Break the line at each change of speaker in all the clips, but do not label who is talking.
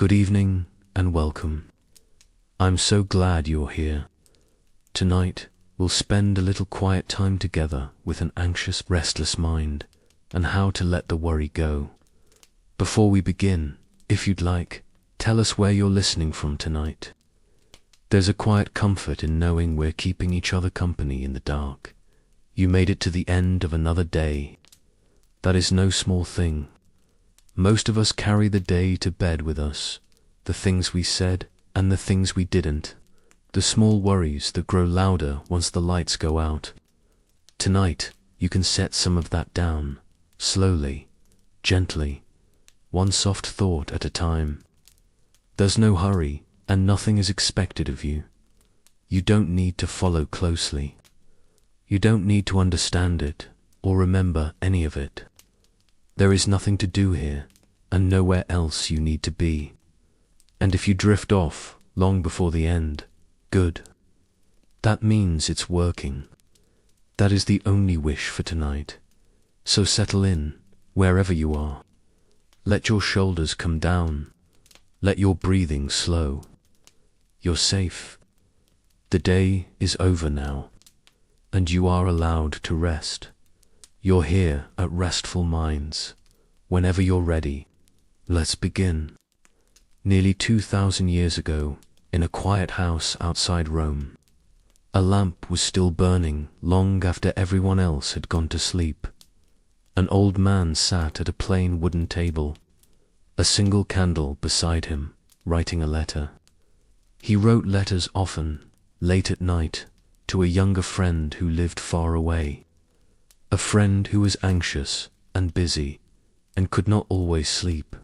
Good evening and welcome. I'm so glad you're here. Tonight, we'll spend a little quiet time together with an anxious, restless mind and how to let the worry go. Before we begin, if you'd like, tell us where you're listening from tonight. There's a quiet comfort in knowing we're keeping each other company in the dark. You made it to the end of another day. That is no small thing. Most of us carry the day to bed with us, the things we said and the things we didn't, the small worries that grow louder once the lights go out. Tonight, you can set some of that down, slowly, gently, one soft thought at a time. There's no hurry, and nothing is expected of you. You don't need to follow closely. You don't need to understand it or remember any of it. There is nothing to do here, and nowhere else you need to be. And if you drift off long before the end, good. That means it's working. That is the only wish for tonight. So settle in, wherever you are. Let your shoulders come down. Let your breathing slow. You're safe. The day is over now, and you are allowed to rest. You're here at Restful Minds. Whenever you're ready, let's begin. Nearly 2,000 years ago, in a quiet house outside Rome, a lamp was still burning long after everyone else had gone to sleep. An old man sat at a plain wooden table, a single candle beside him, writing a letter. He wrote letters often, late at night, to a younger friend who lived far away. A friend who was anxious and busy and could not always sleep.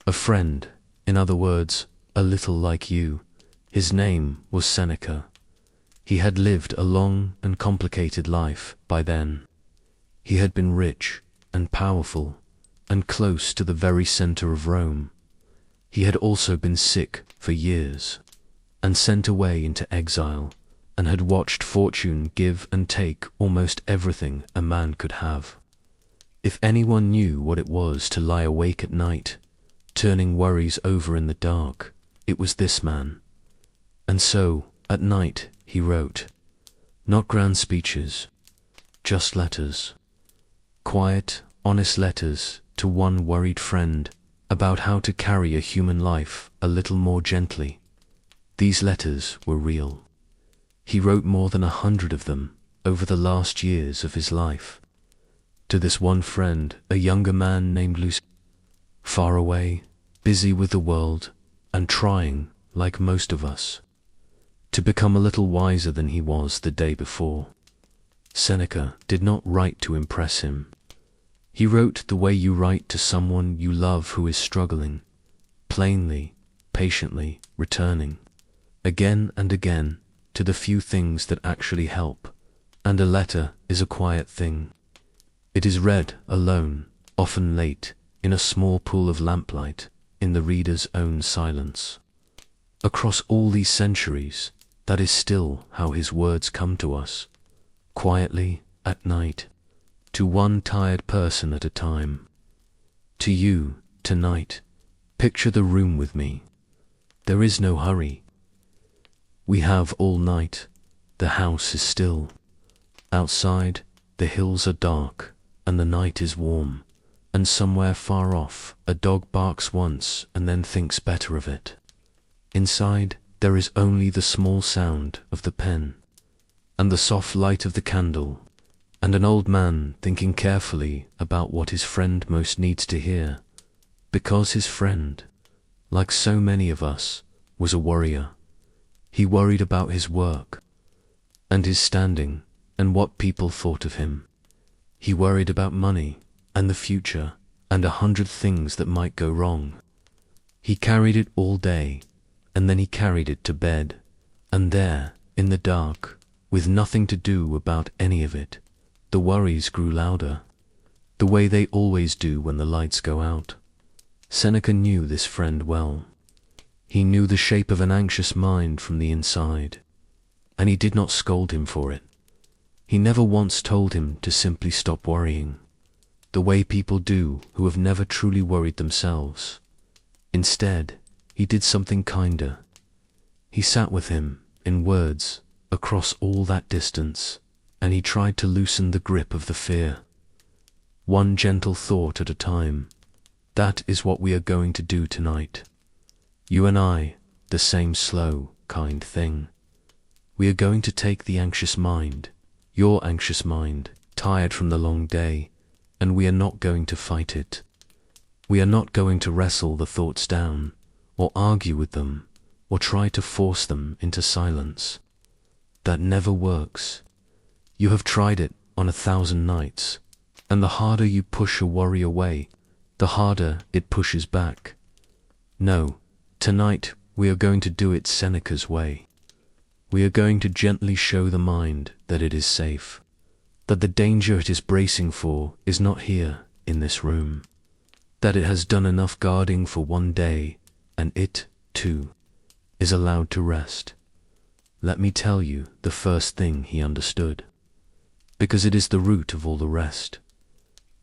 A friend, in other words, a little like you. His name was Seneca. He had lived a long and complicated life by then. He had been rich and powerful and close to the very center of Rome. He had also been sick for years and sent away into exile, and had watched fortune give and take almost everything a man could have. If anyone knew what it was to lie awake at night, turning worries over in the dark, it was this man. And so, at night, he wrote. Not grand speeches, just letters. Quiet, honest letters to one worried friend about how to carry a human life a little more gently. These letters were real. He wrote more than 100 of them over the last years of his life. To this one friend, a younger man named Lucy, far away, busy with the world, and trying, like most of us, to become a little wiser than he was the day before. Seneca did not write to impress him. He wrote the way you write to someone you love who is struggling, plainly, patiently, returning, again and again, to the few things that actually help, and a letter is a quiet thing. It is read alone, often late, in a small pool of lamplight, in the reader's own silence. Across all these centuries, that is still how his words come to us, quietly, at night, to one tired person at a time. To you, tonight, picture the room with me. There is no hurry. We have all night. The house is still. Outside, the hills are dark, and the night is warm, and somewhere far off, a dog barks once and then thinks better of it. Inside, there is only the small sound of the pen, and the soft light of the candle, and an old man thinking carefully about what his friend most needs to hear, because his friend, like so many of us, was a worrier. He worried about his work, and his standing, and what people thought of him. He worried about money, and the future, and 100 things that might go wrong. He carried it all day, and then he carried it to bed, and there, in the dark, with nothing to do about any of it, the worries grew louder, the way they always do when the lights go out. Seneca knew this friend well. He knew the shape of an anxious mind from the inside, and he did not scold him for it. He never once told him to simply stop worrying, the way people do who have never truly worried themselves. Instead, he did something kinder. He sat with him, in words, across all that distance, and he tried to loosen the grip of the fear. One gentle thought at a time. That is what we are going to do tonight. You and I, the same slow, kind thing. We are going to take the anxious mind, your anxious mind, tired from the long day, and we are not going to fight it. We are not going to wrestle the thoughts down, or argue with them, or try to force them into silence. That never works. You have tried it on 1,000 nights, and the harder you push a worry away, the harder it pushes back. No, tonight we are going to do it Seneca's way. We are going to gently show the mind that it is safe, that the danger it is bracing for is not here in this room, that it has done enough guarding for one day, and it, too, is allowed to rest. Let me tell you the first thing he understood, because it is the root of all the rest.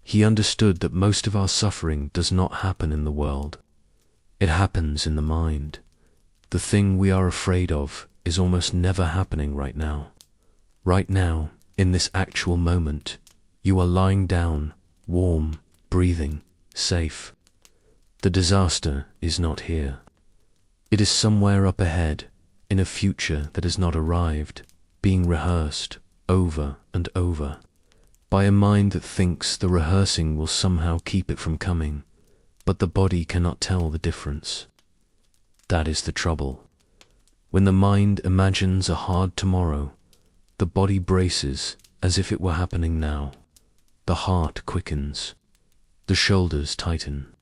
He understood that most of our suffering does not happen in the world. It happens in the mind. The thing we are afraid of is almost never happening right now. Right now, in this actual moment, you are lying down, warm, breathing, safe. The disaster is not here. It is somewhere up ahead, in a future that has not arrived, being rehearsed over and over, by a mind that thinks the rehearsing will somehow keep it from coming, but the body cannot tell the difference. That is the trouble. When the mind imagines a hard tomorrow, the body braces as if it were happening now. The heart quickens. The shoulders tighten.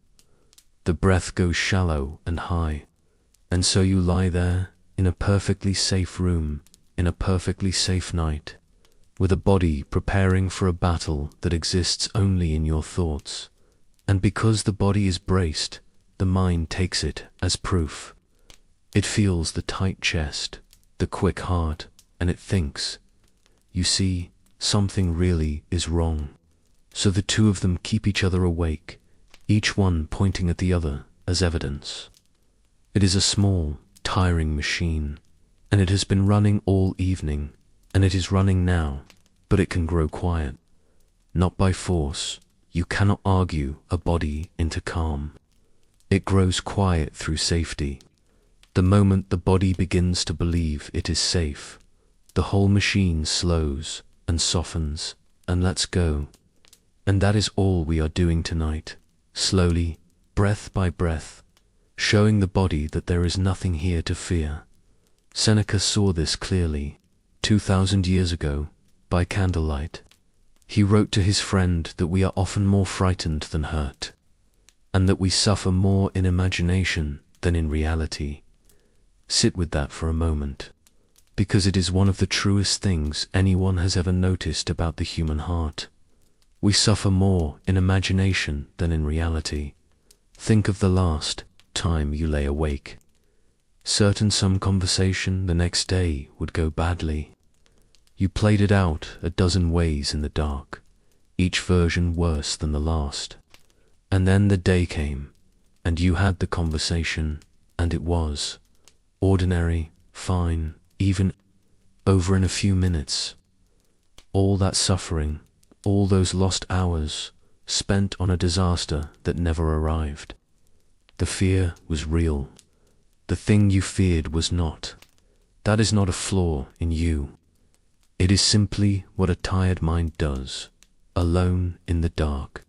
The breath goes shallow and high, and so you lie there in a perfectly safe room, in a perfectly safe night, with a body preparing for a battle that exists only in your thoughts. And because the body is braced, the mind takes it as proof. It feels the tight chest, the quick heart, and it thinks, you see, something really is wrong. So the two of them keep each other awake, each one pointing at the other as evidence. It is a small, tiring machine, and it has been running all evening, and it is running now, but it can grow quiet. Not by force. You cannot argue a body into calm. It grows quiet through safety. The moment the body begins to believe it is safe, the whole machine slows and softens and lets go. And that is all we are doing tonight, slowly, breath by breath, showing the body that there is nothing here to fear. Seneca saw this clearly, 2,000 years ago, by candlelight. He wrote to his friend that we are often more frightened than hurt, and that we suffer more in imagination than in reality. Sit with that for a moment, because it is one of the truest things anyone has ever noticed about the human heart. We suffer more in imagination than in reality. Think of the last time you lay awake. Certain some conversation the next day would go badly. You played it out a dozen ways in the dark, each version worse than the last. And then the day came, and you had the conversation, and it was ordinary, fine, even over in a few minutes. All that suffering, all those lost hours, spent on a disaster that never arrived. The fear was real. The thing you feared was not. That is not a flaw in you. It is simply what a tired mind does, alone in the dark.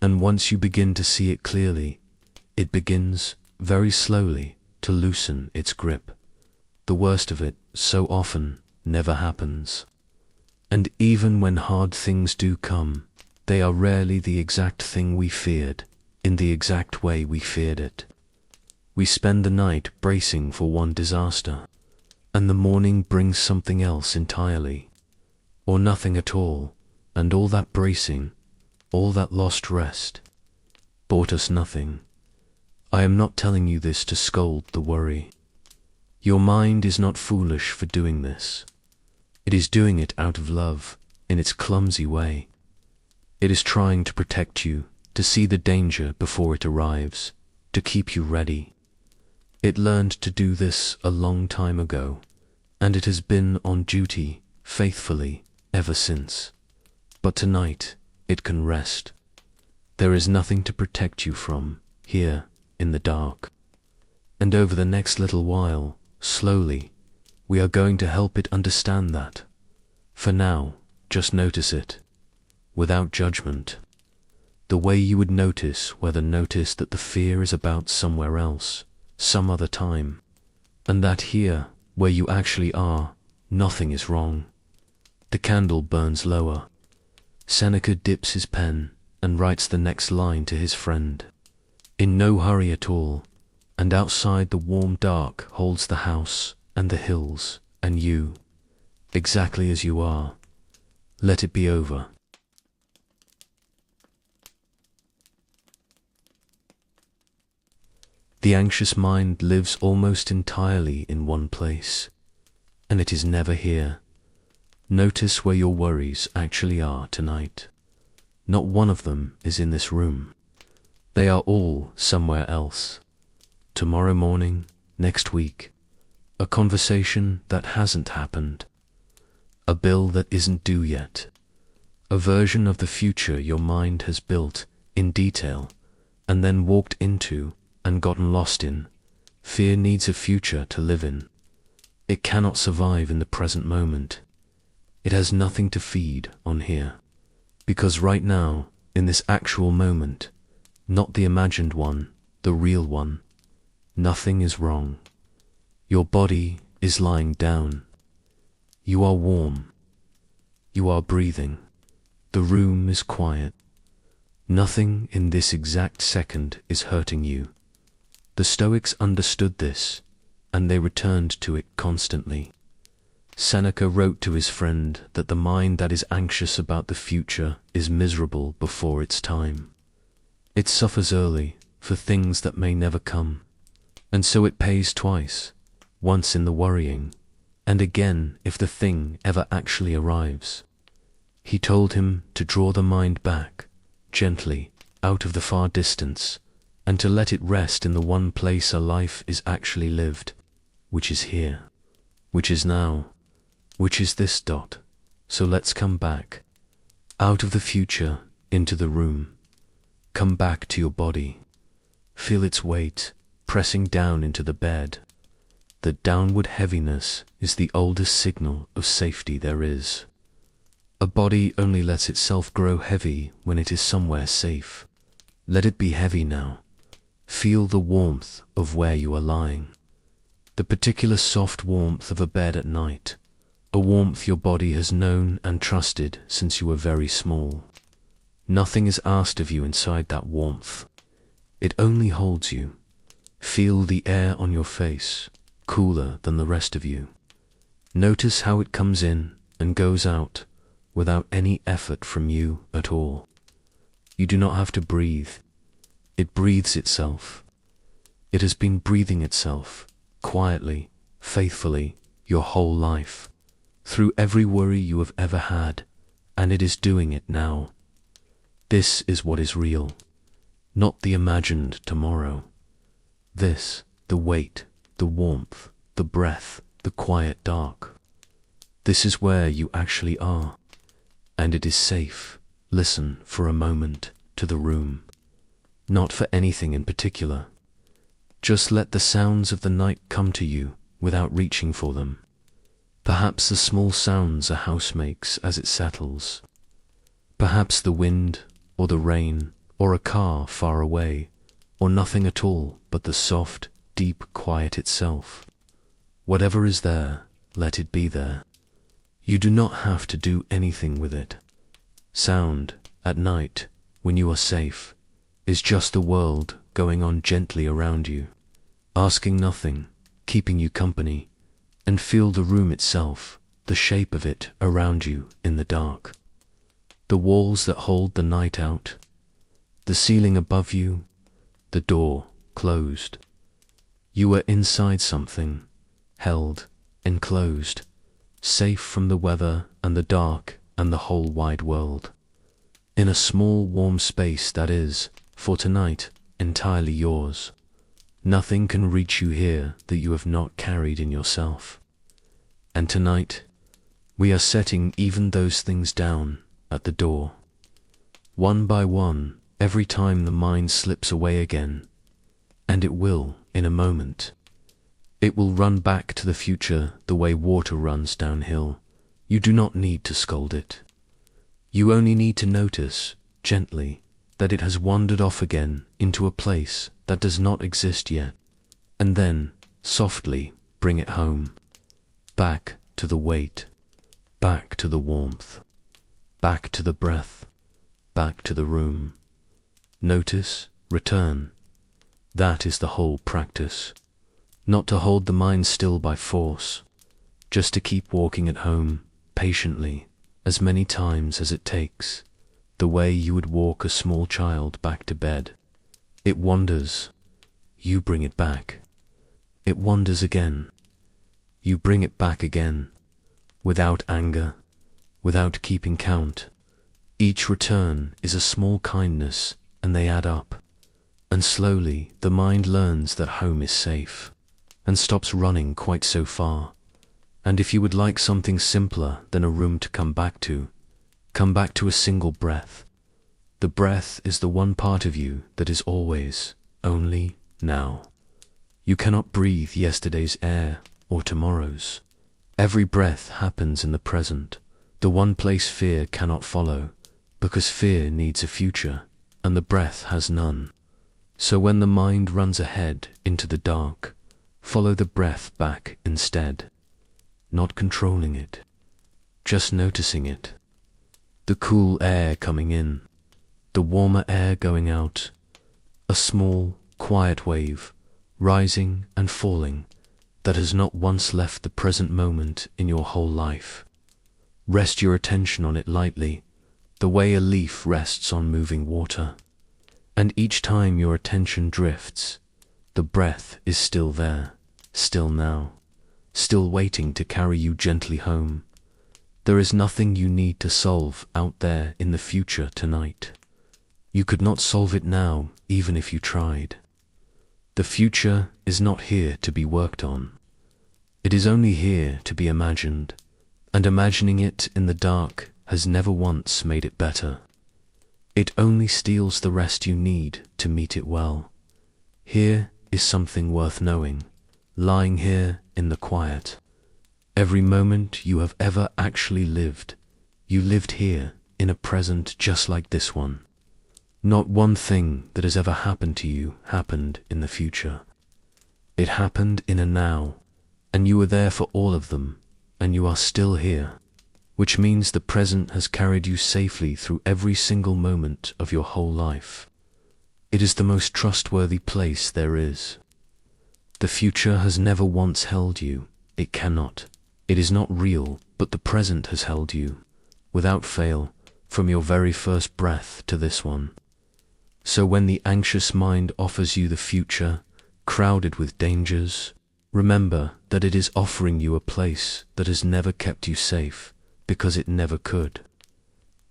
And once you begin to see it clearly, it begins, very slowly, to loosen its grip. The worst of it, so often, never happens. And even when hard things do come, they are rarely the exact thing we feared, in the exact way we feared it. We spend the night bracing for one disaster, and the morning brings something else entirely, or nothing at all, and all that bracing, all that lost rest, bought us nothing. I am not telling you this to scold the worry. Your mind is not foolish for doing this. It is doing it out of love, in its clumsy way. It is trying to protect you, to see the danger before it arrives, to keep you ready. It learned to do this a long time ago, and it has been on duty faithfully ever since. But tonight it can rest. There is nothing to protect you from here in the dark. And over the next little while, slowly, we are going to help it understand that. For now, just notice it, without judgment, the way you would notice that the fear is about somewhere else, some other time, and that here, where you actually are, nothing is wrong. The candle burns lower. Seneca dips his pen and writes the next line to his friend. In no hurry at all, and outside the warm dark holds the house and the hills and you, exactly as you are. Let it be over. The anxious mind lives almost entirely in one place, and it is never here. Notice where your worries actually are tonight. Not one of them is in this room. They are all somewhere else. Tomorrow morning, next week, a conversation that hasn't happened, a bill that isn't due yet, a version of the future your mind has built in detail and then walked into and gotten lost in. Fear needs a future to live in. It cannot survive in the present moment. It has nothing to feed on here. Because right now, in this actual moment, not the imagined one, the real one, nothing is wrong. Your body is lying down. You are warm. You are breathing. The room is quiet. Nothing in this exact second is hurting you. The Stoics understood this, and they returned to it constantly. Seneca wrote to his friend that the mind that is anxious about the future is miserable before its time. It suffers early for things that may never come, and so it pays twice, once in the worrying, and again if the thing ever actually arrives. He told him to draw the mind back, gently, out of the far distance, and to let it rest in the one place a life is actually lived, which is here, which is now, which is this dot. So let's come back, out of the future, into the room. Come back to your body. Feel its weight pressing down into the bed. The downward heaviness is the oldest signal of safety there is. A body only lets itself grow heavy when it is somewhere safe. Let it be heavy now. Feel the warmth of where you are lying. The particular soft warmth of a bed at night. A warmth your body has known and trusted since you were very small. Nothing is asked of you inside that warmth. It only holds you. Feel the air on your face, cooler than the rest of you. Notice how it comes in and goes out without any effort from you at all. You do not have to breathe. It breathes itself. It has been breathing itself, quietly, faithfully, your whole life, through every worry you have ever had, and it is doing it now. This is what is real, not the imagined tomorrow. This, the weight, the warmth, the breath, the quiet dark. This is where you actually are, and it is safe. Listen for a moment to the room, not for anything in particular. Just let the sounds of the night come to you without reaching for them. Perhaps the small sounds a house makes as it settles. Perhaps the wind, or the rain, or a car far away, or nothing at all but the soft, deep quiet itself. Whatever is there, let it be there. You do not have to do anything with it. Sound, at night, when you are safe, is just the world going on gently around you, asking nothing, keeping you company, and feel the room itself, the shape of it around you in the dark. The walls that hold the night out, the ceiling above you, the door closed. You are inside something, held, enclosed, safe from the weather and the dark and the whole wide world. In a small warm space that is, for tonight, entirely yours. Nothing can reach you here that you have not carried in yourself. And tonight, we are setting even those things down at the door. One by one, every time the mind slips away again, and it will in a moment. It will run back to the future the way water runs downhill. You do not need to scold it. You only need to notice, gently, that it has wandered off again into a place that does not exist yet, and then, softly, bring it home, back to the weight, back to the warmth, back to the breath, back to the room. Notice, return. That is the whole practice. Not to hold the mind still by force, just to keep walking it home, patiently, as many times as it takes, the way you would walk a small child back to bed. It wanders. You bring it back. It wanders again. You bring it back again, without anger, without keeping count. Each return is a small kindness, and they add up. And slowly the mind learns that home is safe, and stops running quite so far. And if you would like something simpler than a room to come back to a single breath. The breath is the one part of you that is always, only, now. You cannot breathe yesterday's air or tomorrow's. Every breath happens in the present, the one place fear cannot follow, because fear needs a future, and the breath has none. So when the mind runs ahead into the dark, follow the breath back instead, not controlling it, just noticing it. The cool air coming in, the warmer air going out, a small, quiet wave, rising and falling, that has not once left the present moment in your whole life. Rest your attention on it lightly, the way a leaf rests on moving water. And each time your attention drifts, the breath is still there, still now, still waiting to carry you gently home. There is nothing you need to solve out there in the future tonight. You could not solve it now, even if you tried. The future is not here to be worked on. It is only here to be imagined, and imagining it in the dark has never once made it better. It only steals the rest you need to meet it well. Here is something worth knowing, lying here in the quiet. Every moment you have ever actually lived, you lived here in a present just like this one. Not one thing that has ever happened to you happened in the future. It happened in a now, and you were there for all of them, and you are still here, which means the present has carried you safely through every single moment of your whole life. It is the most trustworthy place there is. The future has never once held you. It cannot. It is not real, but the present has held you, without fail, from your very first breath to this one. So when the anxious mind offers you the future, crowded with dangers, remember that it is offering you a place that has never kept you safe, because it never could.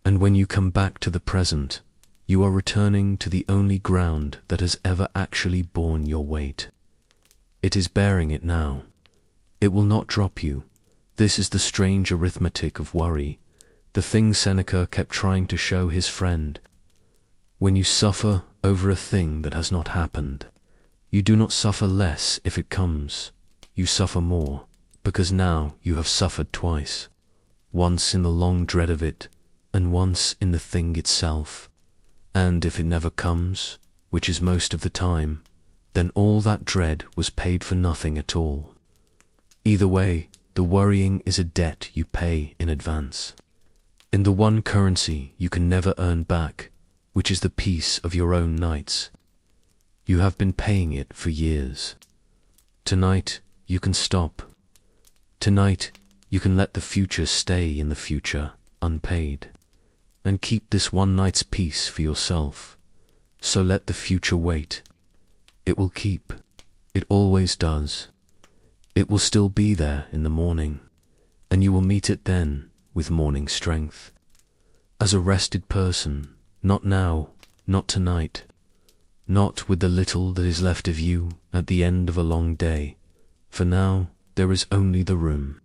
And when you come back to the present, you are returning to the only ground that has ever actually borne your weight. It is bearing it now. It will not drop you. This is the strange arithmetic of worry, the thing Seneca kept trying to show his friend. When you suffer over a thing that has not happened, you do not suffer less if it comes. You suffer more, because now you have suffered twice, once in the long dread of it, and once in the thing itself. And if it never comes, which is most of the time, then all that dread was paid for nothing at all. Either way, the worrying is a debt you pay in advance, in the one currency you can never earn back, which is the peace of your own nights. You have been paying it for years. Tonight, you can stop. Tonight, you can let the future stay in the future, unpaid, and keep this one night's peace for yourself. So let the future wait. It will keep. It always does. It will still be there in the morning, and you will meet it then with morning strength. As a rested person, not now, not tonight, not with the little that is left of you at the end of a long day, for now there is only the room,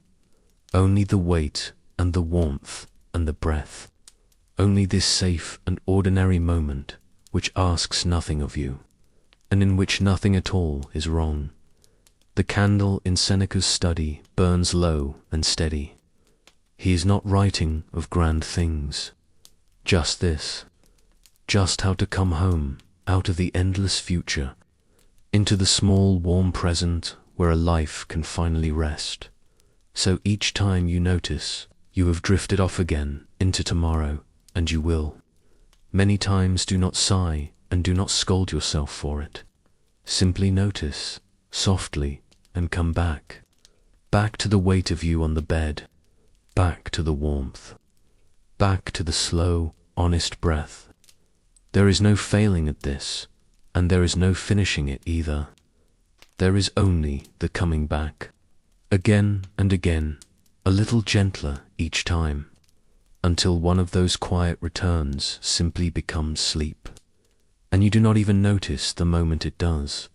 only the weight and the warmth and the breath, only this safe and ordinary moment which asks nothing of you, and in which nothing at all is wrong. The candle in Seneca's study burns low and steady. He is not writing of grand things, just this, just how to come home out of the endless future, into the small warm present where a life can finally rest. So each time you notice you have drifted off again into tomorrow, and you will, many times do not sigh and do not scold yourself for it. Simply notice, softly, and come back to the weight of you on the bed, back to the warmth, back to the slow, honest breath. There is no failing at this, and there is no finishing it either. There is only the coming back, again and again, a little gentler each time, until one of those quiet returns simply becomes sleep, and you do not even notice the moment it does.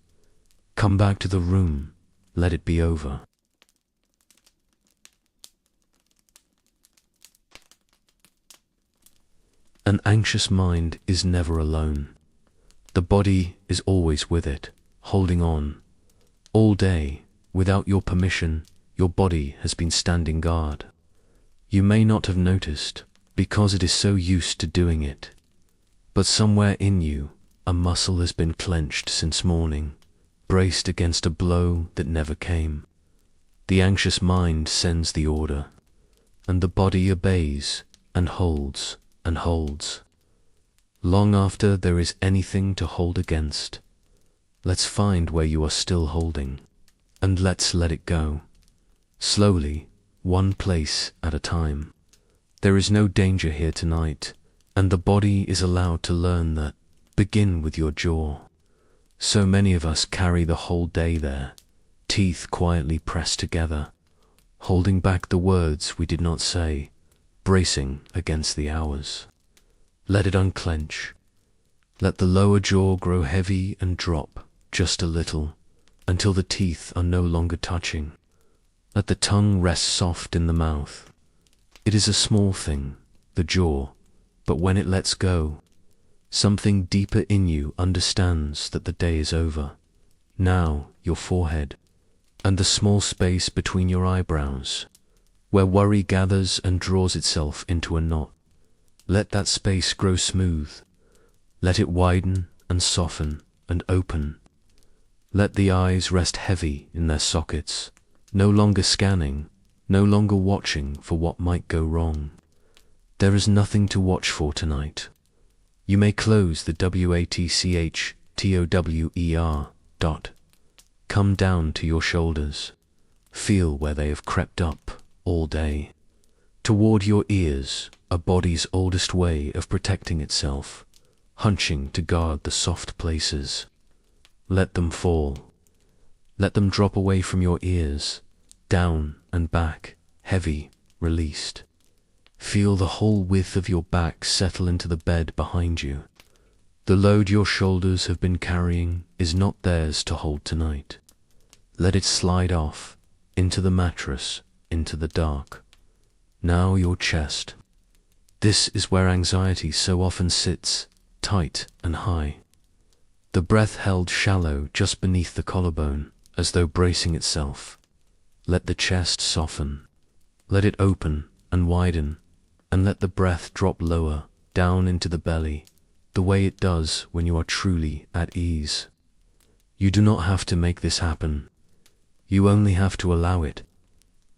Come back to the room, let it be over. An anxious mind is never alone. The body is always with it, holding on. All day, without your permission, your body has been standing guard. You may not have noticed, because it is so used to doing it. But somewhere in you, a muscle has been clenched since morning, braced against a blow that never came. The anxious mind sends the order, and the body obeys and holds and holds. Long after there is anything to hold against, let's find where you are still holding, and let's let it go. Slowly, one place at a time. There is no danger here tonight, and the body is allowed to learn that. Begin with your jaw. So many of us carry the whole day there, teeth quietly pressed together, holding back the words we did not say, bracing against the hours. Let it unclench. Let the lower jaw grow heavy and drop just a little, until the teeth are no longer touching. Let the tongue rest soft in the mouth. It is a small thing, the jaw, but when it lets go, something deeper in you understands that the day is over. Now your forehead, and the small space between your eyebrows, where worry gathers and draws itself into a knot. Let that space grow smooth. Let it widen and soften and open. Let the eyes rest heavy in their sockets, no longer scanning, no longer watching for what might go wrong. There is nothing to watch for tonight. You may close the WATCHTOWER dot. Come down to your shoulders. Feel where they have crept up all day. Toward your ears, a body's oldest way of protecting itself, hunching to guard the soft places. Let them fall. Let them drop away from your ears, down and back, heavy, released. Feel the whole width of your back settle into the bed behind you. The load your shoulders have been carrying is not theirs to hold tonight. Let it slide off, into the mattress, into the dark. Now your chest. This is where anxiety so often sits, tight and high. The breath held shallow just beneath the collarbone, as though bracing itself. Let the chest soften. Let it open and widen, and let the breath drop lower, down into the belly, the way it does when you are truly at ease. You do not have to make this happen. You only have to allow it.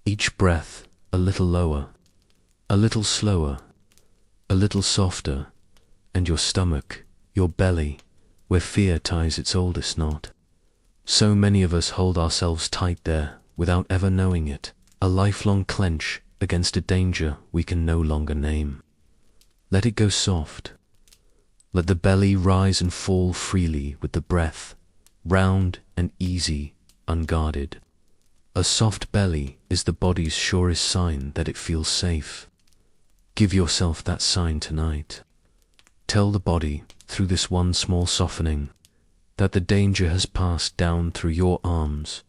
Each breath a little lower, a little slower, a little softer, and your stomach, your belly, where fear ties its oldest knot. So many of us hold ourselves tight there without ever knowing it, a lifelong clench against a danger we can no longer name. Let it go soft. Let the belly rise and fall freely with the breath, round and easy, unguarded. A soft belly is the body's surest sign that it feels safe. Give yourself that sign tonight. Tell the body, through this one small softening, that the danger has passed down through your arms,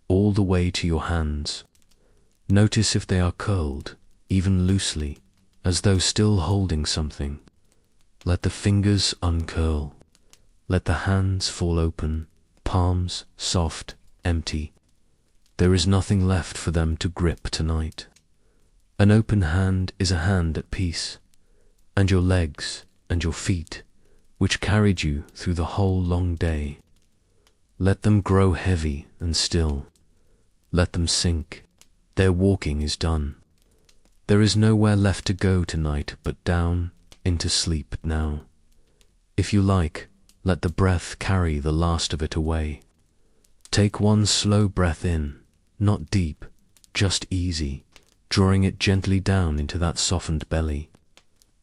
all the way to your hands. Notice if they are curled, even loosely, as though still holding something. Let the fingers uncurl. Let the hands fall open, palms soft, empty. There is nothing left for them to grip tonight. An open hand is a hand at peace, and your legs and your feet, which carried you through the whole long day, let them grow heavy and still. Let them sink. Their walking is done. There is nowhere left to go tonight but down into sleep now. If you like, let the breath carry the last of it away. Take one slow breath in, not deep, just easy, drawing it gently down into that softened belly,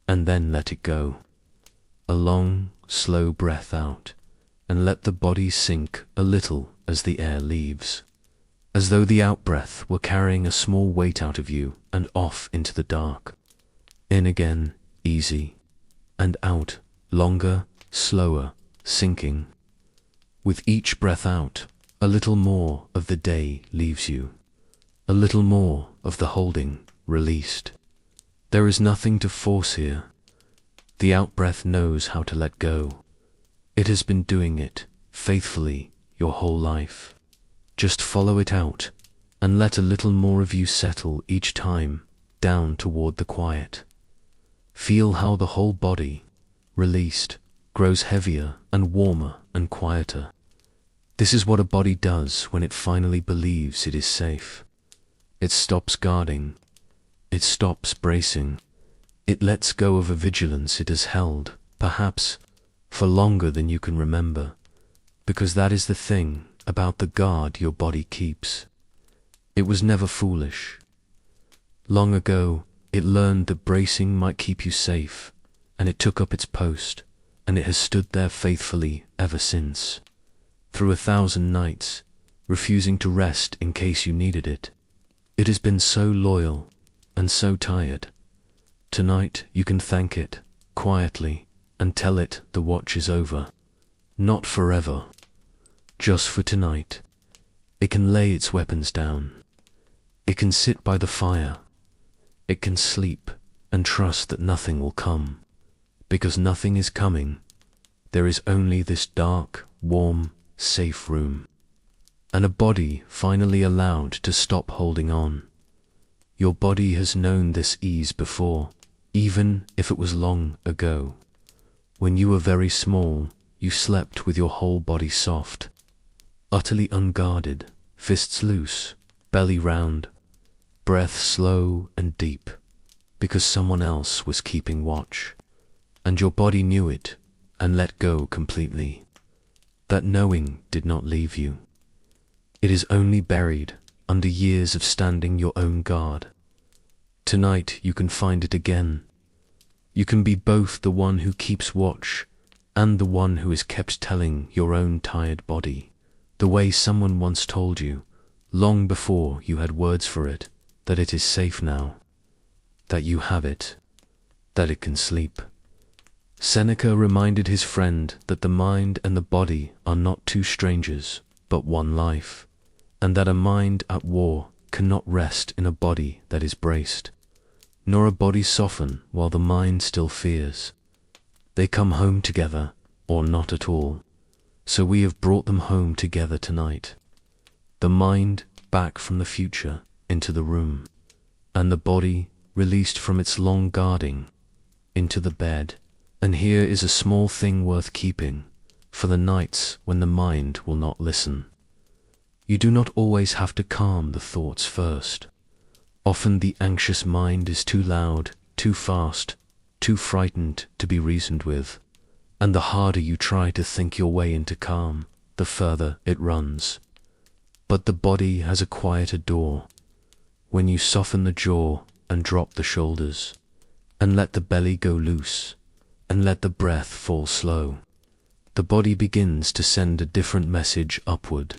and then let it go. A long, slow breath out, and let the body sink a little as the air leaves, as though the out-breath were carrying a small weight out of you and off into the dark. In again, easy, and out, longer, slower, sinking. With each breath out, a little more of the day leaves you, a little more of the holding released. There is nothing to force here. The out-breath knows how to let go. It has been doing it faithfully your whole life. Just follow it out and let a little more of you settle each time down toward the quiet. Feel how the whole body, released, grows heavier and warmer and quieter. This is what a body does when it finally believes it is safe. It stops guarding. It stops bracing. It lets go of a vigilance it has held, perhaps, for longer than you can remember, because that is the thing about the guard your body keeps. It was never foolish. Long ago, it learned that bracing might keep you safe, and it took up its post, and it has stood there faithfully ever since. Through 1,000 nights, refusing to rest in case you needed it. It has been so loyal and so tired. Tonight you can thank it, quietly, and tell it the watch is over. Not forever. Just for tonight. It can lay its weapons down. It can sit by the fire. It can sleep and trust that nothing will come. Because nothing is coming. There is only this dark, warm, safe room. And a body finally allowed to stop holding on. Your body has known this ease before, even if it was long ago. When you were very small, you slept with your whole body soft, utterly unguarded, fists loose, belly round, breath slow and deep, because someone else was keeping watch, and your body knew it and let go completely. That knowing did not leave you. It is only buried under years of standing your own guard. Tonight you can find it again. You can be both the one who keeps watch and the one who is kept telling your own tired body, the way someone once told you, long before you had words for it, that it is safe now, that you have it, that it can sleep. Seneca reminded his friend that the mind and the body are not two strangers, but one life, and that a mind at war cannot rest in a body that is braced, nor a body soften while the mind still fears. They come home together, or not at all, so we have brought them home together tonight. The mind back from the future into the room, and the body released from its long guarding into the bed. And here is a small thing worth keeping, for the nights when the mind will not listen. You do not always have to calm the thoughts first. Often the anxious mind is too loud, too fast, too frightened to be reasoned with, and the harder you try to think your way into calm, the further it runs. But the body has a quieter door. When you soften the jaw and drop the shoulders, and let the belly go loose, and let the breath fall slow, the body begins to send a different message upward,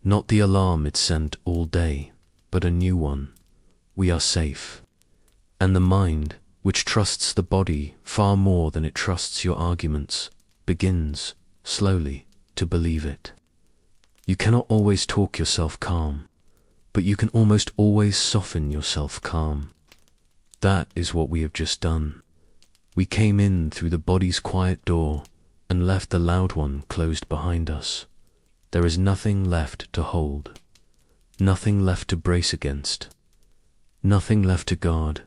not the alarm it sent all day, but a new one. We are safe. And the mind, which trusts the body far more than it trusts your arguments, begins, slowly, to believe it. You cannot always talk yourself calm, but you can almost always soften yourself calm. That is what we have just done. We came in through the body's quiet door and left the loud one closed behind us. There is nothing left to hold, nothing left to brace against, nothing left to guard.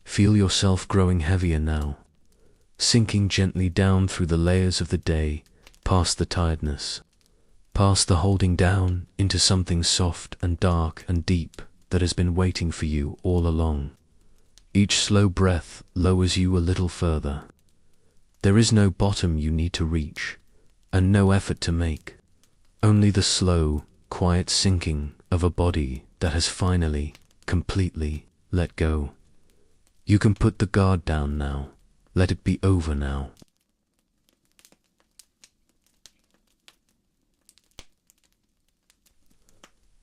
Feel yourself growing heavier now, sinking gently down through the layers of the day, past the tiredness, past the holding down, into something soft and dark and deep that has been waiting for you all along. Each slow breath lowers you a little further. There is no bottom you need to reach, and no effort to make, only the slow, quiet sinking of a body that has finally, completely let go. You can put the guard down now. Let it be over now.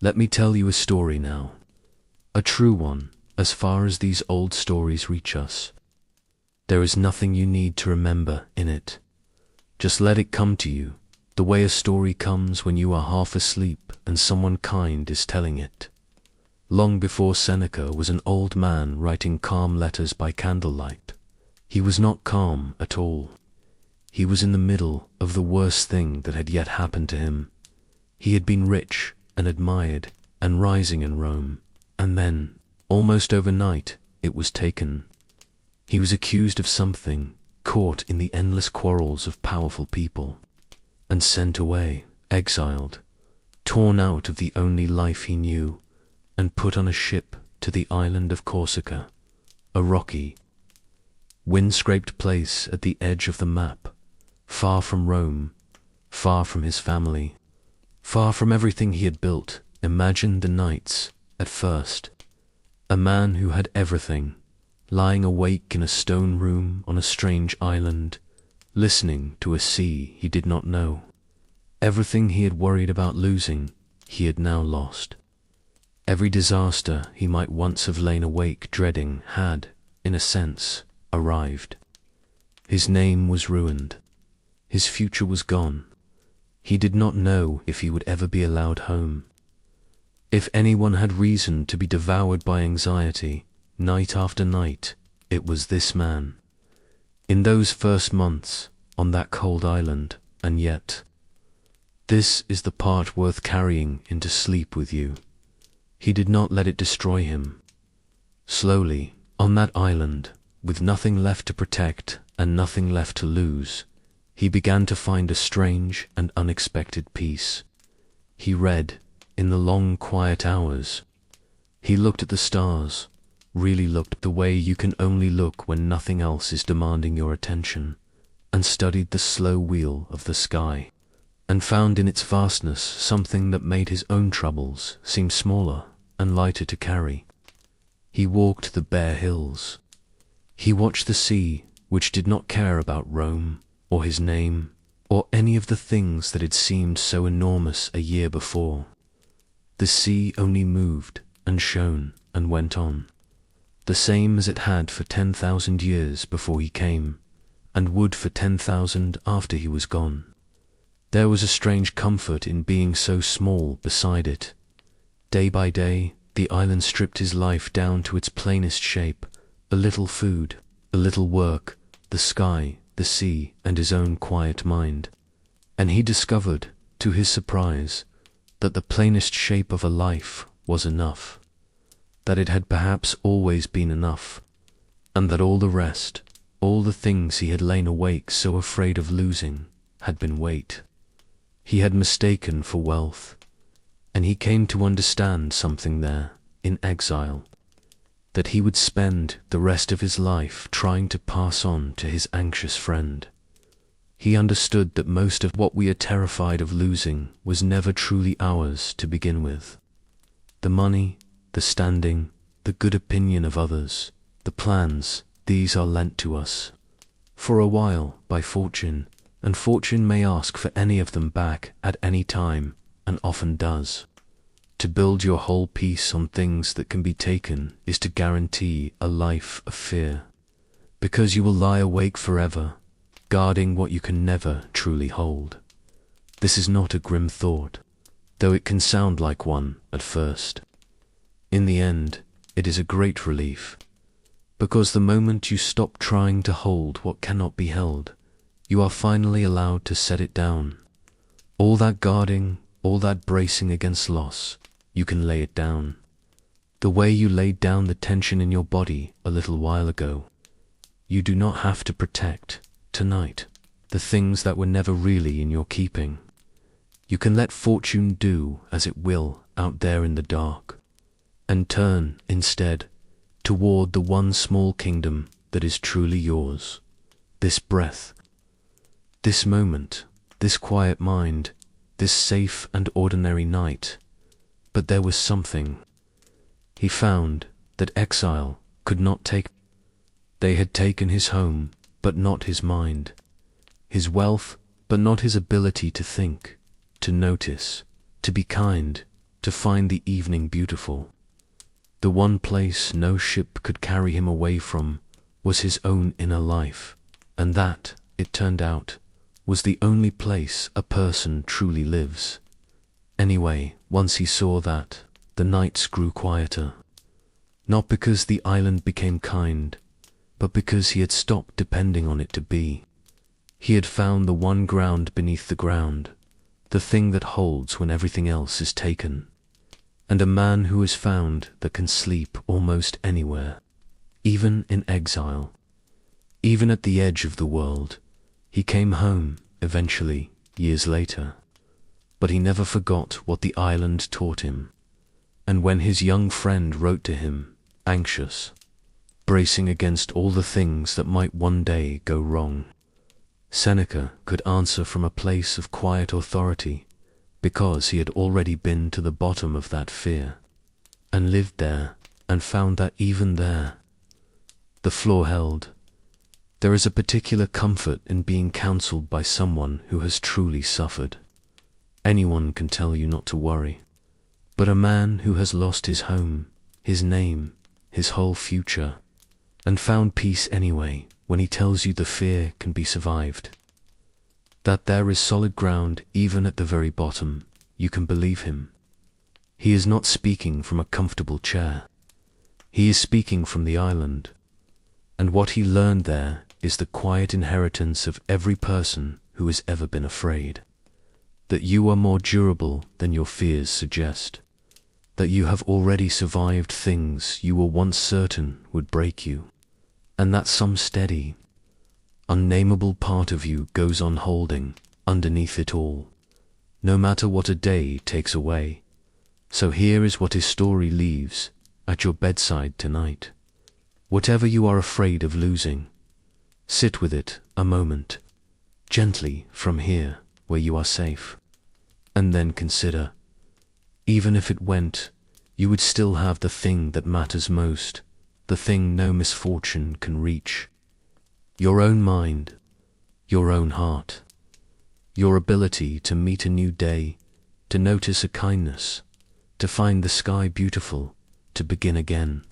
Let me tell you a story now, a true one, as far as these old stories reach us. There is nothing you need to remember in it. Just let it come to you, the way a story comes when you are half asleep and someone kind is telling it. Long before Seneca was an old man writing calm letters by candlelight. He was not calm at all. He was in the middle of the worst thing that had yet happened to him. He had been rich and admired and rising in Rome, and then, almost overnight, it was taken. He was accused of something, caught in the endless quarrels of powerful people, and sent away, exiled, torn out of the only life he knew, and put on a ship to the island of Corsica, a rocky, wind-scraped place at the edge of the map, far from Rome, far from his family, far from everything he had built. Imagine the nights, at first. A man who had everything, lying awake in a stone room on a strange island, listening to a sea he did not know. Everything he had worried about losing, he had now lost. Every disaster he might once have lain awake dreading had, in a sense, arrived. His name was ruined. His future was gone. He did not know if he would ever be allowed home. If anyone had reason to be devoured by anxiety, night after night, it was this man. In those first months, on that cold island, and yet, this is the part worth carrying into sleep with you. He did not let it destroy him. Slowly, on that island, with nothing left to protect and nothing left to lose, he began to find a strange and unexpected peace. He read, in the long quiet hours. He looked at the stars, really looked the way you can only look when nothing else is demanding your attention, and studied the slow wheel of the sky, and found in its vastness something that made his own troubles seem smaller and lighter to carry. He walked the bare hills. He watched the sea, which did not care about Rome, or his name, or any of the things that had seemed so enormous a year before. The sea only moved and shone and went on, the same as it had for 10,000 years before he came, and would for 10,000 after he was gone. There was a strange comfort in being so small beside it. Day by day, the island stripped his life down to its plainest shape, a little food, a little work, the sky, the sea, and his own quiet mind. And he discovered, to his surprise, that the plainest shape of a life was enough, that it had perhaps always been enough, and that all the rest, all the things he had lain awake so afraid of losing, had been weight. He had mistaken for wealth, and he came to understand something there, in exile, that he would spend the rest of his life trying to pass on to his anxious friend. He understood that most of what we are terrified of losing was never truly ours to begin with. The money, the standing, the good opinion of others, the plans, these are lent to us, for a while, by fortune, and fortune may ask for any of them back at any time, and often does. To build your whole peace on things that can be taken is to guarantee a life of fear, because you will lie awake forever, guarding what you can never truly hold. This is not a grim thought, though it can sound like one at first. In the end, it is a great relief, because the moment you stop trying to hold what cannot be held, you are finally allowed to set it down. All that guarding, all that bracing against loss, you can lay it down. The way you laid down the tension in your body a little while ago. You do not have to protect, tonight, the things that were never really in your keeping. You can let fortune do as it will out there in the dark, and turn, instead, toward the one small kingdom that is truly yours. This breath, this moment, this quiet mind, this safe and ordinary night. But there was something. He found that exile could not take. They had taken his home, but not his mind. His wealth, but not his ability to think, to notice, to be kind, to find the evening beautiful. The one place no ship could carry him away from was his own inner life, and that, it turned out, was the only place a person truly lives. Anyway, once he saw that, the nights grew quieter. Not because the island became kind, but because he had stopped depending on it to be. He had found the one ground beneath the ground, the thing that holds when everything else is taken. And a man who has found that can sleep almost anywhere, even in exile, even at the edge of the world. He came home, eventually, years later. But he never forgot what the island taught him. And when his young friend wrote to him, anxious, bracing against all the things that might one day go wrong, Seneca could answer from a place of quiet authority, because he had already been to the bottom of that fear, and lived there, and found that even there, the floor held. There is a particular comfort in being counseled by someone who has truly suffered. Anyone can tell you not to worry, but a man who has lost his home, his name, his whole future, and found peace anyway, when he tells you the fear can be survived, that there is solid ground even at the very bottom, you can believe him. He is not speaking from a comfortable chair. He is speaking from the island, and what he learned there is the quiet inheritance of every person who has ever been afraid. That you are more durable than your fears suggest. That you have already survived things you were once certain would break you. And that some steady, unnameable part of you goes on holding underneath it all, no matter what a day takes away. So here is what his story leaves at your bedside tonight. Whatever you are afraid of losing, sit with it a moment, gently from here where you are safe, and then consider, even if it went, you would still have the thing that matters most, the thing no misfortune can reach. Your own mind, your own heart, your ability to meet a new day, to notice a kindness, to find the sky beautiful, to begin again.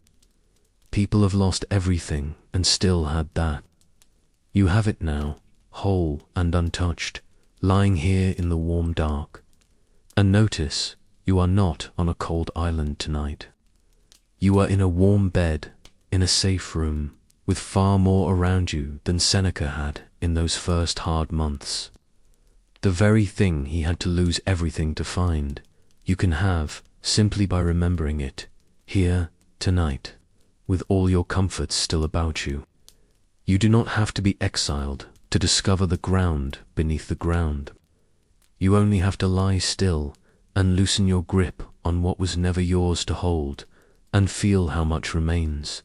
People have lost everything and still had that. You have it now, whole and untouched, lying here in the warm dark. And notice, you are not on a cold island tonight. You are in a warm bed, in a safe room, with far more around you than Seneca had in those first hard months. The very thing he had to lose everything to find, you can have simply by remembering it, here, tonight, with all your comforts still about you. You do not have to be exiled to discover the ground beneath the ground. You only have to lie still and loosen your grip on what was never yours to hold, and feel how much remains.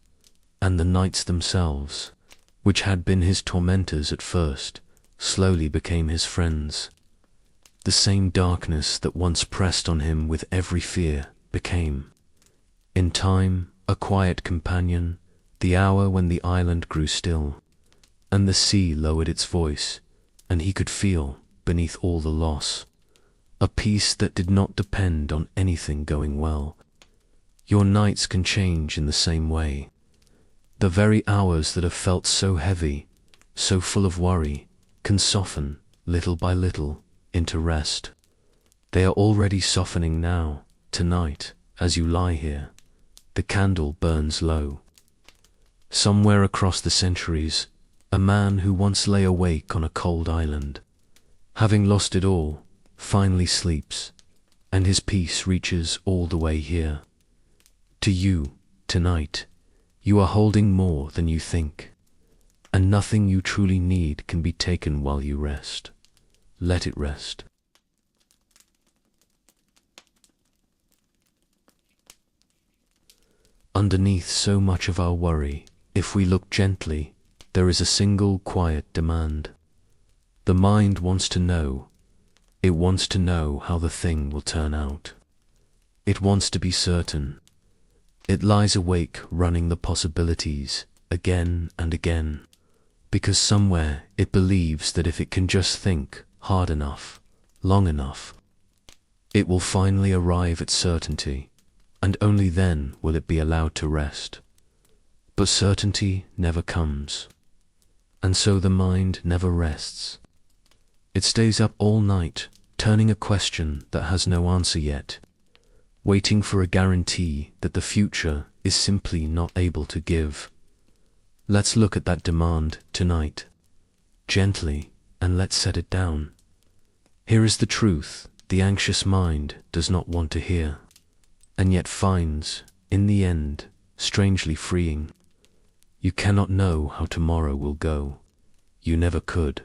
And the nights themselves, which had been his tormentors at first, slowly became his friends. The same darkness that once pressed on him with every fear became, in time, a quiet companion, the hour when the island grew still, and the sea lowered its voice, and he could feel, beneath all the loss, a peace that did not depend on anything going well. Your nights can change in the same way. The very hours that have felt so heavy, so full of worry, can soften, little by little, into rest. They are already softening now, tonight, as you lie here. The candle burns low. Somewhere across the centuries, a man who once lay awake on a cold island, having lost it all, finally sleeps, and his peace reaches all the way here. To you, tonight, you are holding more than you think, and nothing you truly need can be taken while you rest. Let it rest. Underneath so much of our worry, if we look gently, there is a single quiet demand. The mind wants to know. It wants to know how the thing will turn out. It wants to be certain. It lies awake running the possibilities again and again, because somewhere it believes that if it can just think hard enough, long enough, it will finally arrive at certainty, and only then will it be allowed to rest. But certainty never comes, and so the mind never rests. It stays up all night, turning a question that has no answer yet, waiting for a guarantee that the future is simply not able to give. Let's look at that demand tonight, gently, and let's set it down. Here is the truth the anxious mind does not want to hear, and yet finds, in the end, strangely freeing. You cannot know how tomorrow will go. You never could.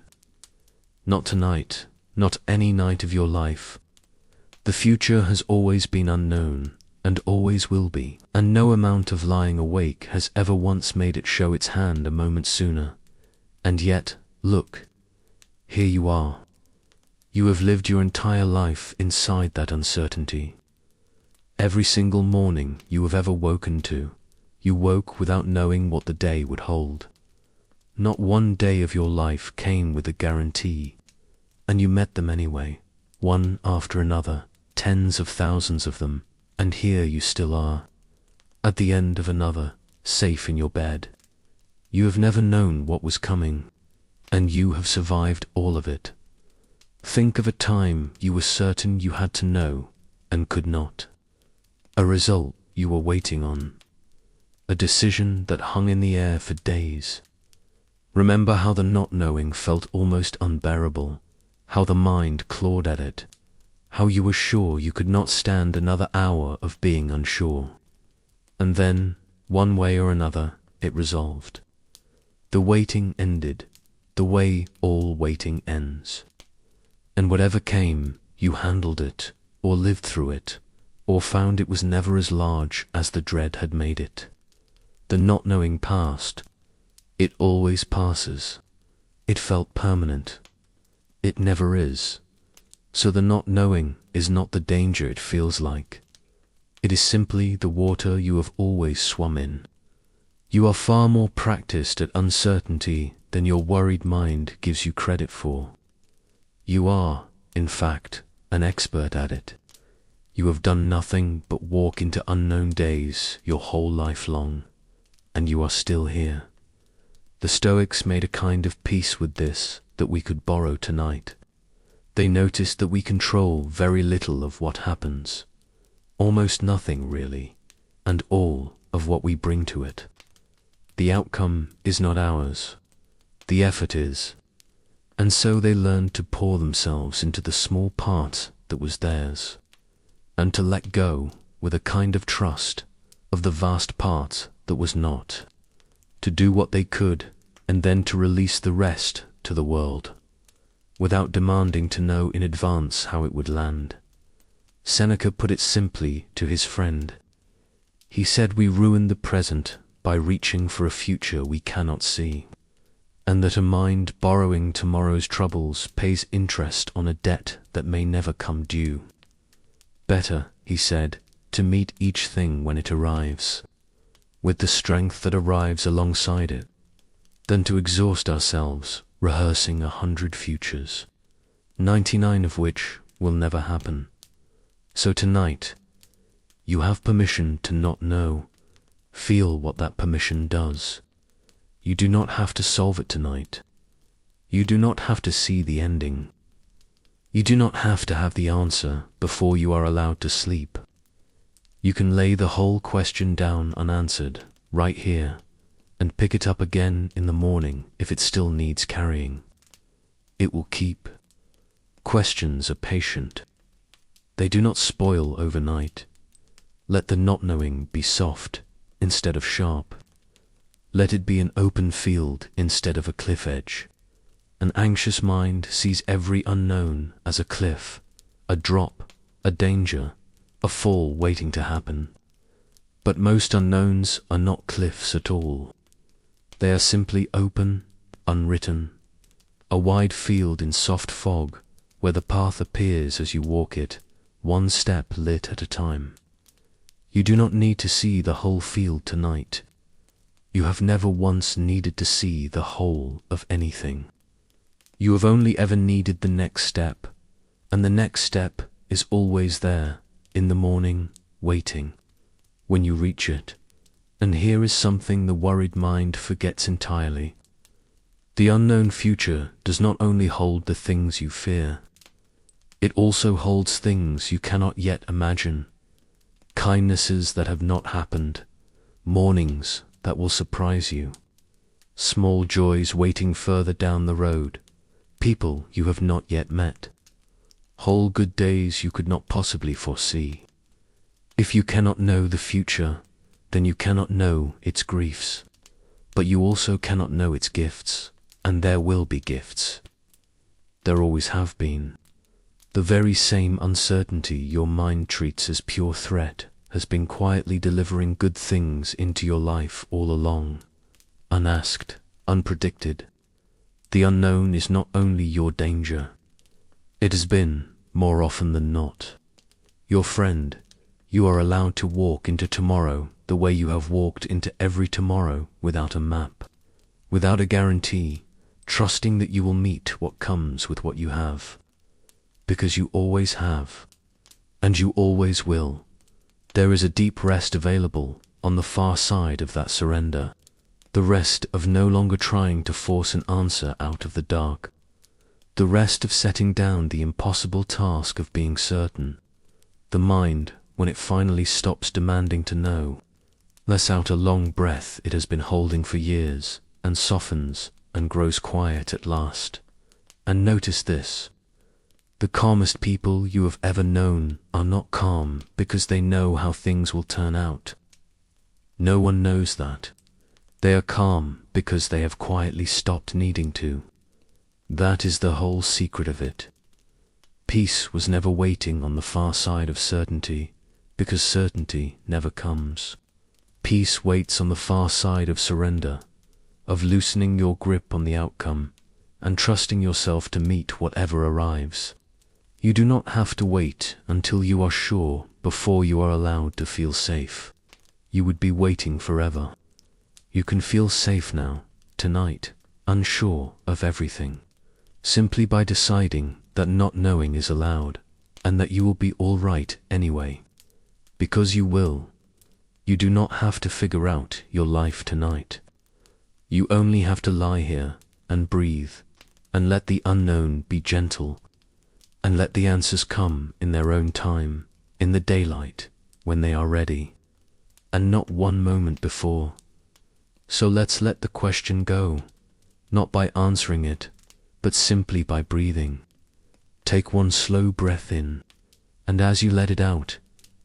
Not tonight, not any night of your life. The future has always been unknown, and always will be, and no amount of lying awake has ever once made it show its hand a moment sooner. And yet, look, here you are. You have lived your entire life inside that uncertainty. Every single morning you have ever woken to, you woke without knowing what the day would hold. Not one day of your life came with a guarantee, and you met them anyway, one after another, tens of thousands of them, and here you still are, at the end of another, safe in your bed. You have never known what was coming, and you have survived all of it. Think of a time you were certain you had to know, and could not. A result you were waiting on. A decision that hung in the air for days. Remember how the not knowing felt almost unbearable, how the mind clawed at it, how you were sure you could not stand another hour of being unsure. And then, one way or another, it resolved. The waiting ended, the way all waiting ends. And whatever came, you handled it, or lived through it, or found it was never as large as the dread had made it. The not knowing passed. It always passes. It felt permanent. It never is. So the not knowing is not the danger it feels like. It is simply the water you have always swum in. You are far more practiced at uncertainty than your worried mind gives you credit for. You are, in fact, an expert at it. You have done nothing but walk into unknown days your whole life long, and you are still here. The Stoics made a kind of peace with this that we could borrow tonight. They noticed that we control very little of what happens, almost nothing really, and all of what we bring to it. The outcome is not ours, the effort is. And so they learned to pour themselves into the small part that was theirs, and to let go with a kind of trust of the vast part that was not, to do what they could and then to release the rest to the world, without demanding to know in advance how it would land. Seneca put it simply to his friend. He said we ruin the present by reaching for a future we cannot see, and that a mind borrowing tomorrow's troubles pays interest on a debt that may never come due. Better, he said, to meet each thing when it arrives, with the strength that arrives alongside it, than to exhaust ourselves rehearsing 100 futures, 99 of which will never happen. So tonight, you have permission to not know. Feel what that permission does. You do not have to solve it tonight. You do not have to see the ending. You do not have to have the answer before you are allowed to sleep. You can lay the whole question down unanswered, right here, and pick it up again in the morning if it still needs carrying. It will keep. Questions are patient. They do not spoil overnight. Let the not knowing be soft instead of sharp. Let it be an open field instead of a cliff edge. An anxious mind sees every unknown as a cliff, a drop, a danger, a fall waiting to happen. But most unknowns are not cliffs at all. They are simply open, unwritten, a wide field in soft fog where the path appears as you walk it, one step lit at a time. You do not need to see the whole field tonight. You have never once needed to see the whole of anything. You have only ever needed the next step, and the next step is always there, in the morning, waiting, when you reach it. And here is something the worried mind forgets entirely. The unknown future does not only hold the things you fear, it also holds things you cannot yet imagine, kindnesses that have not happened, mornings that will surprise you, small joys waiting further down the road, people you have not yet met, whole good days you could not possibly foresee. If you cannot know the future, then you cannot know its griefs, but you also cannot know its gifts, and there will be gifts. There always have been. The very same uncertainty your mind treats as pure threat has been quietly delivering good things into your life all along, unasked, unpredicted. The unknown is not only your danger. It has been, more often than not, your friend. You are allowed to walk into tomorrow the way you have walked into every tomorrow without a map, without a guarantee, trusting that you will meet what comes with what you have. Because you always have, and you always will. There is a deep rest available on the far side of that surrender, the rest of no longer trying to force an answer out of the dark, the rest of setting down the impossible task of being certain. The mind, when it finally stops demanding to know, lets out a long breath it has been holding for years, and softens and grows quiet at last. And notice this. The calmest people you have ever known are not calm because they know how things will turn out. No one knows that. They are calm because they have quietly stopped needing to. That is the whole secret of it. Peace was never waiting on the far side of certainty, because certainty never comes. Peace waits on the far side of surrender, of loosening your grip on the outcome, and trusting yourself to meet whatever arrives. You do not have to wait until you are sure before you are allowed to feel safe. You would be waiting forever. You can feel safe now, tonight, unsure of everything, simply by deciding that not knowing is allowed, and that you will be all right anyway. Because you will. You do not have to figure out your life tonight. You only have to lie here and breathe, and let the unknown be gentle, and let the answers come in their own time, in the daylight, when they are ready, and not one moment before. So let's let the question go, not by answering it, but simply by breathing. Take one slow breath in, and as you let it out,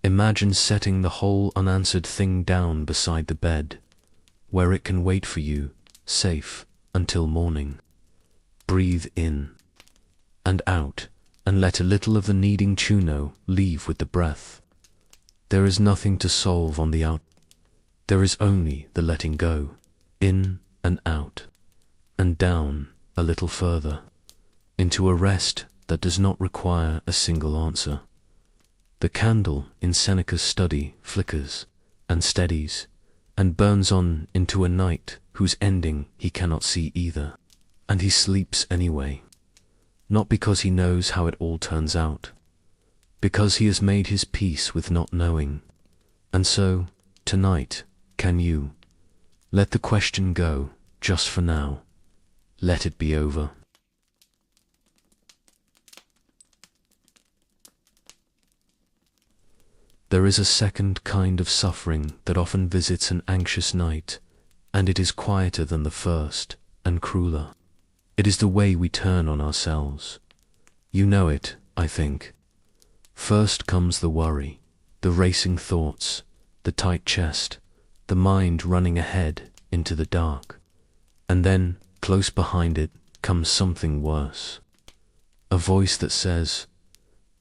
imagine setting the whole unanswered thing down beside the bed, where it can wait for you, safe, until morning. Breathe in and out, and let a little of the kneading tuno leave with the breath. There is nothing to solve on the out. There is only the letting go, in and out, and down a little further, into a rest that does not require a single answer. The candle in Seneca's study flickers and steadies and burns on into a night whose ending he cannot see either, and he sleeps anyway, not because he knows how it all turns out, because he has made his peace with not knowing. And so, tonight, can you let the question go, just for now? Let it be over. There is a second kind of suffering that often visits an anxious night, and it is quieter than the first, and crueler. It is the way we turn on ourselves. You know it, I think. First comes the worry, the racing thoughts, the tight chest, the mind running ahead into the dark. And then, close behind it, comes something worse. A voice that says,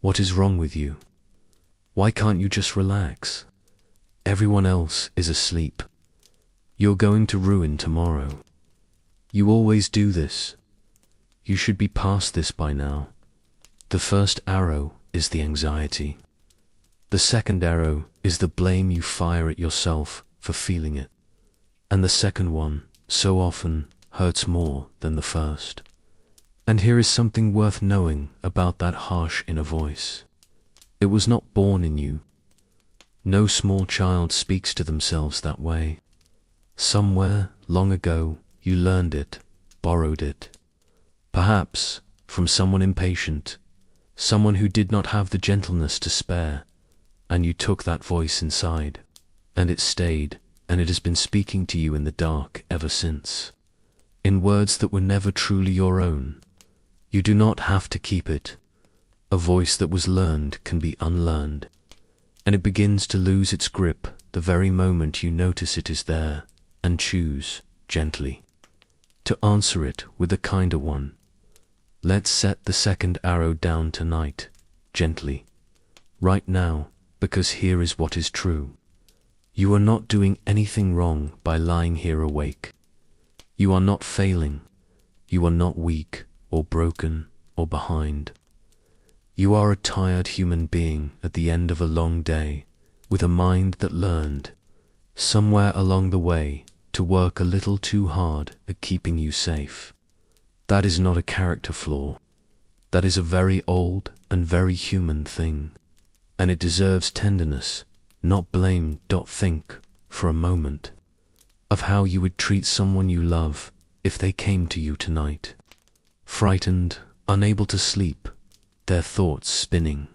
"What is wrong with you? Why can't you just relax? Everyone else is asleep. You're going to ruin tomorrow. You always do this. You should be past this by now." The first arrow is the anxiety. The second arrow is the blame you fire at yourself for feeling it. And the second one, so often, hurts more than the first. And here is something worth knowing about that harsh inner voice. It was not born in you. No small child speaks to themselves that way. Somewhere, long ago, you learned it, borrowed it. Perhaps from someone impatient, someone who did not have the gentleness to spare, and you took that voice inside, and it stayed, and it has been speaking to you in the dark ever since, in words that were never truly your own. You do not have to keep it. A voice that was learned can be unlearned, and it begins to lose its grip the very moment you notice it is there, and choose, gently, to answer it with a kinder one. Let's set the second arrow down tonight, gently, right now, because here is what is true. You are not doing anything wrong by lying here awake. You are not failing. You are not weak, or broken, or behind. You are a tired human being at the end of a long day, with a mind that learned, somewhere along the way, to work a little too hard at keeping you safe. That is not a character flaw. That is a very old and very human thing, and it deserves tenderness, not blame. Think, for a moment, of how you would treat someone you love if they came to you tonight, frightened, unable to sleep, their thoughts spinning.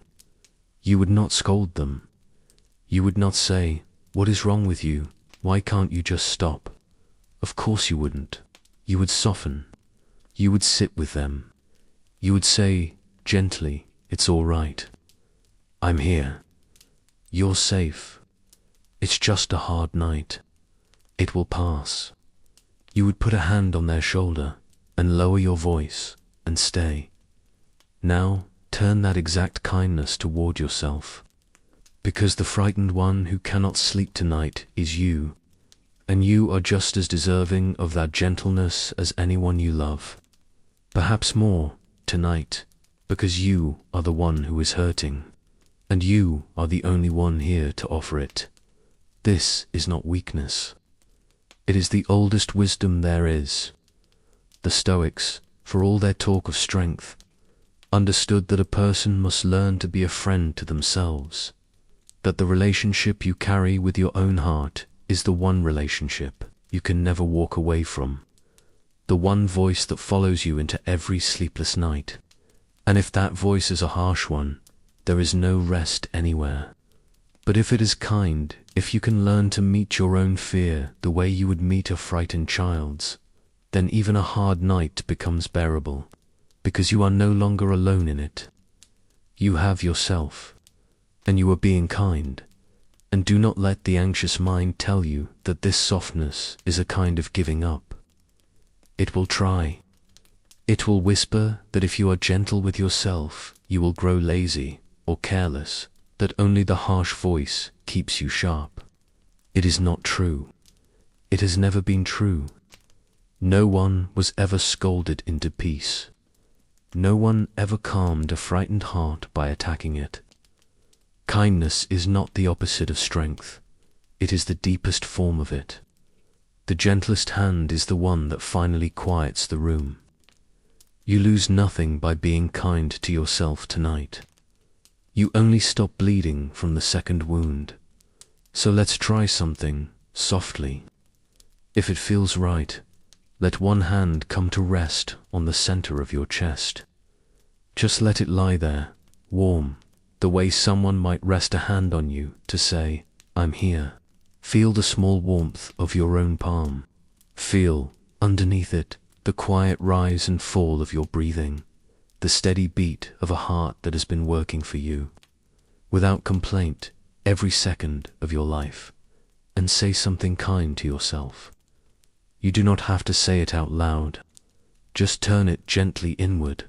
You would not scold them. You would not say, "What is wrong with you? Why can't you just stop?" Of course you wouldn't. You would soften. You would sit with them. You would say, gently, "It's all right. I'm here. You're safe. It's just a hard night. It will pass." You would put a hand on their shoulder and lower your voice and stay. Now, turn that exact kindness toward yourself, because the frightened one who cannot sleep tonight is you, and you are just as deserving of that gentleness as anyone you love. Perhaps more, tonight, because you are the one who is hurting, and you are the only one here to offer it. This is not weakness. It is the oldest wisdom there is. The Stoics, for all their talk of strength, understood that a person must learn to be a friend to themselves, that the relationship you carry with your own heart is the one relationship you can never walk away from, the one voice that follows you into every sleepless night. And if that voice is a harsh one, there is no rest anywhere. But if it is kind, if you can learn to meet your own fear the way you would meet a frightened child's, then even a hard night becomes bearable, because you are no longer alone in it. You have yourself, and you are being kind, and do not let the anxious mind tell you that this softness is a kind of giving up. It will try. It will whisper that if you are gentle with yourself, you will grow lazy or careless, that only the harsh voice keeps you sharp. It is not true. It has never been true. No one was ever scolded into peace. No one ever calmed a frightened heart by attacking it. Kindness is not the opposite of strength. It is the deepest form of it. The gentlest hand is the one that finally quiets the room. You lose nothing by being kind to yourself tonight. You only stop bleeding from the second wound. So let's try something, softly. If it feels right, let one hand come to rest on the center of your chest. Just let it lie there, warm, the way someone might rest a hand on you to say, "I'm here." Feel the small warmth of your own palm. Feel, underneath it, the quiet rise and fall of your breathing, the steady beat of a heart that has been working for you, without complaint, every second of your life, and say something kind to yourself. You do not have to say it out loud. Just turn it gently inward.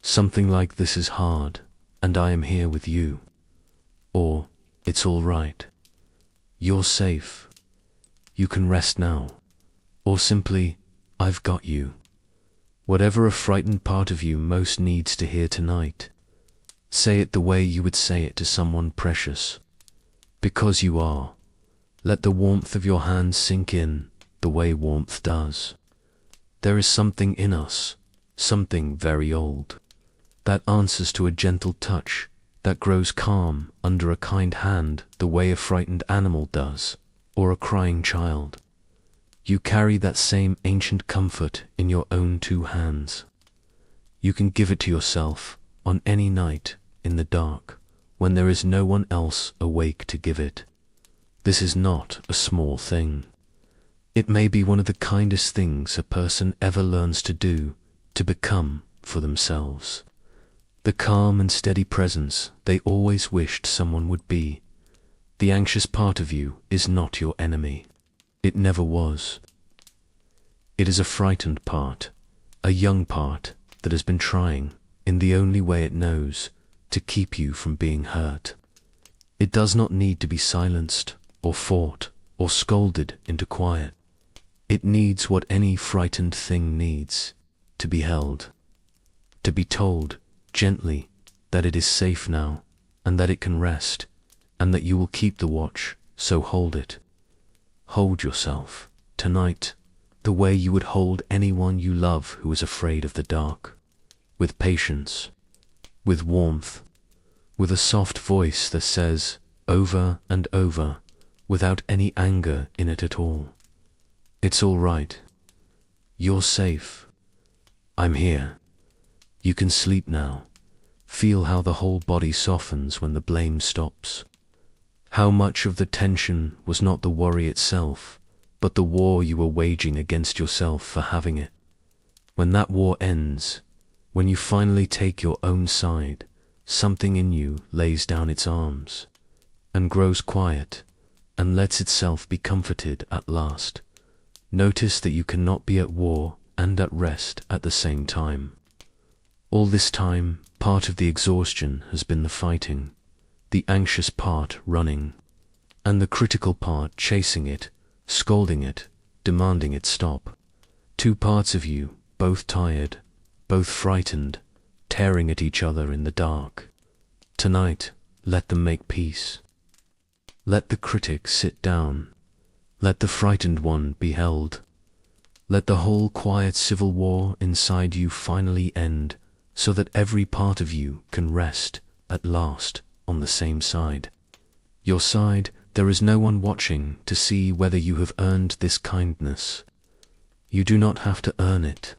Something like, "This is hard, and I am here with you." Or, "It's all right. You're safe. You can rest now." Or simply, "I've got you." Whatever a frightened part of you most needs to hear tonight, say it the way you would say it to someone precious. Because you are. Let the warmth of your hands sink in the way warmth does. There is something in us, something very old, that answers to a gentle touch, that grows calm under a kind hand the way a frightened animal does, or a crying child. You carry that same ancient comfort in your own two hands. You can give it to yourself on any night in the dark, when there is no one else awake to give it. This is not a small thing. It may be one of the kindest things a person ever learns to do, to become for themselves. The calm and steady presence they always wished someone would be. The anxious part of you is not your enemy. It never was. It is a frightened part, a young part that has been trying, in the only way it knows, to keep you from being hurt. It does not need to be silenced, or fought, or scolded into quiet. It needs what any frightened thing needs, to be held, to be told gently that it is safe now, and that it can rest, and that you will keep the watch, so hold it. Hold yourself, tonight, the way you would hold anyone you love who is afraid of the dark, with patience, with warmth, with a soft voice that says, over and over, without any anger in it at all, "It's all right. You're safe. I'm here. You can sleep now." Feel how the whole body softens when the blame stops. How much of the tension was not the worry itself, but the war you were waging against yourself for having it. When that war ends, when you finally take your own side, something in you lays down its arms, and grows quiet, and lets itself be comforted at last. Notice that you cannot be at war and at rest at the same time. All this time, part of the exhaustion has been the fighting, the anxious part running, and the critical part chasing it, scolding it, demanding it stop. Two parts of you, both tired, both frightened, tearing at each other in the dark. Tonight, let them make peace. Let the critic sit down. Let the frightened one be held. Let the whole quiet civil war inside you finally end, so that every part of you can rest, at last, on the same side. Your side, there is no one watching to see whether you have earned this kindness. You do not have to earn it.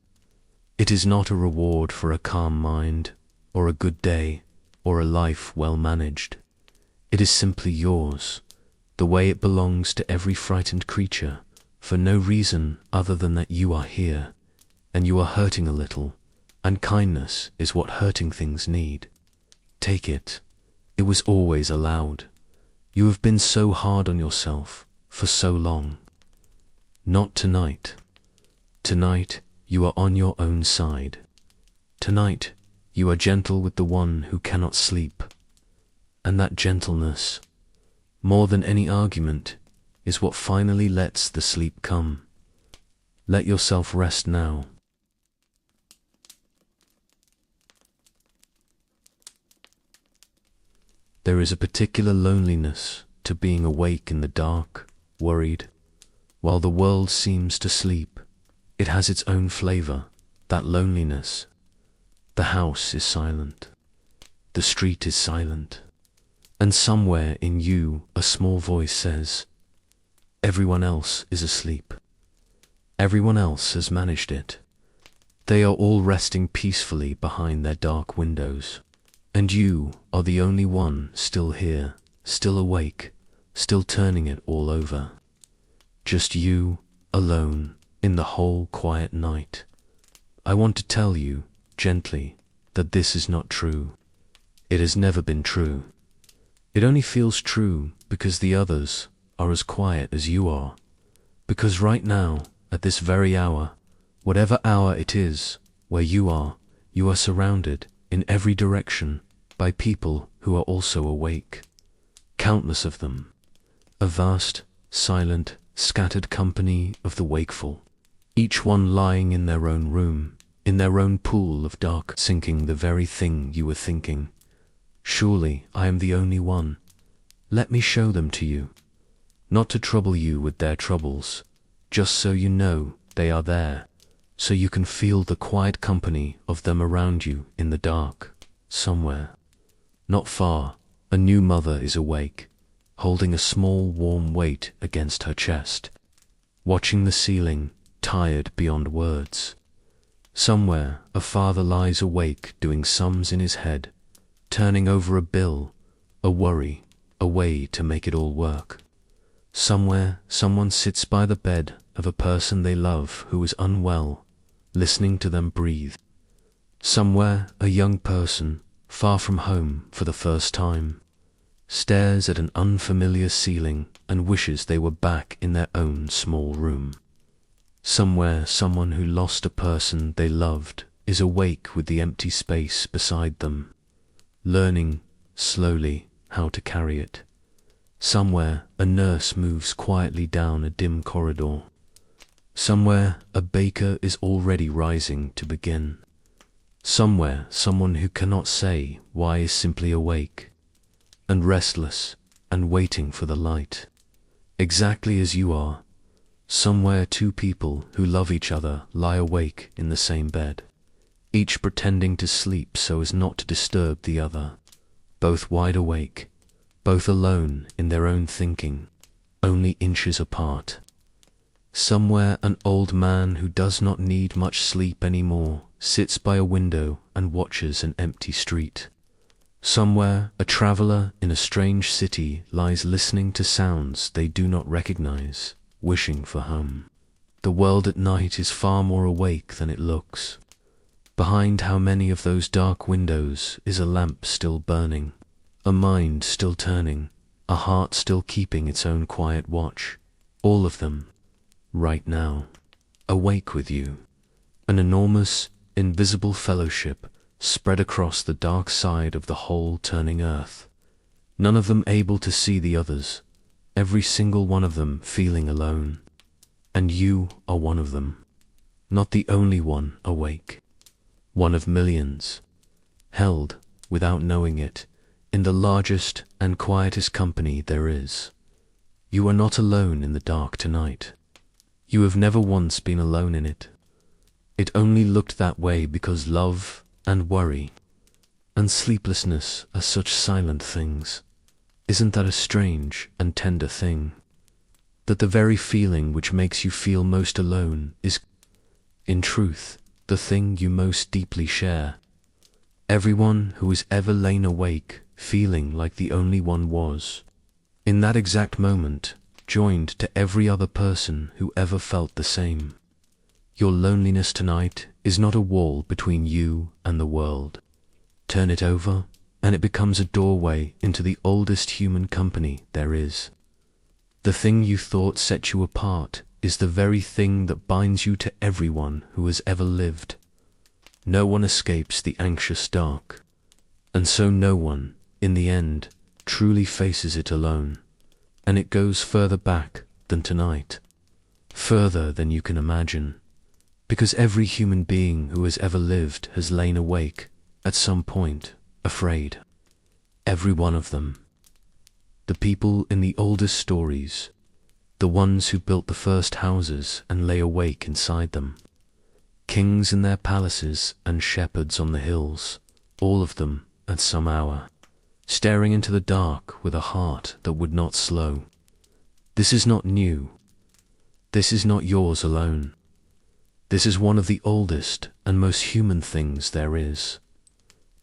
It is not a reward for a calm mind, or a good day, or a life well managed. It is simply yours, the way it belongs to every frightened creature, for no reason other than that you are here, and you are hurting a little, and kindness is what hurting things need. Take it. It was always allowed. You have been so hard on yourself for so long. Not tonight. Tonight, you are on your own side. Tonight, you are gentle with the one who cannot sleep. And that gentleness, more than any argument, is what finally lets the sleep come. Let yourself rest now. There is a particular loneliness to being awake in the dark, worried, while the world seems to sleep. It has its own flavor, that loneliness. The house is silent. The street is silent. And somewhere in you a small voice says, everyone else is asleep. Everyone else has managed it. They are all resting peacefully behind their dark windows. And you are the only one still here, still awake, still turning it all over. Just you, alone, in the whole quiet night. I want to tell you, gently, that this is not true. It has never been true. It only feels true because the others are as quiet as you are. Because right now, at this very hour, whatever hour it is, where you are surrounded, in every direction, by people who are also awake. Countless of them. A vast, silent, scattered company of the wakeful. Each one lying in their own room, in their own pool of dark, thinking the very thing you were thinking. Surely I am the only one. Let me show them to you. Not to trouble you with their troubles, just so you know they are there, so you can feel the quiet company of them around you in the dark, somewhere. Not far, a new mother is awake, holding a small warm weight against her chest, watching the ceiling, tired beyond words. Somewhere, a father lies awake doing sums in his head, turning over a bill, a worry, a way to make it all work. Somewhere, someone sits by the bed of a person they love who is unwell, listening to them breathe. Somewhere, a young person, far from home for the first time, stares at an unfamiliar ceiling and wishes they were back in their own small room. Somewhere, someone who lost a person they loved is awake with the empty space beside them, learning, slowly, how to carry it. Somewhere, a nurse moves quietly down a dim corridor. Somewhere, a baker is already rising to begin. Somewhere, someone who cannot say why is simply awake, and restless, and waiting for the light. Exactly as you are, somewhere two people who love each other lie awake in the same bed, each pretending to sleep so as not to disturb the other, both wide awake, both alone in their own thinking, only inches apart. Somewhere an old man who does not need much sleep anymore sits by a window and watches an empty street. Somewhere a traveler in a strange city lies listening to sounds they do not recognize, wishing for home. The world at night is far more awake than it looks. Behind how many of those dark windows is a lamp still burning, a mind still turning, a heart still keeping its own quiet watch. All of them, right now, awake with you. An enormous, invisible fellowship spread across the dark side of the whole turning earth. None of them able to see the others, every single one of them feeling alone. And you are one of them, not the only one awake. One of millions, held, without knowing it, in the largest and quietest company there is. You are not alone in the dark tonight. You have never once been alone in it. It only looked that way because love and worry and sleeplessness are such silent things. Isn't that a strange and tender thing? That the very feeling which makes you feel most alone is, in truth, the thing you most deeply share. Everyone who has ever lain awake, feeling like the only one was, in that exact moment, joined to every other person who ever felt the same. Your loneliness tonight is not a wall between you and the world. Turn it over, and it becomes a doorway into the oldest human company there is. The thing you thought set you apart is the very thing that binds you to everyone who has ever lived. No one escapes the anxious dark, and so no one, in the end, truly faces it alone, and it goes further back than tonight, further than you can imagine, because every human being who has ever lived has lain awake, at some point, afraid. Every one of them. The people in the oldest stories, the ones who built the first houses and lay awake inside them, kings in their palaces and shepherds on the hills, all of them at some hour, staring into the dark with a heart that would not slow. This is not new. This is not yours alone. This is one of the oldest and most human things there is.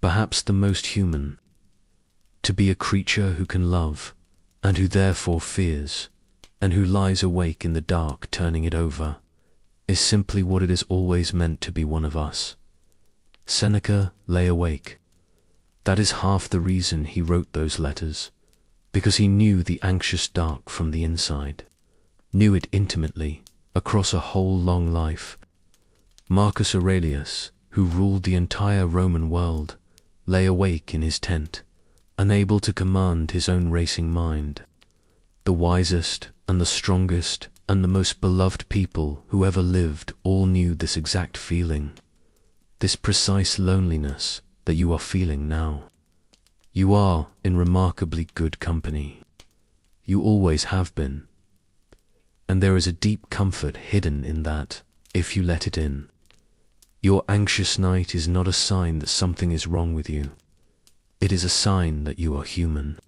perhaps the most human. To be a creature who can love, and who therefore fears, and who lies awake in the dark turning it over, is simply what it is always meant to be one of us. Seneca lay awake. That is half the reason he wrote those letters, because he knew the anxious dark from the inside, knew it intimately, across a whole long life. Marcus Aurelius, who ruled the entire Roman world, lay awake in his tent, unable to command his own racing mind. The wisest and the strongest and the most beloved people who ever lived all knew this exact feeling, this precise loneliness that you are feeling now. You are in remarkably good company. You always have been. And there is a deep comfort hidden in that, if you let it in. Your anxious night is not a sign that something is wrong with you. It is a sign that you are human.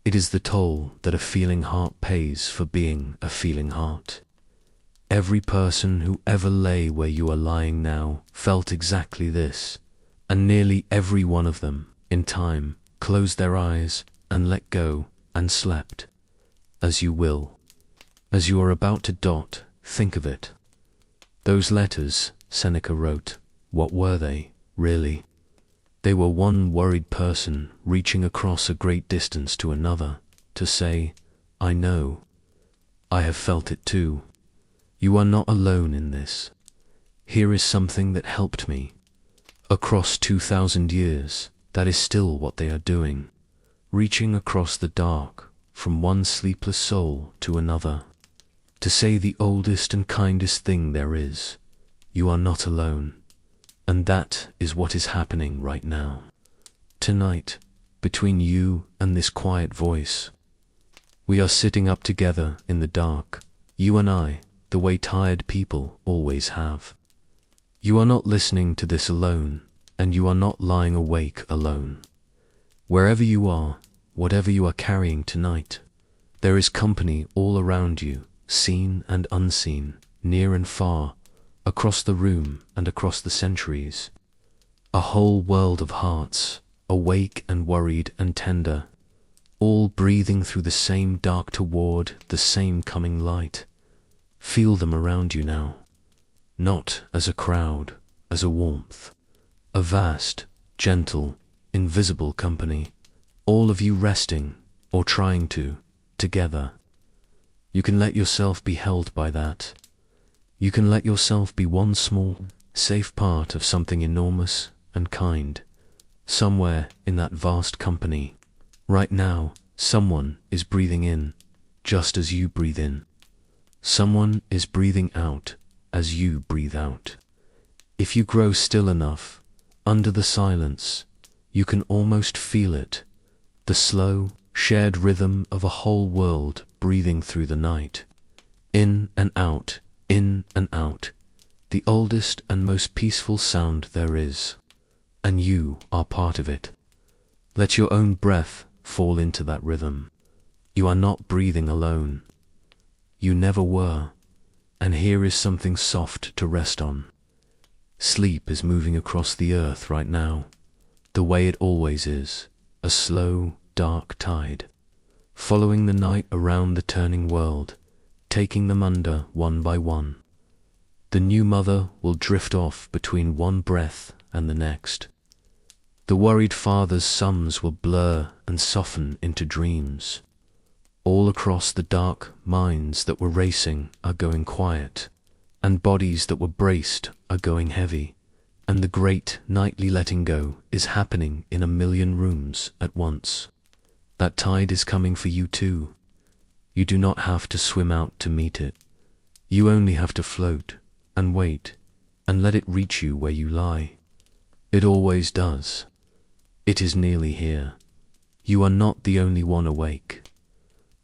It is the toll that a feeling heart pays for being a feeling heart. Every person who ever lay where you are lying now felt exactly this, and nearly every one of them, in time, closed their eyes and let go and slept. As you will. As you are about to dot, think of it. Those letters Seneca wrote, what were they, really? They were one worried person reaching across a great distance to another, to say, I know. I have felt it too. You are not alone in this. Here is something that helped me. Across 2,000 years, that is still what they are doing, reaching across the dark, from one sleepless soul to another, to say the oldest and kindest thing there is, you are not alone. And that is what is happening right now. Tonight, between you and this quiet voice. We are sitting up together in the dark, you and I, the way tired people always have. You are not listening to this alone, and you are not lying awake alone. Wherever you are, whatever you are carrying tonight, there is company all around you, seen and unseen, near and far, across the room and across the centuries. A whole world of hearts, awake and worried and tender, all breathing through the same dark toward the same coming light. Feel them around you now, not as a crowd, as a warmth, a vast, gentle, invisible company, all of you resting, or trying to, together. You can let yourself be held by that. You can let yourself be one small, safe part of something enormous and kind. Somewhere in that vast company, right now, someone is breathing in, just as you breathe in. Someone is breathing out, as you breathe out. If you grow still enough, under the silence, you can almost feel it, the slow, shared rhythm of a whole world breathing through the night. In and out, the oldest and most peaceful sound there is, and you are part of it. Let your own breath fall into that rhythm. You are not breathing alone. You never were, and here is something soft to rest on. Sleep is moving across the earth right now, the way it always is, a slow, dark tide, following the night around the turning world, taking them under one by one. The new mother will drift off between one breath and the next. The worried father's sums will blur and soften into dreams. All across the dark minds that were racing are going quiet, and bodies that were braced are going heavy, and the great nightly letting go is happening in a million rooms at once. That tide is coming for you too. You do not have to swim out to meet it. You only have to float and wait and let it reach you where you lie. It always does. It is nearly here. You are not the only one awake,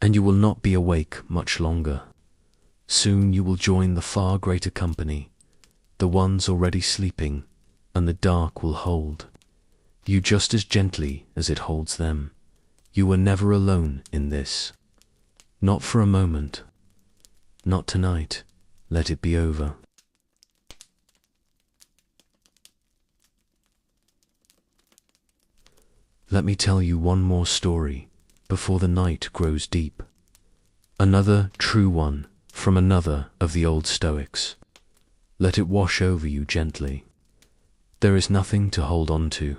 and you will not be awake much longer. Soon you will join the far greater company, the ones already sleeping, and the dark will hold you just as gently as it holds them. You were never alone in this. Not for a moment. Not tonight. Let it be over. Let me tell you one more story before the night grows deep. Another true one from another of the old Stoics. Let it wash over you gently. There is nothing to hold on to.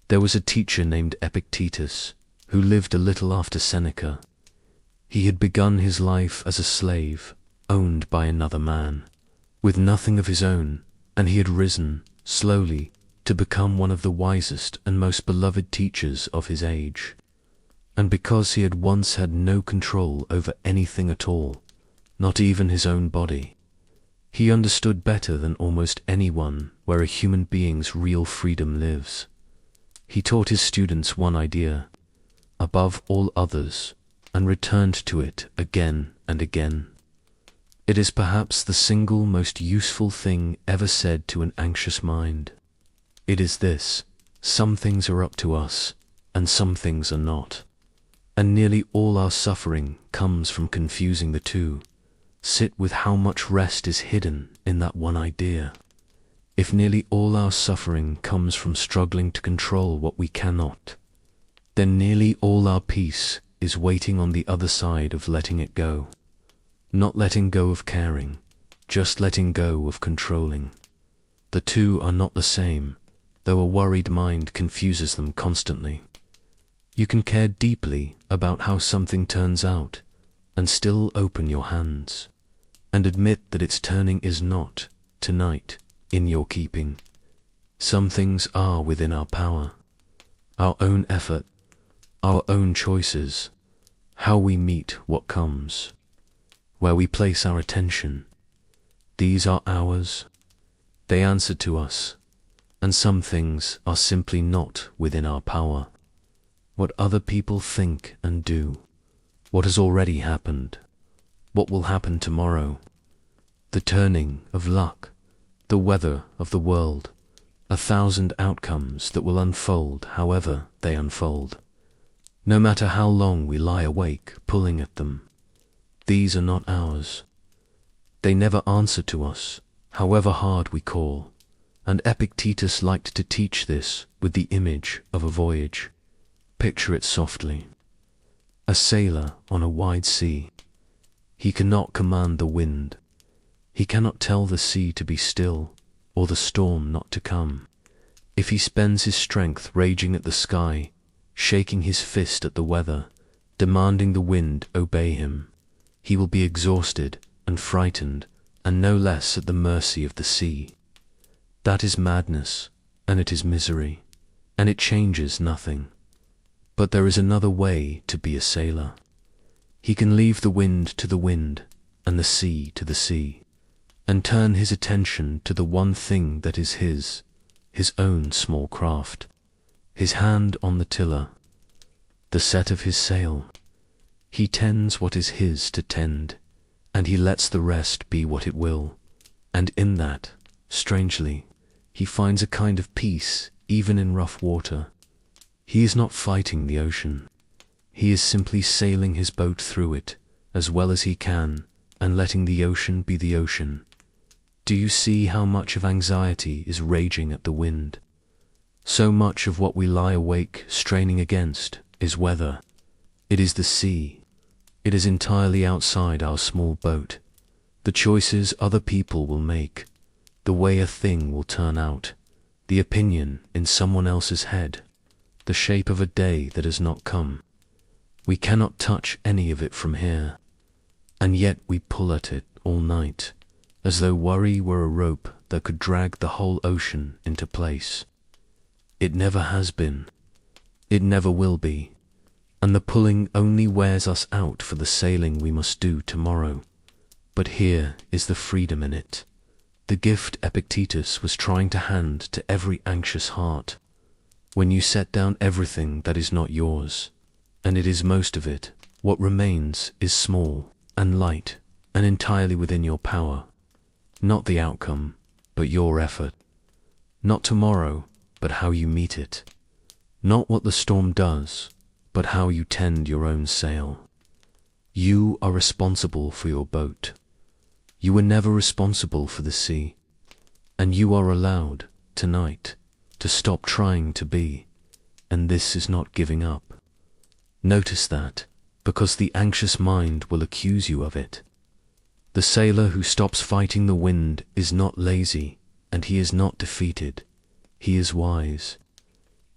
There was a teacher named Epictetus who lived a little after Seneca. He had begun his life as a slave, owned by another man, with nothing of his own, and he had risen, slowly, to become one of the wisest and most beloved teachers of his age. And because he had once had no control over anything at all, not even his own body, he understood better than almost anyone where a human being's real freedom lives. He taught his students one idea, above all others, and returned to it again and again. It is perhaps the single most useful thing ever said to an anxious mind. It is this: some things are up to us, and some things are not. And nearly all our suffering comes from confusing the two. Sit with how much rest is hidden in that one idea. If nearly all our suffering comes from struggling to control what we cannot, then nearly all our peace is waiting on the other side of letting it go. Not letting go of caring, just letting go of controlling. The two are not the same, though a worried mind confuses them constantly. You can care deeply about how something turns out, and still open your hands, and admit that its turning is not, tonight, in your keeping. Some things are within our power, our own effort, our own choices, how we meet what comes, where we place our attention. These are ours. They answer to us, and some things are simply not within our power. What other people think and do, what has already happened, what will happen tomorrow, the turning of luck, the weather of the world, 1,000 outcomes that will unfold however they unfold. No matter how long we lie awake pulling at them, these are not ours. They never answer to us, however hard we call, and Epictetus liked to teach this with the image of a voyage. Picture it softly. A sailor on a wide sea. He cannot command the wind. He cannot tell the sea to be still, or the storm not to come. If he spends his strength raging at the sky, shaking his fist at the weather, demanding the wind obey him, he will be exhausted and frightened, and no less at the mercy of the sea. That is madness, and it is misery, and it changes nothing. But there is another way to be a sailor. He can leave the wind to the wind, and the sea to the sea, and turn his attention to the one thing that is his own small craft, his hand on the tiller, the set of his sail. He tends what is his to tend, and he lets the rest be what it will, and in that, strangely, he finds a kind of peace even in rough water. He is not fighting the ocean. He is simply sailing his boat through it as well as he can, and letting the ocean be the ocean. Do you see how much of anxiety is raging at the wind? So much of what we lie awake straining against is weather. It is the sea. It is entirely outside our small boat. The choices other people will make, the way a thing will turn out, the opinion in someone else's head, the shape of a day that has not come. We cannot touch any of it from here, and yet we pull at it all night, as though worry were a rope that could drag the whole ocean into place. It never has been. It never will be. And the pulling only wears us out for the sailing we must do tomorrow. But here is the freedom in it, the gift Epictetus was trying to hand to every anxious heart. When you set down everything that is not yours, and it is most of it, what remains is small and light and entirely within your power. Not the outcome, but your effort. Not tomorrow, but how you meet it. Not what the storm does, but how you tend your own sail. You are responsible for your boat. You were never responsible for the sea, and you are allowed, tonight, to stop trying to be. and this is not giving up. Notice that, because the anxious mind will accuse you of it. The sailor who stops fighting the wind is not lazy, and he is not defeated. He is wise.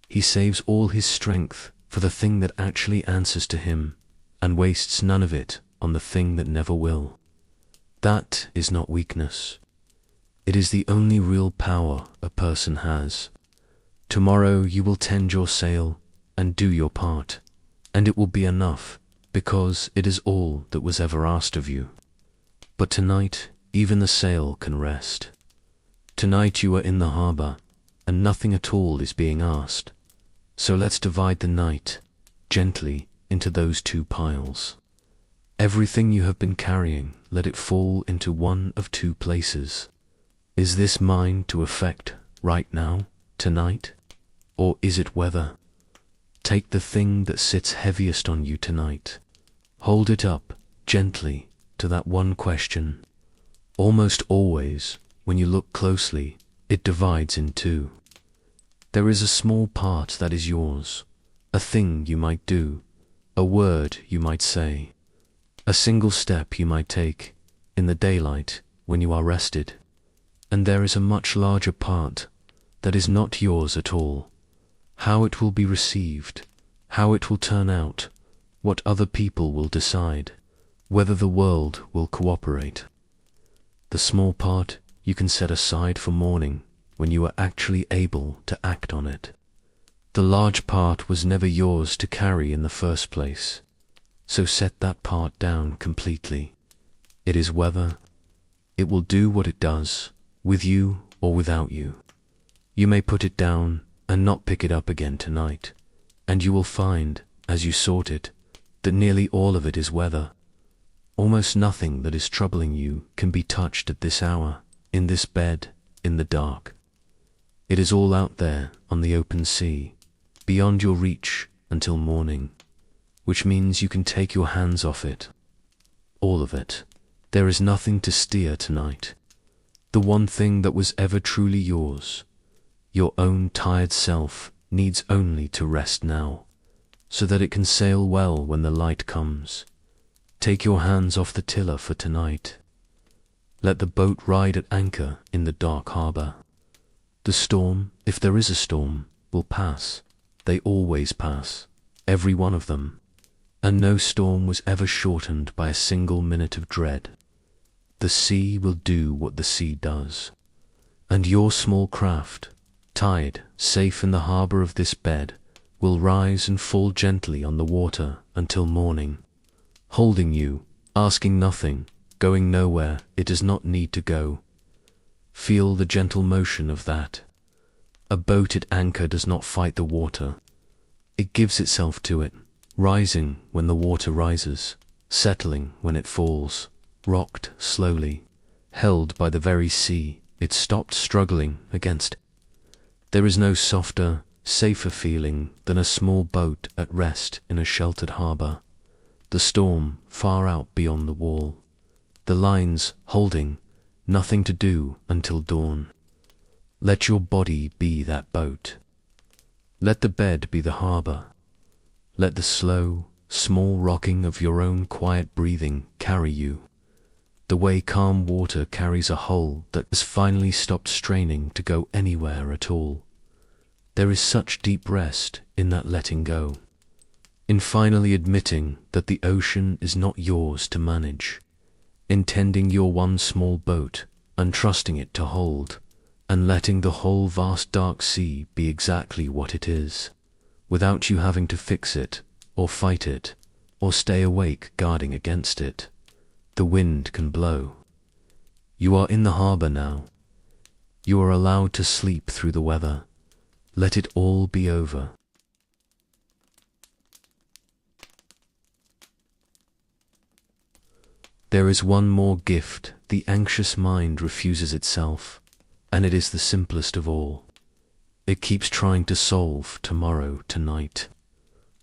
He saves all his strength for the thing that actually answers to him, and wastes none of it on the thing that never will. That is not weakness. It is the only real power a person has. Tomorrow you will tend your sail and do your part, and it will be enough, because it is all that was ever asked of you. But tonight, even the sail can rest. Tonight you are in the harbor, and nothing at all is being asked. So let's divide the night, gently, into those two piles. Everything you have been carrying, let it fall into one of two places. Is this mine to affect right now, tonight? Or is it weather? Take the thing that sits heaviest on you tonight. Hold it up, gently, to that one question. Almost always, when you look closely, it divides in two. There is a small part that is yours, a thing you might do, a word you might say, a single step you might take in the daylight when you are rested. And there is a much larger part that is not yours at all. How it will be received, how it will turn out, what other people will decide, whether the world will cooperate. The small part you can set aside for morning when you are actually able to act on it. The large part was never yours to carry in the first place, so set that part down completely. It is weather. It will do what it does, with you or without you. You may put it down and not pick it up again tonight, and you will find, as you sort it, that nearly all of it is weather. Almost nothing that is troubling you can be touched at this hour, in this bed, in the dark. It is all out there on the open sea, beyond your reach until morning, which means you can take your hands off it. All of it. There is nothing to steer tonight. The one thing that was ever truly yours, your own tired self, needs only to rest now, so that it can sail well when the light comes. Take your hands off the tiller for tonight. Let the boat ride at anchor in the dark harbor. The storm, if there is a storm, will pass. They always pass, every one of them, and no storm was ever shortened by a single minute of dread. The sea will do what the sea does, and your small craft, tied safe in the harbor of this bed, will rise and fall gently on the water until morning, holding you, asking nothing, going nowhere it does not need to go. Feel the gentle motion of that. A boat at anchor does not fight the water. It gives itself to it, rising when the water rises, settling when it falls, rocked slowly, held by the very sea it stopped struggling against. There is no softer, safer feeling than a small boat at rest in a sheltered harbor. The storm far out beyond the wall. The lines holding, nothing to do until dawn. Let your body be that boat. Let the bed be the harbor. Let the slow, small rocking of your own quiet breathing carry you, the way calm water carries a hull that has finally stopped straining to go anywhere at all. There is such deep rest in that letting go, in finally admitting that the ocean is not yours to manage, in tending your one small boat and trusting it to hold, and letting the whole vast dark sea be exactly what it is, without you having to fix it, or fight it, or stay awake guarding against it. The wind can blow. You are in the harbor now. You are allowed to sleep through the weather. Let it all be over. There is one more gift the anxious mind refuses itself, and it is the simplest of all. It keeps trying to solve tomorrow tonight,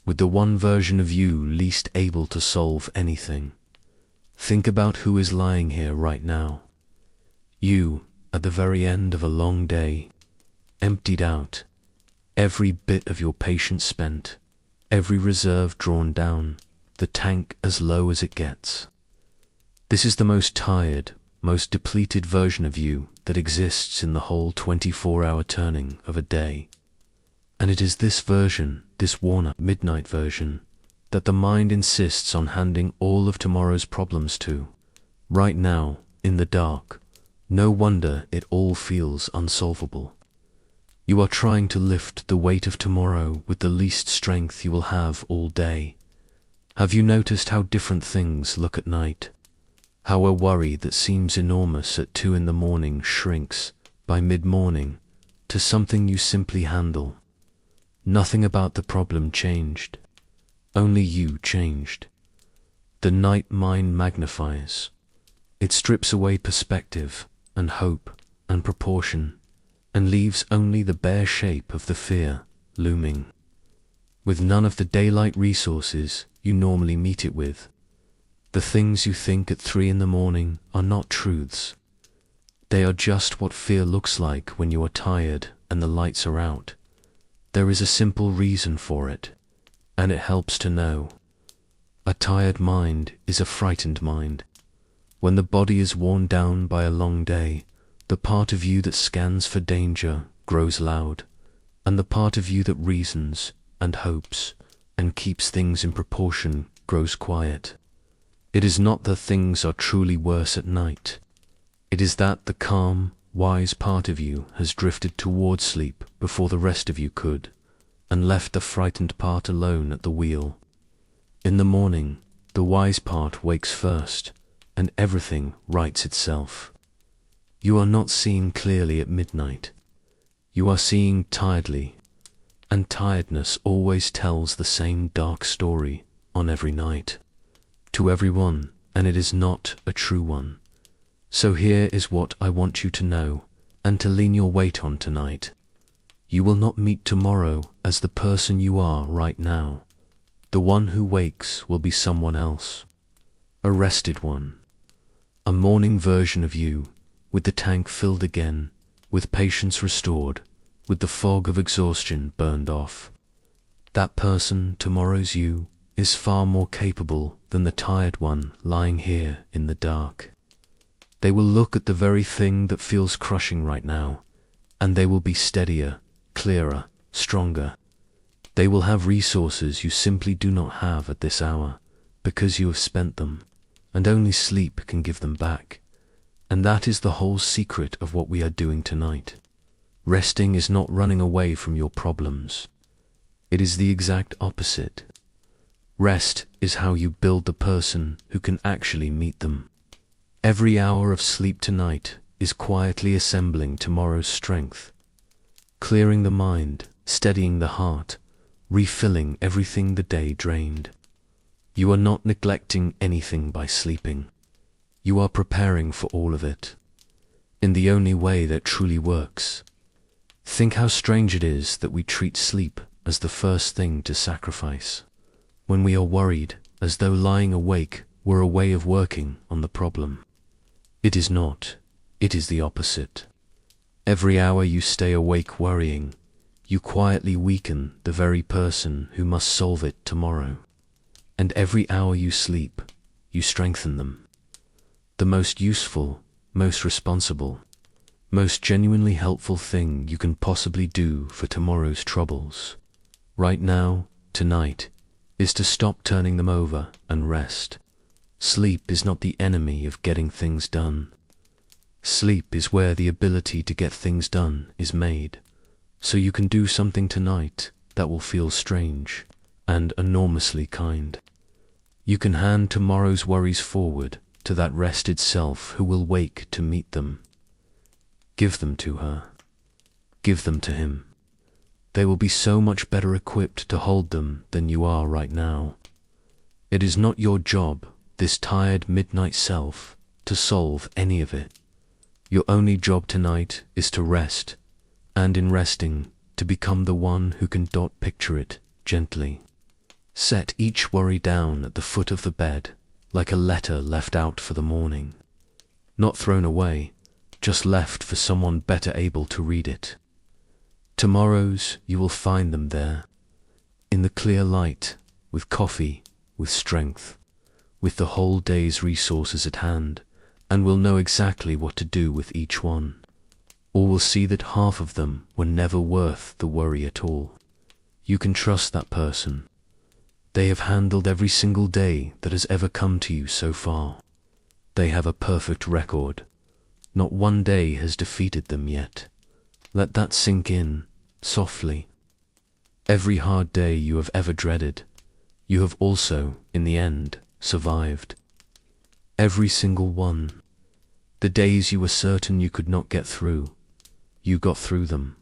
with the one version of you least able to solve anything. Think about who is lying here right now. You, at the very end of a long day, emptied out, every bit of your patience spent, every reserve drawn down, the tank as low as it gets. This is the most tired, most depleted version of you that exists in the whole 24-hour turning of a day. And it is this version, this worn-out midnight version, that the mind insists on handing all of tomorrow's problems to. Right now, in the dark, no wonder it all feels unsolvable. You are trying to lift the weight of tomorrow with the least strength you will have all day. Have you noticed how different things look at night? How a worry that seems enormous at 2 a.m. shrinks, by mid-morning, to something you simply handle. Nothing about the problem changed. Only you changed. The night mind magnifies. It strips away perspective, and hope, and proportion, and leaves only the bare shape of the fear looming, with none of the daylight resources you normally meet it with. The things you think at 3 a.m. are not truths. They are just what fear looks like when you are tired and the lights are out. There is a simple reason for it, and it helps to know. A tired mind is a frightened mind. When the body is worn down by a long day, the part of you that scans for danger grows loud, and the part of you that reasons and hopes and keeps things in proportion grows quiet. It is not that things are truly worse at night. It is that the calm, wise part of you has drifted toward sleep before the rest of you could, and left the frightened part alone at the wheel. In the morning, the wise part wakes first, and everything rights itself. You are not seeing clearly at midnight. You are seeing tiredly, and tiredness always tells the same dark story on every night, to everyone, and it is not a true one. So here is what I want you to know, and to lean your weight on tonight. You will not meet tomorrow as the person you are right now. The one who wakes will be someone else, a rested one, a morning version of you, with the tank filled again, with patience restored, with the fog of exhaustion burned off. That person, tomorrow's you, is far more capable than the tired one lying here in the dark. They will look at the very thing that feels crushing right now, and they will be steadier, clearer, stronger. They will have resources you simply do not have at this hour, because you have spent them, and only sleep can give them back. And that is the whole secret of what we are doing tonight. Resting is not running away from your problems. It is the exact opposite. Rest is how you build the person who can actually meet them. Every hour of sleep tonight is quietly assembling tomorrow's strength, clearing the mind, steadying the heart, refilling everything the day drained. You are not neglecting anything by sleeping. You are preparing for all of it, in the only way that truly works. Think how strange it is that we treat sleep as the first thing to sacrifice, when we are worried, as though lying awake were a way of working on the problem. It is not. It is the opposite. Every hour you stay awake worrying, you quietly weaken the very person who must solve it tomorrow. And every hour you sleep, you strengthen them. The most useful, most responsible, most genuinely helpful thing you can possibly do for tomorrow's troubles, right now, tonight, is to stop turning them over and rest. Sleep is not the enemy of getting things done. Sleep is where the ability to get things done is made, so you can do something tonight that will feel strange and enormously kind. You can hand tomorrow's worries forward to that rested self who will wake to meet them. Give them to her. Give them to him. They will be so much better equipped to hold them than you are right now. It is not your job, this tired midnight self, to solve any of it. Your only job tonight is to rest, and in resting, to become the one who can picture it gently. Set each worry down at the foot of the bed, like a letter left out for the morning. Not thrown away, just left for someone better able to read it. Tomorrow's you will find them there, in the clear light, with coffee, with strength, with the whole day's resources at hand, and will know exactly what to do with each one. Or will see that half of them were never worth the worry at all. You can trust that person. They have handled every single day that has ever come to you so far. They have a perfect record. Not one day has defeated them yet. Let that sink in, softly. Every hard day you have ever dreaded, you have also, in the end, survived. Every single one. The days you were certain you could not get through, you got through them.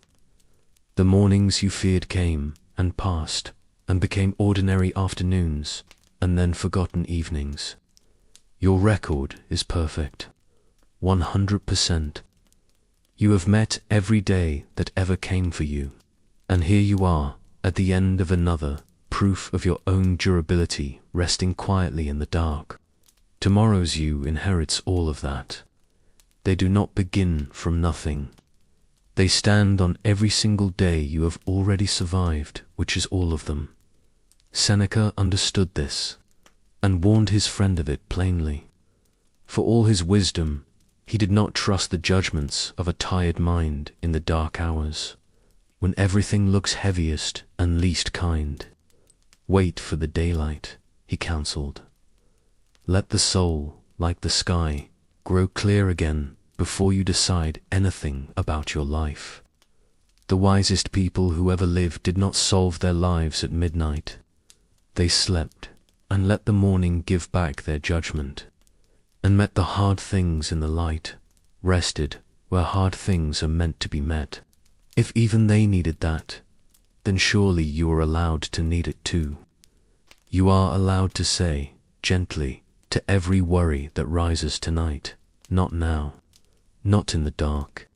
The mornings you feared came and passed and became ordinary afternoons and then forgotten evenings. Your record is perfect. 100%. You have met every day that ever came for you, and here you are, at the end of another, proof of your own durability, resting quietly in the dark. Tomorrow's you inherits all of that. They do not begin from nothing. They stand on every single day you have already survived, which is all of them. Seneca understood this, and warned his friend of it plainly. For all his wisdom, he did not trust the judgments of a tired mind in the dark hours, when everything looks heaviest and least kind. Wait for the daylight, he counseled. Let the soul, like the sky, grow clear again before you decide anything about your life. The wisest people who ever lived did not solve their lives at midnight. They slept and let the morning give back their judgment, and met the hard things in the light, rested where hard things are meant to be met. If even they needed that, then surely you are allowed to need it too. You are allowed to say, gently, to every worry that rises tonight, not now, not in the dark.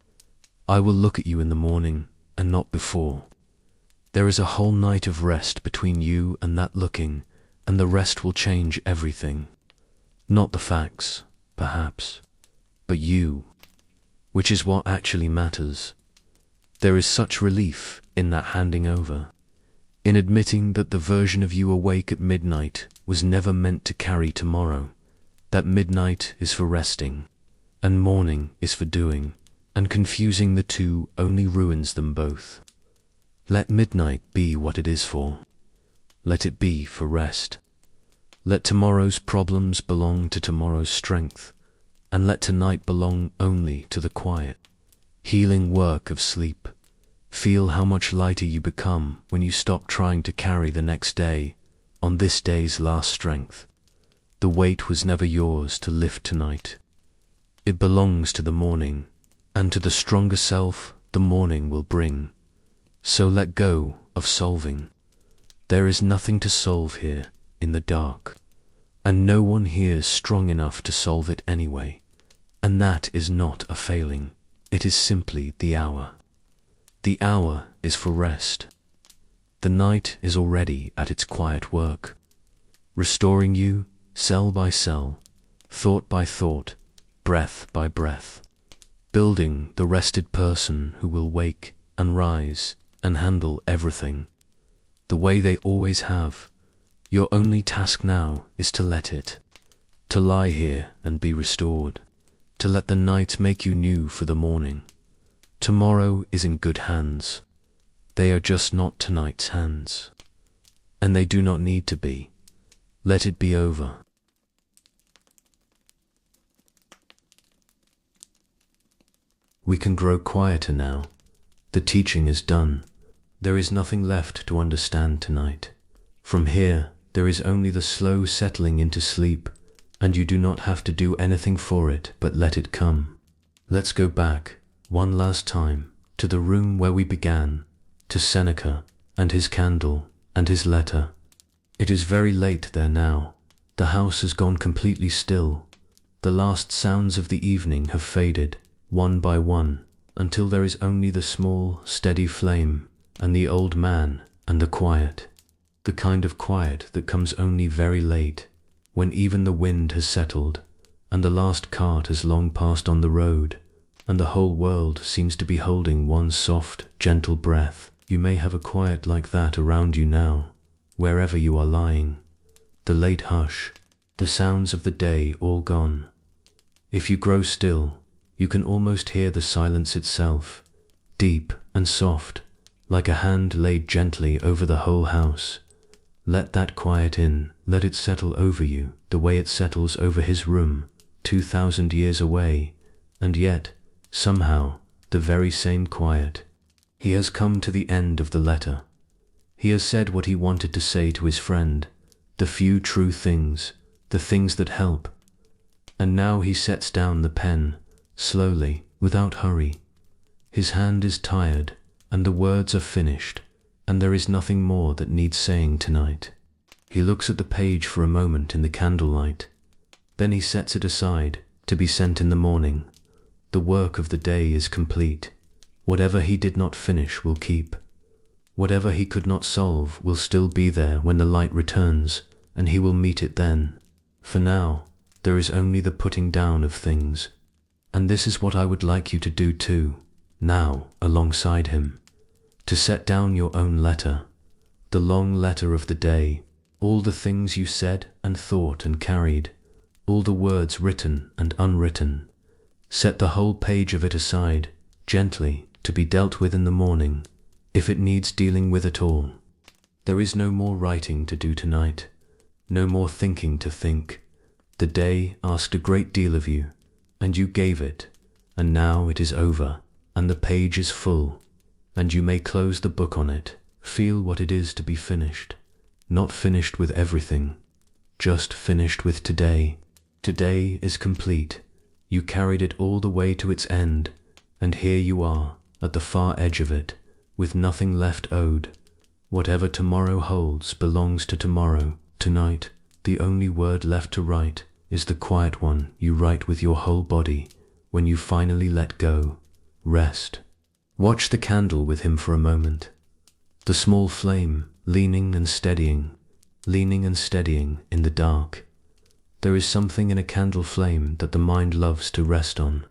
I will look at you in the morning, and not before. There is a whole night of rest between you and that looking, and the rest will change everything. Not the facts, perhaps, but you, which is what actually matters. There is such relief in that handing over, in admitting that the version of you awake at midnight was never meant to carry tomorrow, that midnight is for resting, and morning is for doing, and confusing the two only ruins them both. Let midnight be what it is for. Let it be for rest. Let tomorrow's problems belong to tomorrow's strength, and let tonight belong only to the quiet, healing work of sleep. Feel how much lighter you become when you stop trying to carry the next day on this day's last strength. The weight was never yours to lift tonight. It belongs to the morning, and to the stronger self the morning will bring. So let go of solving. There is nothing to solve here in the dark, and no one here is strong enough to solve it anyway. And that is not a failing, it is simply the hour. The hour is for rest. The night is already at its quiet work, restoring you cell by cell, thought by thought, breath by breath, building the rested person who will wake and rise and handle everything the way they always have. Your only task now is to let it, to lie here and be restored, to let the night make you new for the morning. Tomorrow is in good hands. They are just not tonight's hands, and they do not need to be. Let it be over. We can grow quieter now. The teaching is done. There is nothing left to understand tonight. From here, there is only the slow settling into sleep, and you do not have to do anything for it but let it come. Let's go back, one last time, to the room where we began, to Seneca and his candle and his letter. It is very late there now. The house has gone completely still. The last sounds of the evening have faded, one by one, until there is only the small, steady flame, and the old man, and the quiet. The kind of quiet that comes only very late, when even the wind has settled, and the last cart has long passed on the road, and the whole world seems to be holding one soft, gentle breath. You may have a quiet like that around you now, wherever you are lying. The late hush, the sounds of the day all gone. If you grow still, you can almost hear the silence itself, deep and soft, like a hand laid gently over the whole house. Let that quiet in, let it settle over you, the way it settles over his room, 2,000 years away, and yet, somehow, the very same quiet. He has come to the end of the letter. He has said what he wanted to say to his friend, the few true things, the things that help. And now he sets down the pen, slowly, without hurry. His hand is tired, and the words are finished, and there is nothing more that needs saying tonight. He looks at the page for a moment in the candlelight. Then he sets it aside, to be sent in the morning. The work of the day is complete. Whatever he did not finish will keep. Whatever he could not solve will still be there when the light returns, and he will meet it then. For now, there is only the putting down of things. And this is what I would like you to do too, now, alongside him. To set down your own letter, the long letter of the day, all the things you said and thought and carried, all the words written and unwritten. Set the whole page of it aside, gently, to be dealt with in the morning, if it needs dealing with at all. There is no more writing to do tonight, no more thinking to think. The day asked a great deal of you, and you gave it, and now it is over, and the page is full, and you may close the book on it. Feel what it is to be finished, not finished with everything, just finished with today. Today is complete. You carried it all the way to its end, and here you are, at the far edge of it, with nothing left owed. Whatever tomorrow holds belongs to tomorrow. Tonight, the only word left to write is the quiet one you write with your whole body when you finally let go. Rest. Watch the candle with him for a moment. The small flame, leaning and steadying in the dark. There is something in a candle flame that the mind loves to rest on.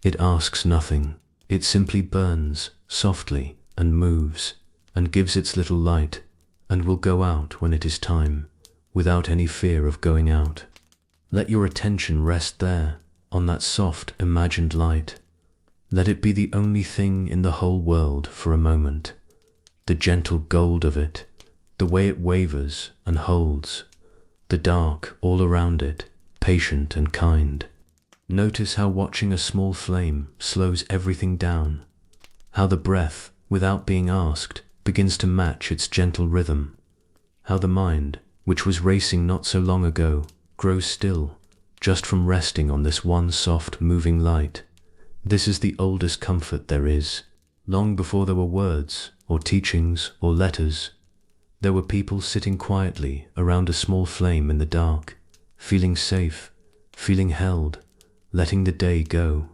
It asks nothing. It simply burns, softly, and moves, and gives its little light, and will go out when it is time, without any fear of going out. Let your attention rest there, on that soft, imagined light. Let it be the only thing in the whole world for a moment. The gentle gold of it, the way it wavers and holds, the dark all around it, patient and kind. Notice how watching a small flame slows everything down, how the breath, without being asked, begins to match its gentle rhythm, how the mind, which was racing not so long ago, grows still, just from resting on this one soft, moving light. This is the oldest comfort there is. Long before there were words, or teachings, or letters, there were people sitting quietly around a small flame in the dark, feeling safe, feeling held, letting the day go.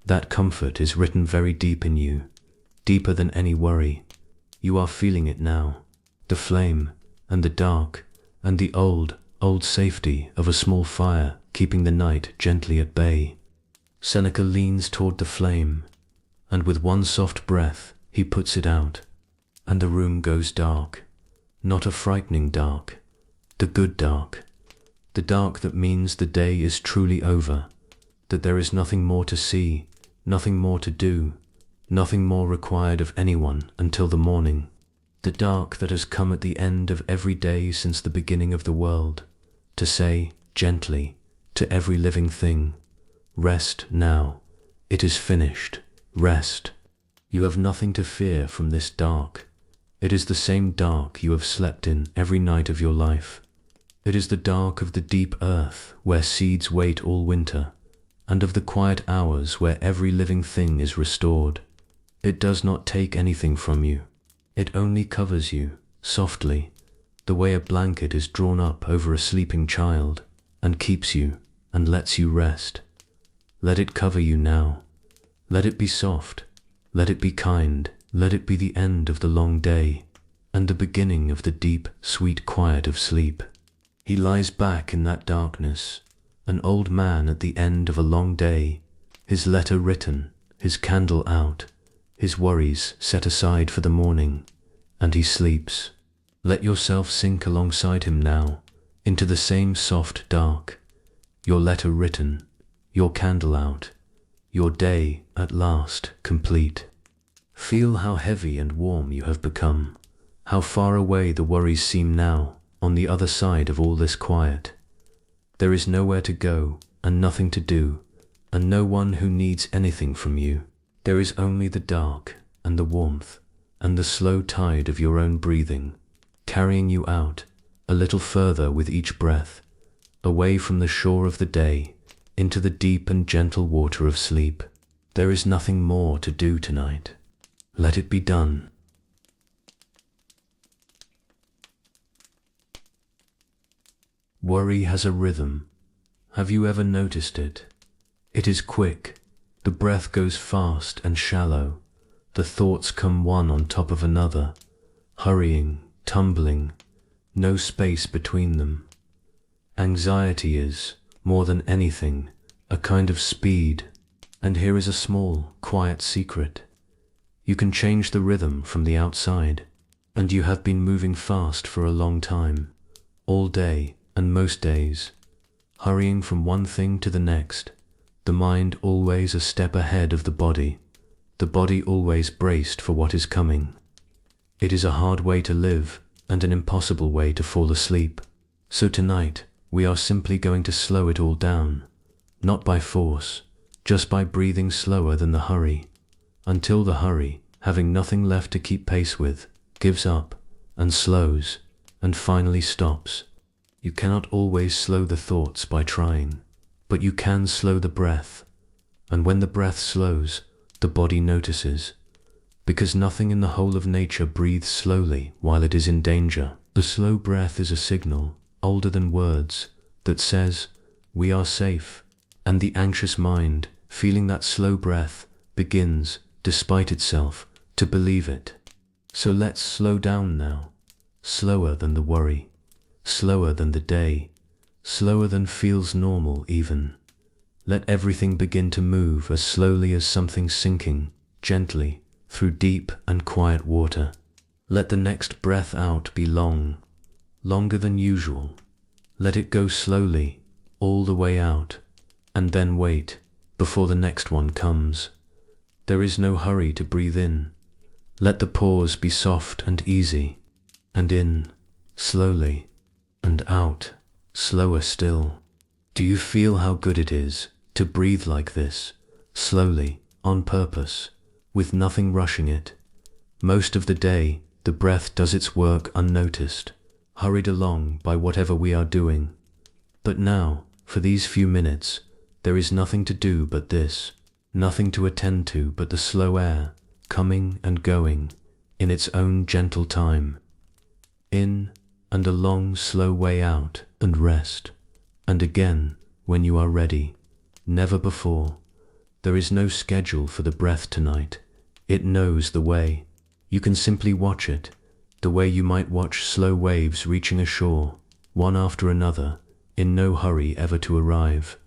That comfort is written very deep in you, deeper than any worry. You are feeling it now. The flame, and the dark, and the old safety of a small fire keeping the night gently at bay. Seneca leans toward the flame, and with one soft breath he puts it out, and the room goes dark. Not a frightening dark, the good dark. The dark that means the day is truly over, that there is nothing more to see, nothing more to do, nothing more required of anyone until the morning. The dark that has come at the end of every day since the beginning of the world, to say, gently, to every living thing, rest now, it is finished, rest. You have nothing to fear from this dark. It is the same dark you have slept in every night of your life. It is the dark of the deep earth where seeds wait all winter, and of the quiet hours where every living thing is restored. It does not take anything from you. It only covers you, softly, the way a blanket is drawn up over a sleeping child, and keeps you, and lets you rest. Let it cover you now. Let it be soft. Let it be kind. Let it be the end of the long day, and the beginning of the deep, sweet quiet of sleep. He lies back in that darkness, an old man at the end of a long day, his letter written, his candle out, his worries set aside for the morning, and he sleeps. Let yourself sink alongside him now, into the same soft dark, your letter written, your candle out, your day at last complete. Feel how heavy and warm you have become, how far away the worries seem now, on the other side of all this quiet. There is nowhere to go, and nothing to do, and no one who needs anything from you. There is only the dark, and the warmth, and the slow tide of your own breathing, carrying you out, a little further with each breath, away from the shore of the day, into the deep and gentle water of sleep. There is nothing more to do tonight. Let it be done. Worry has a rhythm. Have you ever noticed it? It is quick. The breath goes fast and shallow. The thoughts come one on top of another, hurrying, tumbling, no space between them. Anxiety is, more than anything, a kind of speed. And here is a small, quiet secret. You can change the rhythm from the outside, and you have been moving fast for a long time, all day and most days, hurrying from one thing to the next, the mind always a step ahead of the body always braced for what is coming. It is a hard way to live and an impossible way to fall asleep. So tonight, we are simply going to slow it all down, not by force, just by breathing slower than the hurry, until the hurry, having nothing left to keep pace with, gives up and slows and finally stops. You cannot always slow the thoughts by trying, but you can slow the breath, and when the breath slows, the body notices, because nothing in the whole of nature breathes slowly while it is in danger. The slow breath is a signal, older than words, that says, we are safe, and the anxious mind, feeling that slow breath, begins, despite itself, to believe it. So let's slow down now, slower than the worry, slower than the day, slower than feels normal even. Let everything begin to move as slowly as something sinking, gently, through deep and quiet water. Let the next breath out be long, longer than usual. Let it go slowly, all the way out, and then wait, before the next one comes. There is no hurry to breathe in. Let the pause be soft and easy, and in, slowly, and out, slower still. Do you feel how good it is to breathe like this, slowly, on purpose, with nothing rushing it? Most of the day, the breath does its work unnoticed, hurried along by whatever we are doing. But now, for these few minutes, there is nothing to do but this, nothing to attend to but the slow air, coming and going, in its own gentle time. In, and a long, slow way out, and rest. And again, when you are ready. Never before. There is no schedule for the breath tonight. It knows the way. You can simply watch it, the way you might watch slow waves reaching a shore, one after another, in no hurry ever to arrive.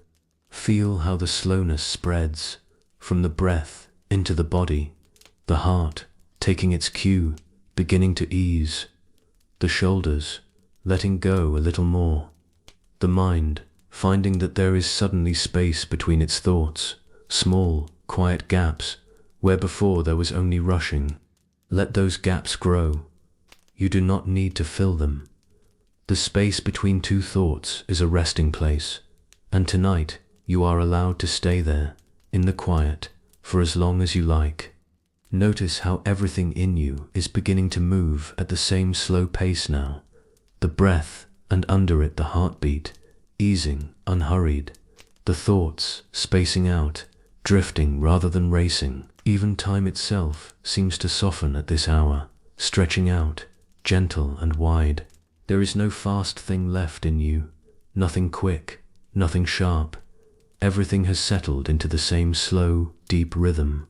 Feel how the slowness spreads, from the breath into the body, the heart taking its cue, beginning to ease, the shoulders letting go a little more, the mind finding that there is suddenly space between its thoughts, small, quiet gaps, where before there was only rushing. Let those gaps grow. You do not need to fill them. The space between two thoughts is a resting place, and tonight you are allowed to stay there, in the quiet, for as long as you like. Notice how everything in you is beginning to move at the same slow pace now, the breath, and under it the heartbeat, easing, unhurried, the thoughts spacing out, drifting rather than racing. Even time itself seems to soften at this hour, stretching out, gentle and wide. There is no fast thing left in you, nothing quick, nothing sharp. Everything has settled into the same slow, deep rhythm,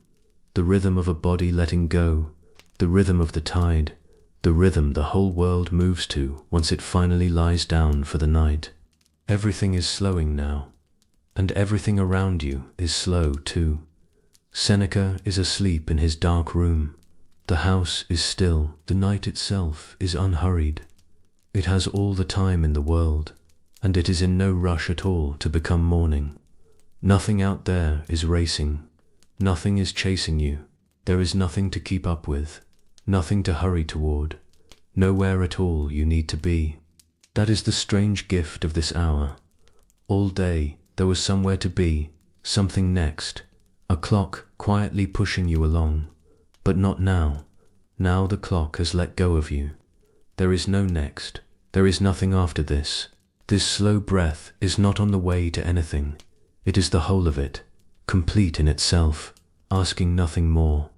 the rhythm of a body letting go, the rhythm of the tide, the rhythm the whole world moves to once it finally lies down for the night. Everything is slowing now, and everything around you is slow too. Seneca is asleep in his dark room. The house is still, the night itself is unhurried. It has all the time in the world, and it is in no rush at all to become morning. Nothing out there is racing. Nothing is chasing you. There is nothing to keep up with, nothing to hurry toward, nowhere at all you need to be. That is the strange gift of this hour. All day there was somewhere to be, something next, a clock quietly pushing you along. But not now. Now the clock has let go of you. There is no next. There is nothing after this. This slow breath is not on the way to anything. It is the whole of it, complete in itself, asking nothing more.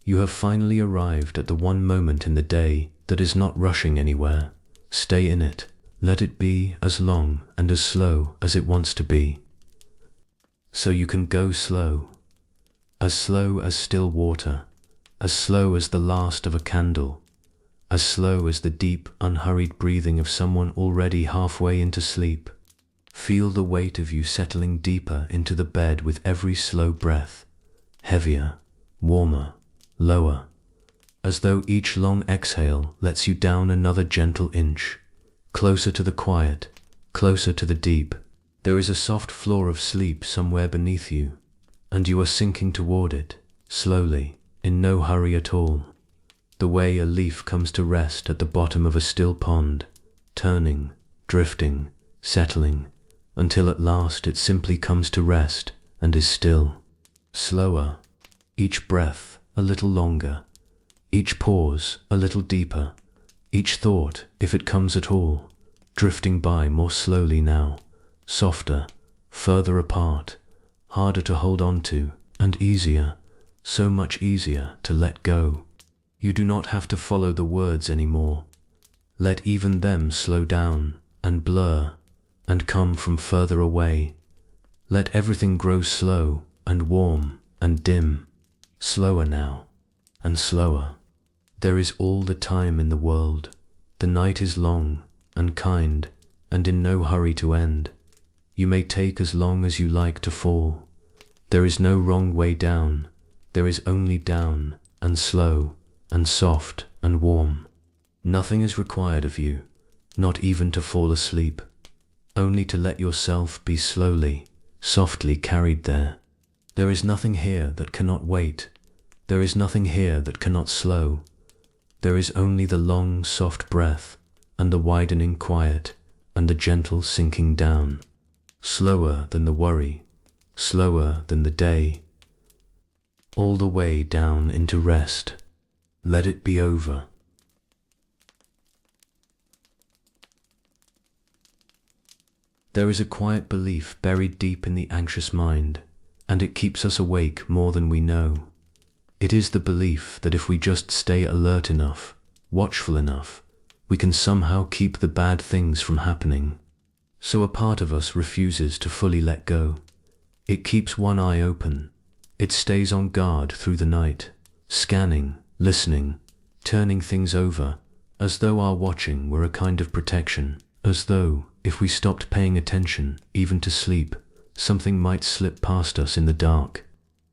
You have finally arrived at the one moment in the day that is not rushing anywhere. Stay in it. Let it be as long and as slow as it wants to be. So you can go slow as still water, as slow as the last of a candle, as slow as the deep, unhurried breathing of someone already halfway into sleep. Feel the weight of you settling deeper into the bed with every slow breath, heavier, warmer, lower, as though each long exhale lets you down another gentle inch, closer to the quiet, closer to the deep. There is a soft floor of sleep somewhere beneath you, and you are sinking toward it, slowly, in no hurry at all. The way a leaf comes to rest at the bottom of a still pond, turning, drifting, settling, until at last it simply comes to rest and is still. Slower, each breath a little longer, each pause a little deeper, each thought, if it comes at all, drifting by more slowly now, softer, further apart, harder to hold on to, and easier, so much easier to let go. You do not have to follow the words anymore. Let even them slow down and blur and come from further away. Let everything grow slow and warm and dim, slower now and slower. There is all the time in the world. The night is long and kind and in no hurry to end. You may take as long as you like to fall. There is no wrong way down. There is only down and slow and soft and warm. Nothing is required of you, not even to fall asleep, only to let yourself be slowly, softly carried there. There is nothing here that cannot wait. There is nothing here that cannot slow. There is only the long, soft breath, and the widening quiet, and the gentle sinking down. Slower than the worry, slower than the day, all the way down into rest. Let it be over. There is a quiet belief buried deep in the anxious mind, and it keeps us awake more than we know. It is the belief that if we just stay alert enough, watchful enough, we can somehow keep the bad things from happening. So a part of us refuses to fully let go. It keeps one eye open. It stays on guard through the night, scanning, listening, turning things over, as though our watching were a kind of protection, as though, if we stopped paying attention, even to sleep, something might slip past us in the dark.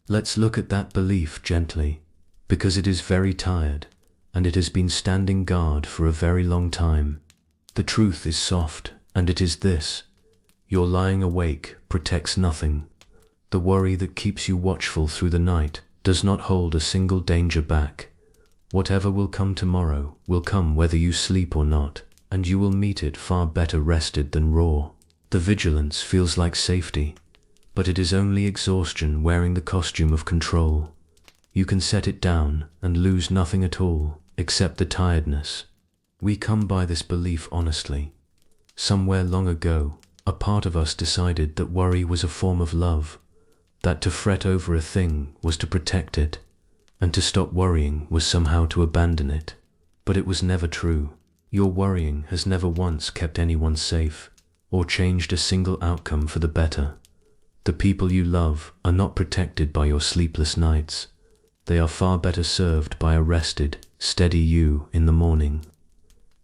Let's look at that belief gently, because it is very tired, and it has been standing guard for a very long time. The truth is soft, and it is this: your lying awake protects nothing. The worry that keeps you watchful through the night does not hold a single danger back. Whatever will come tomorrow will come whether you sleep or not, and you will meet it far better rested than raw. The vigilance feels like safety, but it is only exhaustion wearing the costume of control. You can set it down and lose nothing at all, except the tiredness. We come by this belief honestly. Somewhere long ago, a part of us decided that worry was a form of love, that to fret over a thing was to protect it, and to stop worrying was somehow to abandon it. But it was never true. Your worrying has never once kept anyone safe, or changed a single outcome for the better. The people you love are not protected by your sleepless nights. They are far better served by a rested, steady you in the morning.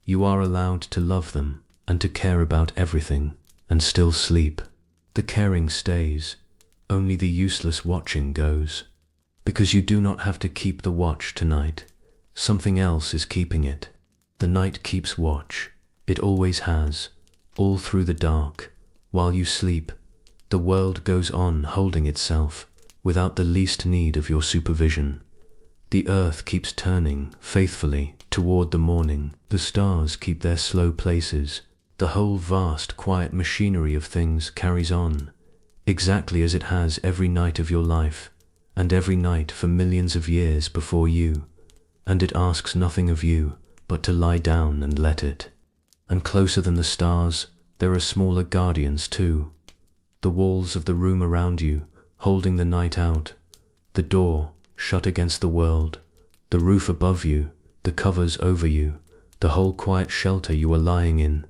You are allowed to love them and to care about everything, and still sleep. The caring stays, only the useless watching goes. Because you do not have to keep the watch tonight. Something else is keeping it. The night keeps watch. It always has, all through the dark. While you sleep, the world goes on holding itself, without the least need of your supervision. The earth keeps turning faithfully toward the morning. The stars keep their slow places. The whole vast, quiet machinery of things carries on, exactly as it has every night of your life, and every night for millions of years before you, and it asks nothing of you but to lie down and let it. And closer than the stars, there are smaller guardians too. The walls of the room around you, holding the night out, the door shut against the world, the roof above you, the covers over you, the whole quiet shelter you are lying in,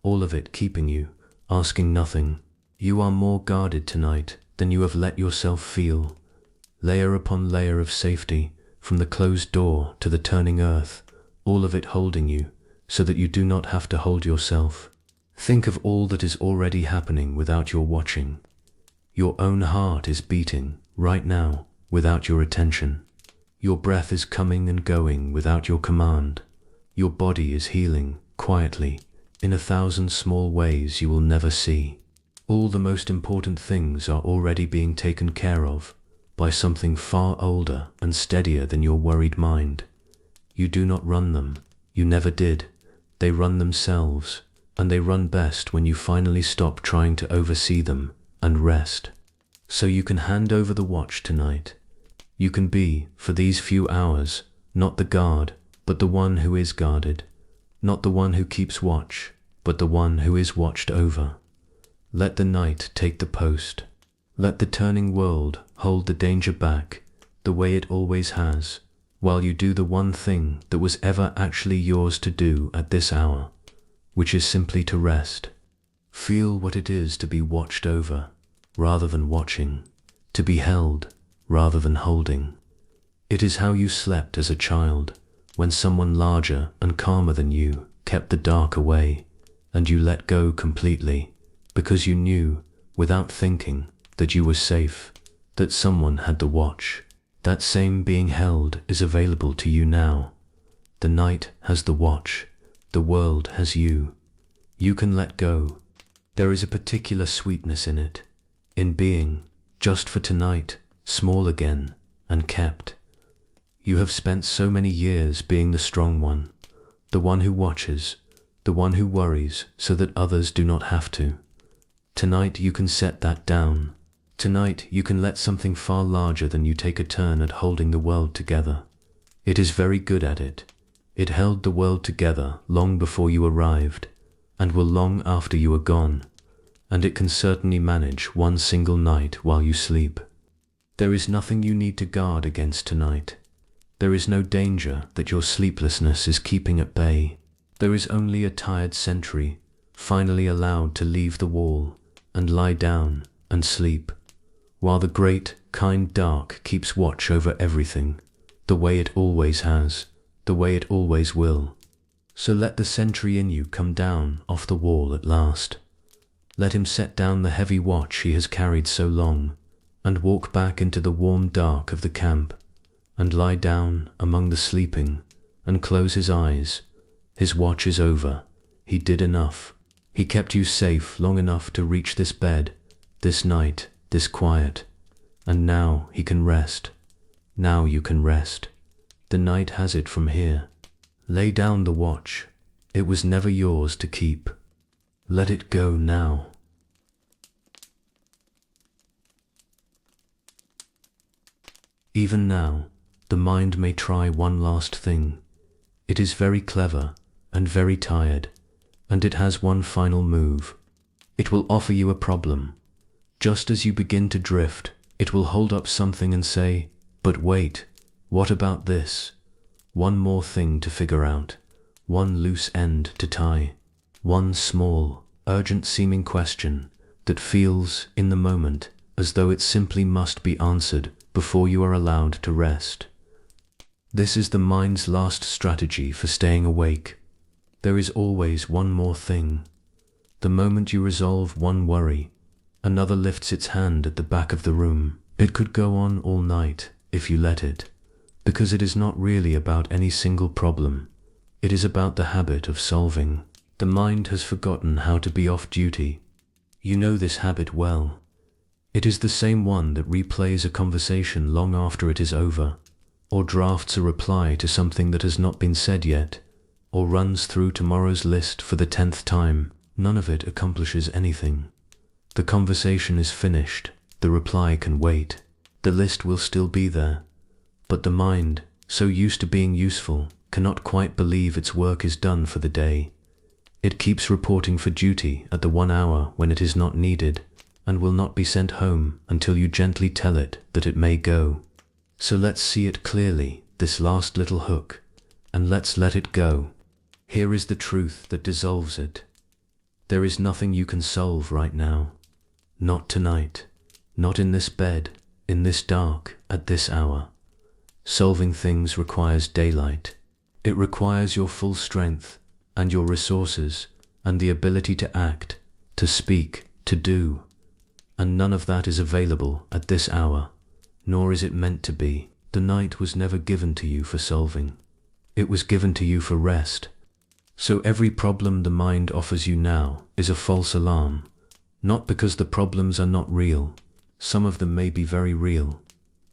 all of it keeping you, asking nothing. You are more guarded tonight than you have let yourself feel. Layer upon layer of safety, from the closed door to the turning earth, all of it holding you, so that you do not have to hold yourself. Think of all that is already happening without your watching. Your own heart is beating, right now, without your attention. Your breath is coming and going without your command. Your body is healing, quietly, in 1,000 small ways you will never see. All the most important things are already being taken care of by something far older and steadier than your worried mind. You do not run them. You never did. They run themselves, and they run best when you finally stop trying to oversee them and rest. So you can hand over the watch tonight. You can be, for these few hours, not the guard, but the one who is guarded. Not the one who keeps watch, but the one who is watched over. Let the night take the post. Let the turning world hold the danger back, the way it always has, while you do the one thing that was ever actually yours to do at this hour, which is simply to rest. Feel what it is to be watched over, rather than watching, to be held, rather than holding. It is how you slept as a child, when someone larger and calmer than you kept the dark away, and you let go completely, because you knew, without thinking, that you were safe, that someone had the watch. That same being held is available to you now. The night has the watch, the world has you. You can let go. There is a particular sweetness in it, in being, just for tonight, small again, and kept. You have spent so many years being the strong one, the one who watches, the one who worries so that others do not have to. Tonight you can set that down. Tonight you can let something far larger than you take a turn at holding the world together. It is very good at it. It held the world together long before you arrived, and will long after you are gone, and it can certainly manage one single night while you sleep. There is nothing you need to guard against tonight. There is no danger that your sleeplessness is keeping at bay. There is only a tired sentry, finally allowed to leave the wall and lie down and sleep, while the great, kind dark keeps watch over everything, the way it always has, the way it always will. So let the sentry in you come down off the wall at last. Let him set down the heavy watch he has carried so long, and walk back into the warm dark of the camp, and lie down among the sleeping, and close his eyes. His watch is over. He did enough. He kept you safe long enough to reach this bed, this night, this quiet, and now he can rest. Now you can rest. The night has it from here. Lay down the watch. It was never yours to keep. Let it go now. Even now, the mind may try one last thing. It is very clever and very tired, and it has one final move. It will offer you a problem. Just as you begin to drift, it will hold up something and say, "But wait, what about this?" One more thing to figure out, one loose end to tie, one small, urgent-seeming question that feels, in the moment, as though it simply must be answered before you are allowed to rest. This is the mind's last strategy for staying awake. There is always one more thing. The moment you resolve one worry, another lifts its hand at the back of the room. It could go on all night, if you let it, because it is not really about any single problem. It is about the habit of solving. The mind has forgotten how to be off duty. You know this habit well. It is the same one that replays a conversation long after it is over, or drafts a reply to something that has not been said yet, or runs through tomorrow's list for the 10th time. None of it accomplishes anything. The conversation is finished, the reply can wait, the list will still be there, but the mind, so used to being useful, cannot quite believe its work is done for the day. It keeps reporting for duty at the 1 hour when it is not needed, and will not be sent home until you gently tell it that it may go. So let's see it clearly, this last little hook, and let's let it go. Here is the truth that dissolves it. There is nothing you can solve right now. Not tonight. Not in this bed, in this dark, at this hour. Solving things requires daylight. It requires your full strength, and your resources, and the ability to act, to speak, to do. And none of that is available at this hour, nor is it meant to be. The night was never given to you for solving. It was given to you for rest. So every problem the mind offers you now is a false alarm, not because the problems are not real, some of them may be very real,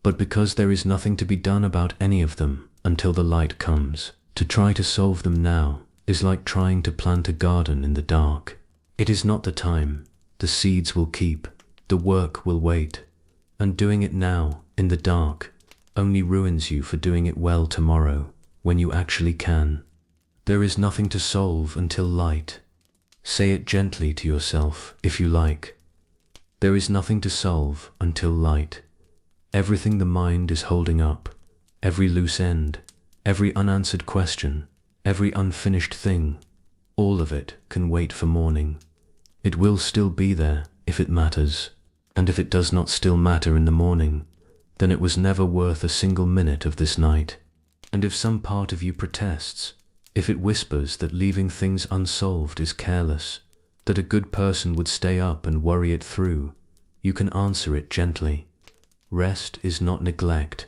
but because there is nothing to be done about any of them until the light comes. To try to solve them now is like trying to plant a garden in the dark. It is not the time. The seeds will keep, the work will wait, and doing it now, in the dark, only ruins you for doing it well tomorrow, when you actually can. There is nothing to solve until light. Say it gently to yourself, if you like. There is nothing to solve until light. Everything the mind is holding up, every loose end, every unanswered question, every unfinished thing, all of it can wait for morning. It will still be there if it matters, and if it does not still matter in the morning, then it was never worth a single minute of this night. And if some part of you protests, if it whispers that leaving things unsolved is careless, that a good person would stay up and worry it through, you can answer it gently. Rest is not neglect.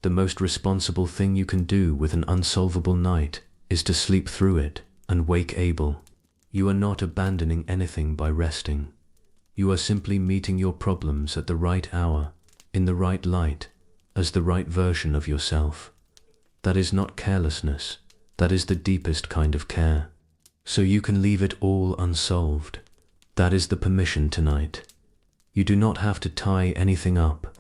The most responsible thing you can do with an unsolvable night is to sleep through it and wake able. You are not abandoning anything by resting. You are simply meeting your problems at the right hour, in the right light, as the right version of yourself. That is not carelessness. That is the deepest kind of care. So you can leave it all unsolved. That is the permission tonight. You do not have to tie anything up.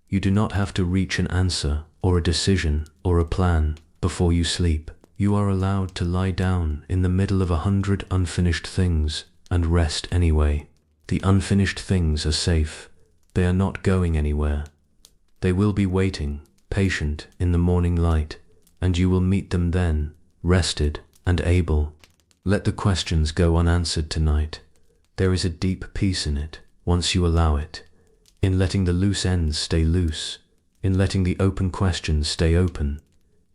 You do not have to reach an answer or a decision or a plan before you sleep. You are allowed to lie down in the middle of 100 unfinished things and rest anyway. The unfinished things are safe. They are not going anywhere. They will be waiting, patient in the morning light, and you will meet them then, rested and able. Let the questions go unanswered tonight. There is a deep peace in it, once you allow it, in letting the loose ends stay loose, in letting the open questions stay open,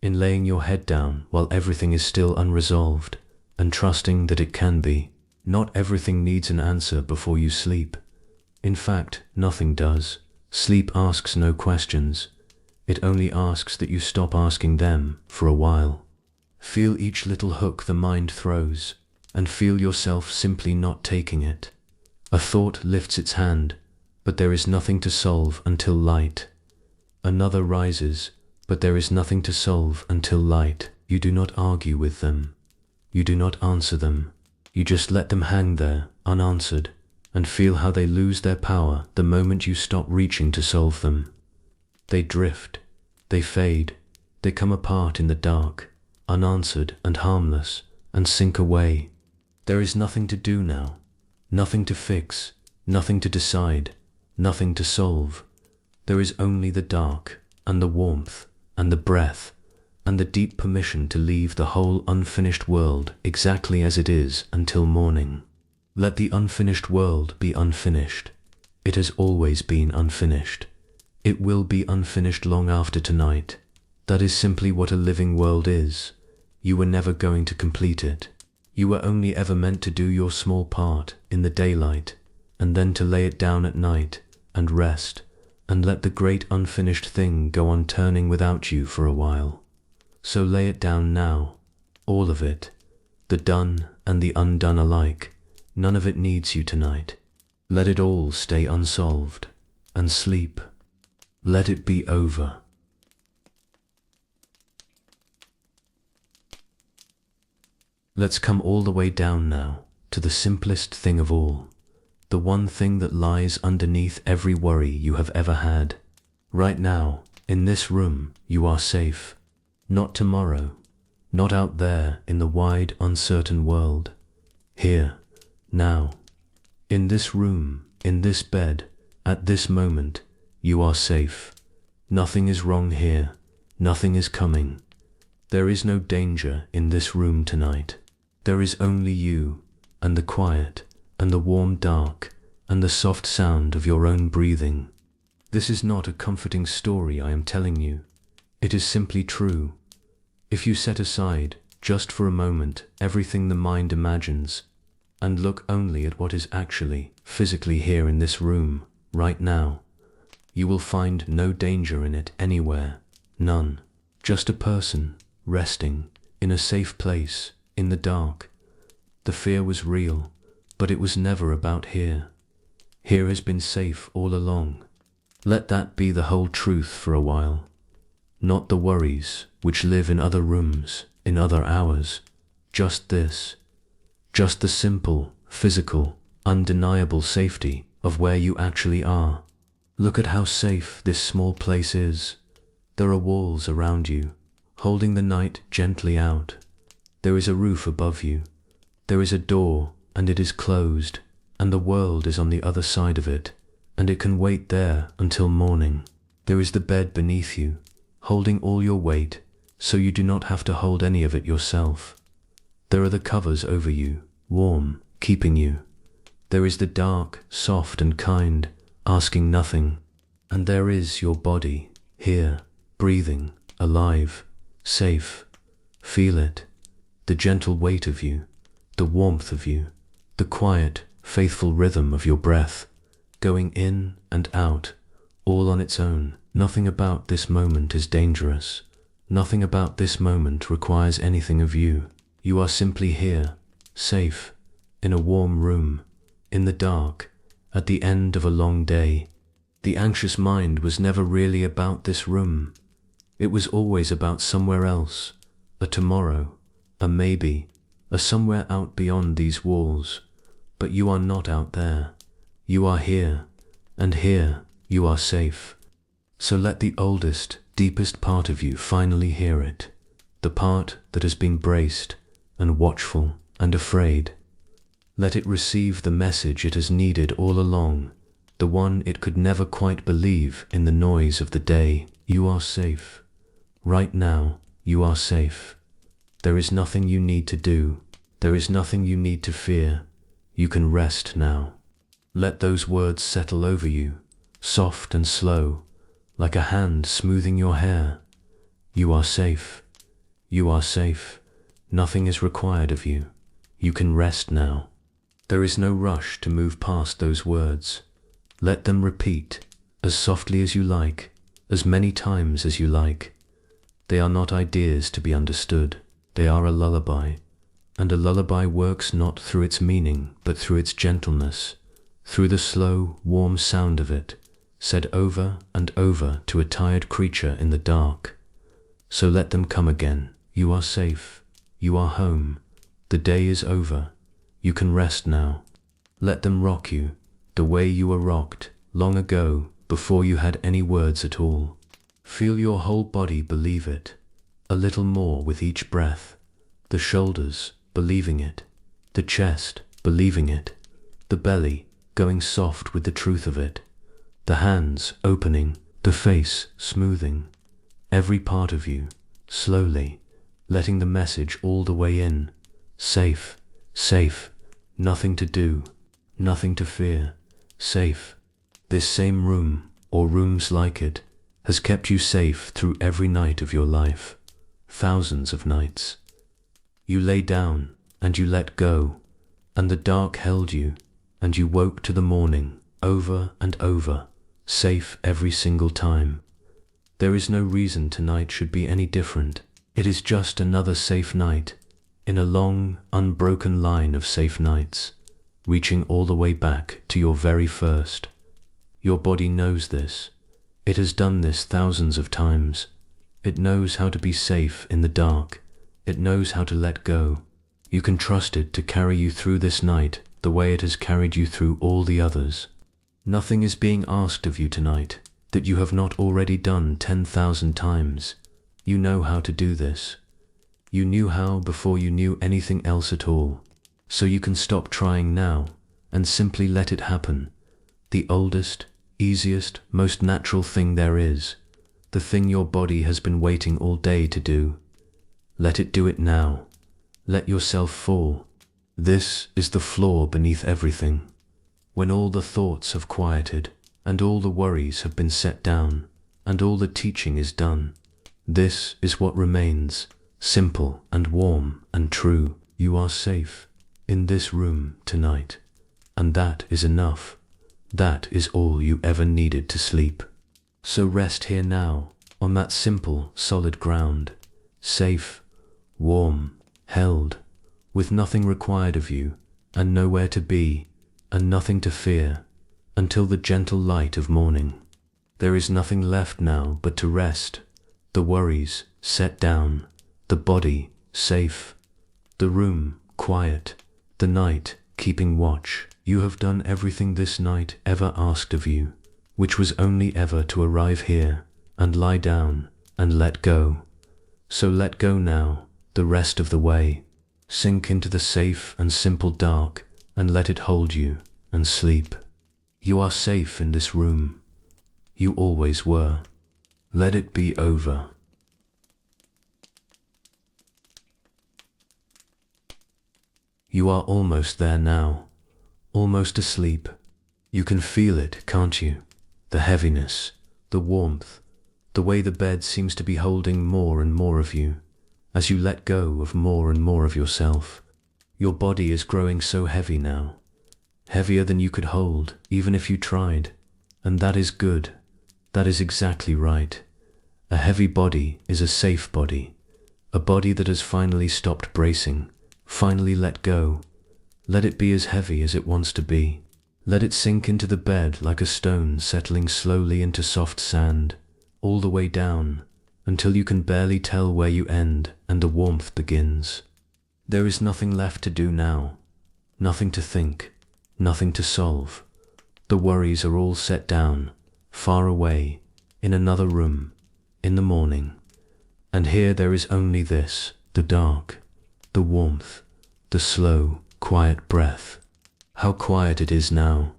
in laying your head down while everything is still unresolved, and trusting that it can be. Not everything needs an answer before you sleep. In fact, nothing does. Sleep asks no questions. It only asks that you stop asking them for a while. Feel each little hook the mind throws, and feel yourself simply not taking it. A thought lifts its hand, but there is nothing to solve until light. Another rises, but there is nothing to solve until light. You do not argue with them. You do not answer them. You just let them hang there, unanswered, and feel how they lose their power the moment you stop reaching to solve them. They drift, they fade, they come apart in the dark, unanswered and harmless, and sink away. There is nothing to do now, nothing to fix, nothing to decide, nothing to solve. There is only the dark, and the warmth, and the breath, and the deep permission to leave the whole unfinished world exactly as it is until morning. Let the unfinished world be unfinished. It has always been unfinished. It will be unfinished long after tonight. That is simply what a living world is. You were never going to complete it. You were only ever meant to do your small part in the daylight, and then to lay it down at night and rest, and let the great unfinished thing go on turning without you for a while. So lay it down now, all of it, the done and the undone alike. None of it needs you tonight. Let it all stay unsolved, and sleep. Let it be over. Let's come all the way down now, to the simplest thing of all, the one thing that lies underneath every worry you have ever had. Right now, in this room, you are safe. Not tomorrow, not out there in the wide, uncertain world. Here, now, in this room, in this bed, at this moment, you are safe. Nothing is wrong here, nothing is coming. There is no danger in this room tonight. There is only you, and the quiet, and the warm dark, and the soft sound of your own breathing. This is not a comforting story I am telling you. It is simply true. If you set aside, just for a moment, everything the mind imagines, and look only at what is actually, physically here in this room, right now, you will find no danger in it anywhere. None. Just a person, resting, in a safe place, in the dark. The fear was real, but it was never about here. Here has been safe all along. Let that be the whole truth for a while. Not the worries, which live in other rooms, in other hours. Just this. Just the simple, physical, undeniable safety of where you actually are. Look at how safe this small place is. There are walls around you, holding the night gently out. There is a roof above you. There is a door, and it is closed, and the world is on the other side of it, and it can wait there until morning. There is the bed beneath you, holding all your weight, so you do not have to hold any of it yourself. There are the covers over you, warm, keeping you. There is the dark, soft and kind, asking nothing. And there is your body, here, breathing, alive, safe. Feel it, the gentle weight of you, the warmth of you, the quiet, faithful rhythm of your breath, going in and out, all on its own. Nothing about this moment is dangerous. Nothing about this moment requires anything of you. You are simply here, safe, in a warm room, in the dark, at the end of a long day. The anxious mind was never really about this room. It was always about somewhere else, a tomorrow, a maybe, a somewhere out beyond these walls. But you are not out there. You are here, and here you are safe. So let the oldest, deepest part of you finally hear it, the part that has been braced and watchful and afraid. Let it receive the message it has needed all along, the one it could never quite believe in the noise of the day. You are safe. Right now, you are safe. There is nothing you need to do. There is nothing you need to fear. You can rest now. Let those words settle over you, soft and slow, like a hand smoothing your hair. You are safe. You are safe. Nothing is required of you. You can rest now. There is no rush to move past those words. Let them repeat, as softly as you like, as many times as you like. They are not ideas to be understood. They are a lullaby. And a lullaby works not through its meaning, but through its gentleness, through the slow, warm sound of it, said over and over to a tired creature in the dark. So let them come again. You are safe. You are home. The day is over. You can rest now. Let them rock you, the way you were rocked, long ago, before you had any words at all. Feel your whole body believe it, a little more with each breath. The shoulders, believing it. The chest, believing it. The belly, going soft with the truth of it. The hands, opening. The face, smoothing. Every part of you, slowly, letting the message all the way in. Safe, safe, nothing to do, nothing to fear, safe. This same room, or rooms like it, has kept you safe through every night of your life. Thousands of nights. You lay down, and you let go, and the dark held you, and you woke to the morning, over and over, safe every single time. There is no reason tonight should be any different. It is just another safe night, in a long, unbroken line of safe nights, reaching all the way back to your very first. Your body knows this. It has done this thousands of times. It knows how to be safe in the dark. It knows how to let go. You can trust it to carry you through this night the way it has carried you through all the others. Nothing is being asked of you tonight that you have not already done 10,000 times. You know how to do this. You knew how before you knew anything else at all. So you can stop trying now and simply let it happen. The oldest, easiest, most natural thing there is. The thing your body has been waiting all day to do. Let it do it now. Let yourself fall. This is the floor beneath everything. When all the thoughts have quieted, and all the worries have been set down, and all the teaching is done, this is what remains, simple and warm and true. You are safe in this room tonight, and that is enough. That is all you ever needed to sleep. So rest here now, on that simple, solid ground, safe, warm, held, with nothing required of you, and nowhere to be, and nothing to fear, until the gentle light of morning. There is nothing left now but to rest, the worries set down, the body safe, the room quiet, the night keeping watch. You have done everything this night ever asked of you, which was only ever to arrive here, and lie down, and let go. So let go now, the rest of the way. Sink into the safe and simple dark, and let it hold you, and sleep. You are safe in this room. You always were. Let it be over. You are almost there now, almost asleep. You can feel it, can't you? The heaviness, the warmth, the way the bed seems to be holding more and more of you, as you let go of more and more of yourself. Your body is growing so heavy now, heavier than you could hold, even if you tried. And that is good. That is exactly right. A heavy body is a safe body, a body that has finally stopped bracing, finally let go. Let it be as heavy as it wants to be. Let it sink into the bed like a stone settling slowly into soft sand, all the way down, until you can barely tell where you end and the warmth begins. There is nothing left to do now, nothing to think, nothing to solve. The worries are all set down, far away, in another room, in the morning. And here there is only this, the dark, the warmth, the slow, quiet breath. How quiet it is now,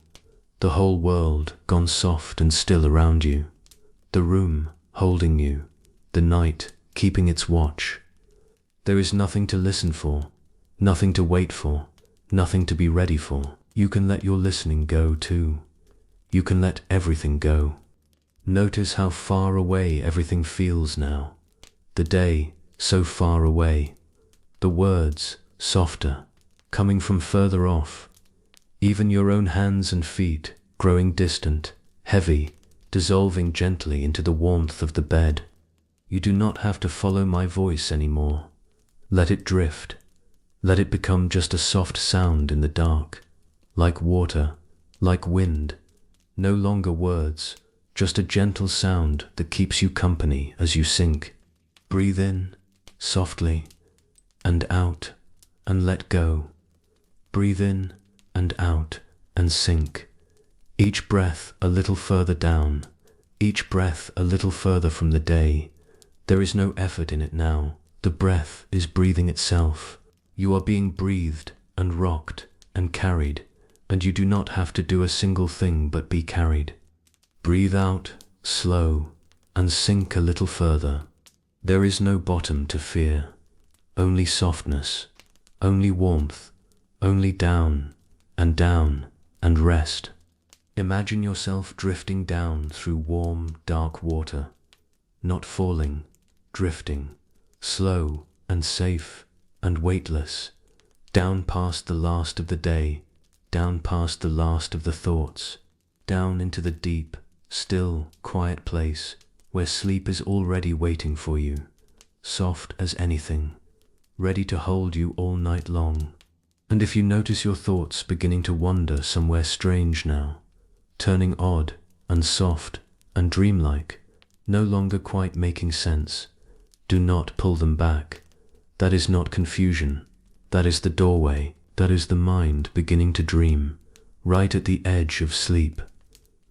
the whole world gone soft and still around you, the room holding you, the night keeping its watch. There is nothing to listen for, nothing to wait for, nothing to be ready for. You can let your listening go too. You can let everything go. Notice how far away everything feels now. The day so far away. The words softer, coming from further off. Even your own hands and feet growing distant, heavy, dissolving gently into the warmth of the bed. You do not have to follow my voice anymore. Let it drift. Let it become just a soft sound in the dark, like water, like wind. No longer words, just a gentle sound that keeps you company as you sink. Breathe in, softly, and out, and let go. Breathe in and out, and sink. Each breath a little further down, each breath a little further from the day. There is no effort in it now. The breath is breathing itself. You are being breathed and rocked and carried, and you do not have to do a single thing but be carried. Breathe out, slow, and sink a little further. There is no bottom to fear, only softness, only warmth, only down and rest. Imagine yourself drifting down through warm, dark water, not falling, drifting, slow and safe and weightless, down past the last of the day, down past the last of the thoughts, down into the deep, still, quiet place where sleep is already waiting for you, soft as anything, ready to hold you all night long. And if you notice your thoughts beginning to wander somewhere strange now, turning odd and soft and dreamlike, no longer quite making sense, do not pull them back. That is not confusion. That is the doorway. That is the mind beginning to dream, right at the edge of sleep.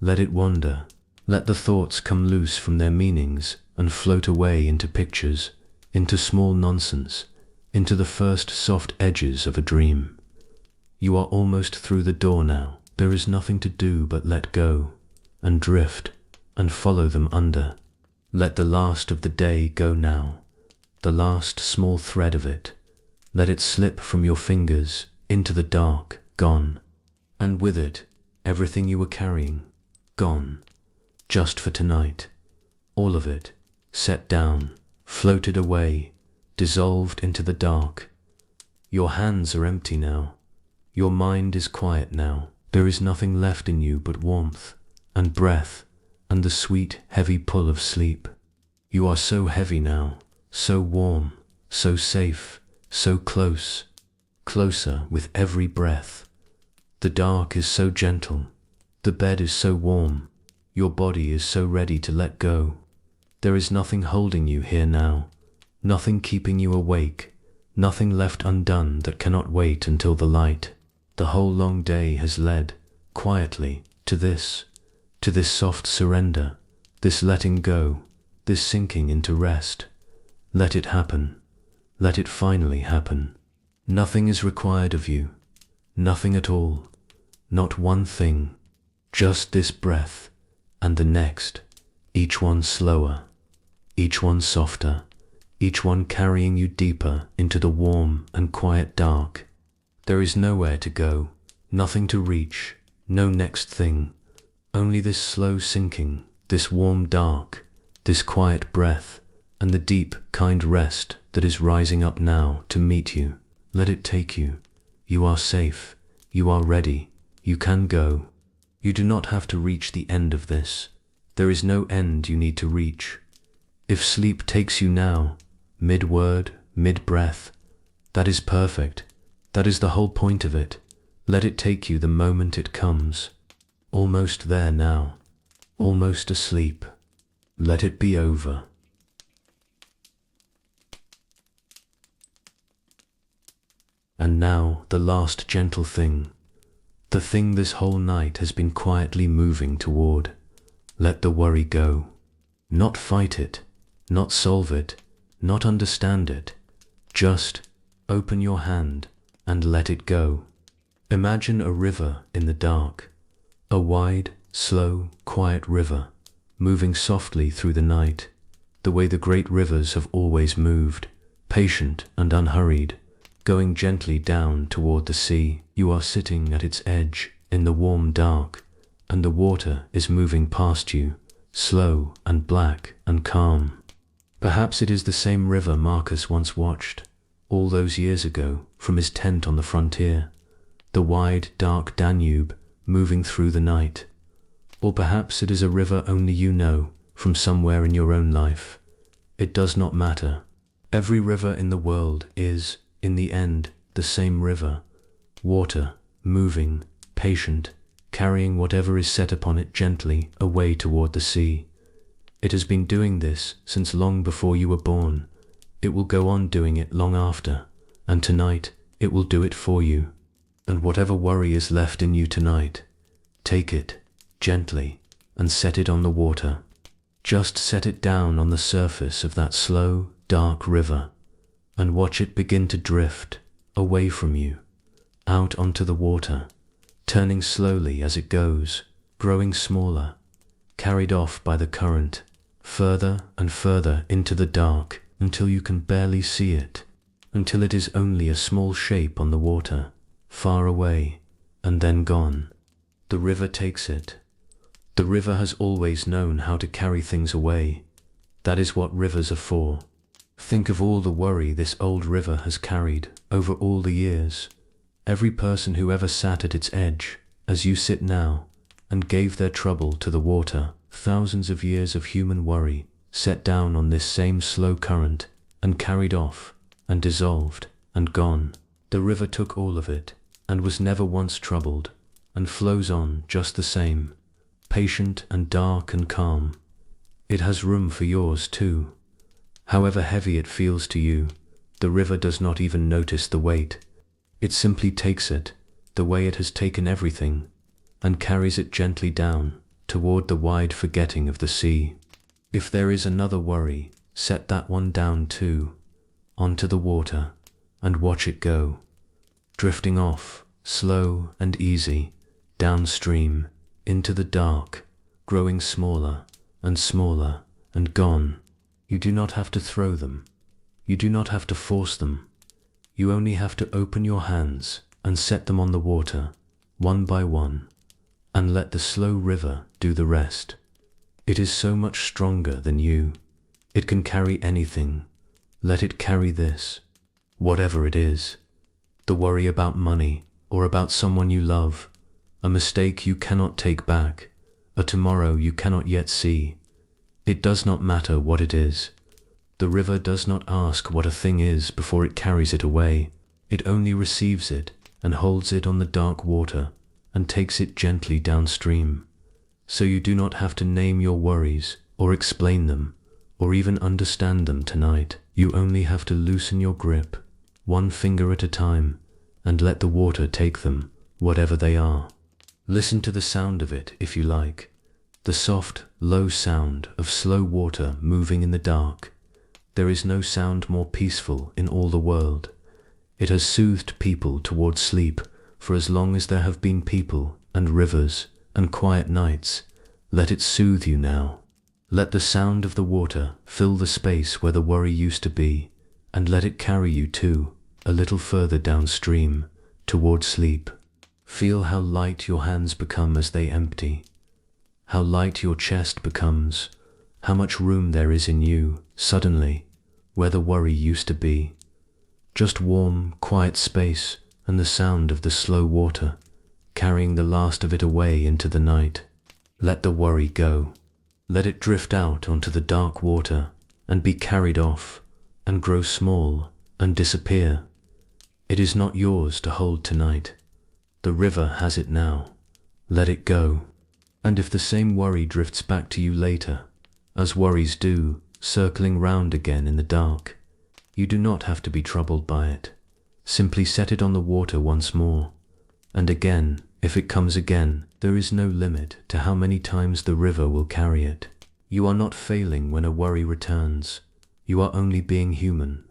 Let it wander. Let the thoughts come loose from their meanings and float away into pictures, into small nonsense, into the first soft edges of a dream. You are almost through the door now. There is nothing to do but let go, and drift, and follow them under. Let the last of the day go now, the last small thread of it. Let it slip from your fingers into the dark, gone. And with it, everything you were carrying, gone. Just for tonight. All of it, set down, floated away, dissolved into the dark. Your hands are empty now. Your mind is quiet now. There is nothing left in you but warmth, and breath, and the sweet, heavy pull of sleep. You are so heavy now, so warm, so safe, so close, closer with every breath. The dark is so gentle. The bed is so warm. Your body is so ready to let go. There is nothing holding you here now, nothing keeping you awake, nothing left undone that cannot wait until the light. The whole long day has led, quietly, to this soft surrender, this letting go, this sinking into rest. Let it happen. Let it finally happen. Nothing is required of you, nothing at all, not one thing, just this breath, and the next, each one slower, each one softer, each one carrying you deeper into the warm and quiet dark. There is nowhere to go, nothing to reach, no next thing, only this slow sinking, this warm dark, this quiet breath, and the deep, kind rest that is rising up now to meet you. Let it take you. You are safe, you are ready, you can go. You do not have to reach the end of this. There is no end you need to reach. If sleep takes you now, mid-word, mid-breath, that is perfect. That is the whole point of it. Let it take you the moment it comes. Almost there now, almost asleep. Let it be over. And now the last gentle thing, the thing this whole night has been quietly moving toward. Let the worry go. Not fight it, not solve it, not understand it. Just open your hand and let it go. Imagine a river in the dark, a wide, slow, quiet river, moving softly through the night, the way the great rivers have always moved, patient and unhurried, going gently down toward the sea. You are sitting at its edge in the warm dark, and the water is moving past you, slow and black and calm. Perhaps it is the same river Marcus once watched, all those years ago, from his tent on the frontier, the wide, dark Danube moving through the night. Or perhaps it is a river only you know, from somewhere in your own life. It does not matter. Every river in the world is, in the end, the same river. Water, moving, patient, carrying whatever is set upon it gently away toward the sea. It has been doing this since long before you were born. It will go on doing it long after, and tonight it will do it for you. And whatever worry is left in you tonight, take it, gently, and set it on the water. Just set it down on the surface of that slow, dark river, and watch it begin to drift away from you, out onto the water, turning slowly as it goes, growing smaller, carried off by the current, further and further into the dark, until you can barely see it, until it is only a small shape on the water, far away, and then gone. The river takes it. The river has always known how to carry things away. That is what rivers are for. Think of all the worry this old river has carried over all the years. Every person who ever sat at its edge, as you sit now, and gave their trouble to the water, Thousands of years of human worry set down on this same slow current and carried off and dissolved and gone. The river took all of it and was never once troubled and flows on just the same, patient and dark and calm. It has room for yours too. However heavy it feels to you, the river does not even notice the weight. It simply takes it, the way it has taken everything, and carries it gently down toward the wide forgetting of the sea. If there is another worry, set that one down too, onto the water, and watch it go, drifting off, slow and easy, downstream, into the dark, growing smaller and smaller and gone. You do not have to throw them. You do not have to force them. You only have to open your hands and set them on the water, one by one, and let the slow river do the rest. It is so much stronger than you. It can carry anything. Let it carry this, whatever it is. The worry about money or about someone you love, a mistake you cannot take back, a tomorrow you cannot yet see. It does not matter what it is. The river does not ask what a thing is before it carries it away. It only receives it and holds it on the dark water and takes it gently downstream. So you do not have to name your worries or explain them or even understand them tonight. You only have to loosen your grip, one finger at a time, and let the water take them, whatever they are. Listen to the sound of it if you like. The soft, low sound of slow water moving in the dark. There is no sound more peaceful in all the world. It has soothed people toward sleep for as long as there have been people and rivers and quiet nights. Let it soothe you now. Let the sound of the water fill the space where the worry used to be, and let it carry you too, a little further downstream, toward sleep. Feel how light your hands become as they empty. How light your chest becomes, how much room there is in you, suddenly, where the worry used to be. Just warm, quiet space and the sound of the slow water, carrying the last of it away into the night. Let the worry go. Let it drift out onto the dark water and be carried off and grow small and disappear. It is not yours to hold tonight. The river has it now. Let it go. And if the same worry drifts back to you later, as worries do, circling round again in the dark, you do not have to be troubled by it. Simply set it on the water once more. And again, if it comes again, there is no limit to how many times the river will carry it. You are not failing when a worry returns. You are only being human.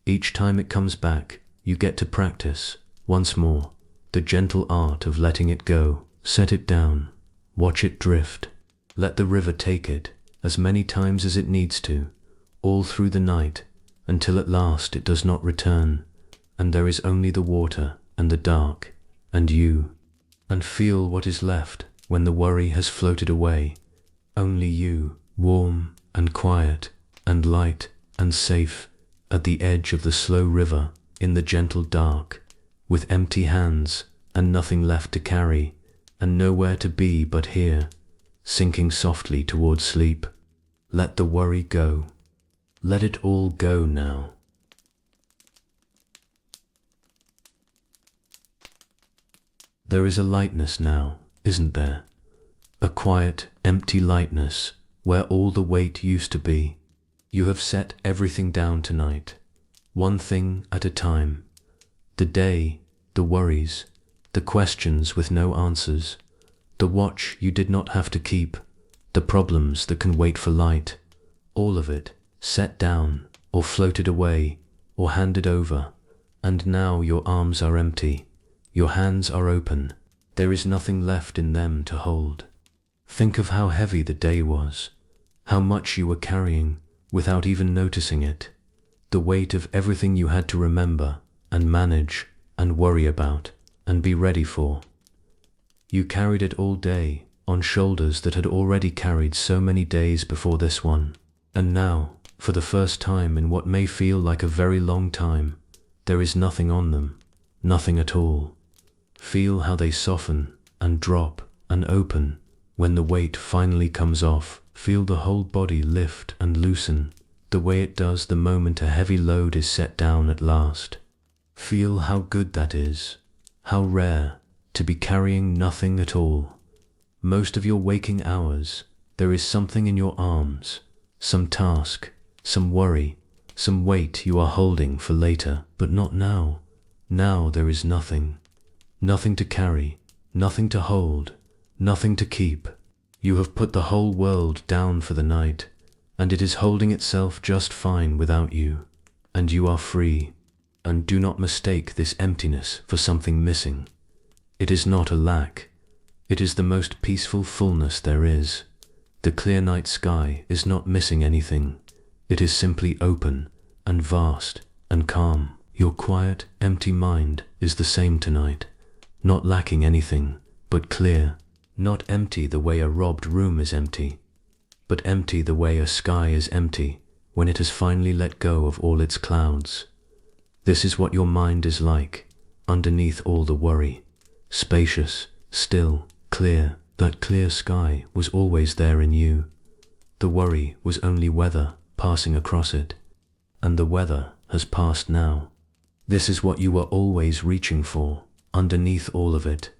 Each time it comes back, you get to practice, once more, the gentle art of letting it go. Set it down. Watch it drift. Let the river take it, as many times as it needs to, all through the night, until at last it does not return, and there is only the water and the dark, and you. And feel what is left when the worry has floated away. Only you, warm and quiet and light and safe, at the edge of the slow river, in the gentle dark, with empty hands and nothing left to carry, and nowhere to be but here, sinking softly toward sleep. Let the worry go. Let it all go now. There is a lightness now, isn't there? A quiet, empty lightness where all the weight used to be. You have set everything down tonight, one thing at a time. The day, the worries, the questions with no answers, the watch you did not have to keep, the problems that can wait for light, all of it set down or floated away or handed over, and now your arms are empty, your hands are open, there is nothing left in them to hold. Think of how heavy the day was, how much you were carrying without even noticing it, the weight of everything you had to remember and manage and worry about and be ready for. You carried it all day on shoulders that had already carried so many days before this one, and now, for the first time in what may feel like a very long time, there is nothing on them, nothing at all. Feel how they soften and drop and open When the weight finally comes off, feel the whole body lift and loosen, the way it does the moment a heavy load is set down at last. Feel how good that is, how rare, to be carrying nothing at all. Most of your waking hours, there is something in your arms, some task, some worry, some weight you are holding for later, but not now. Now there is nothing. Nothing to carry, nothing to hold, nothing to keep. You have put the whole world down for the night, and it is holding itself just fine without you, and you are free. And do not mistake this emptiness for something missing. It is not a lack. It is the most peaceful fullness there is. The clear night sky is not missing anything. It is simply open and vast and calm. Your quiet, empty mind is the same tonight, not lacking anything, but clear. Not empty the way a robbed room is empty, but empty the way a sky is empty when it has finally let go of all its clouds. This is what your mind is like, underneath all the worry. Spacious, still, clear. That clear sky was always there in you. The worry was only weather passing across it, and the weather has passed now. This is what you were always reaching for, underneath all of it.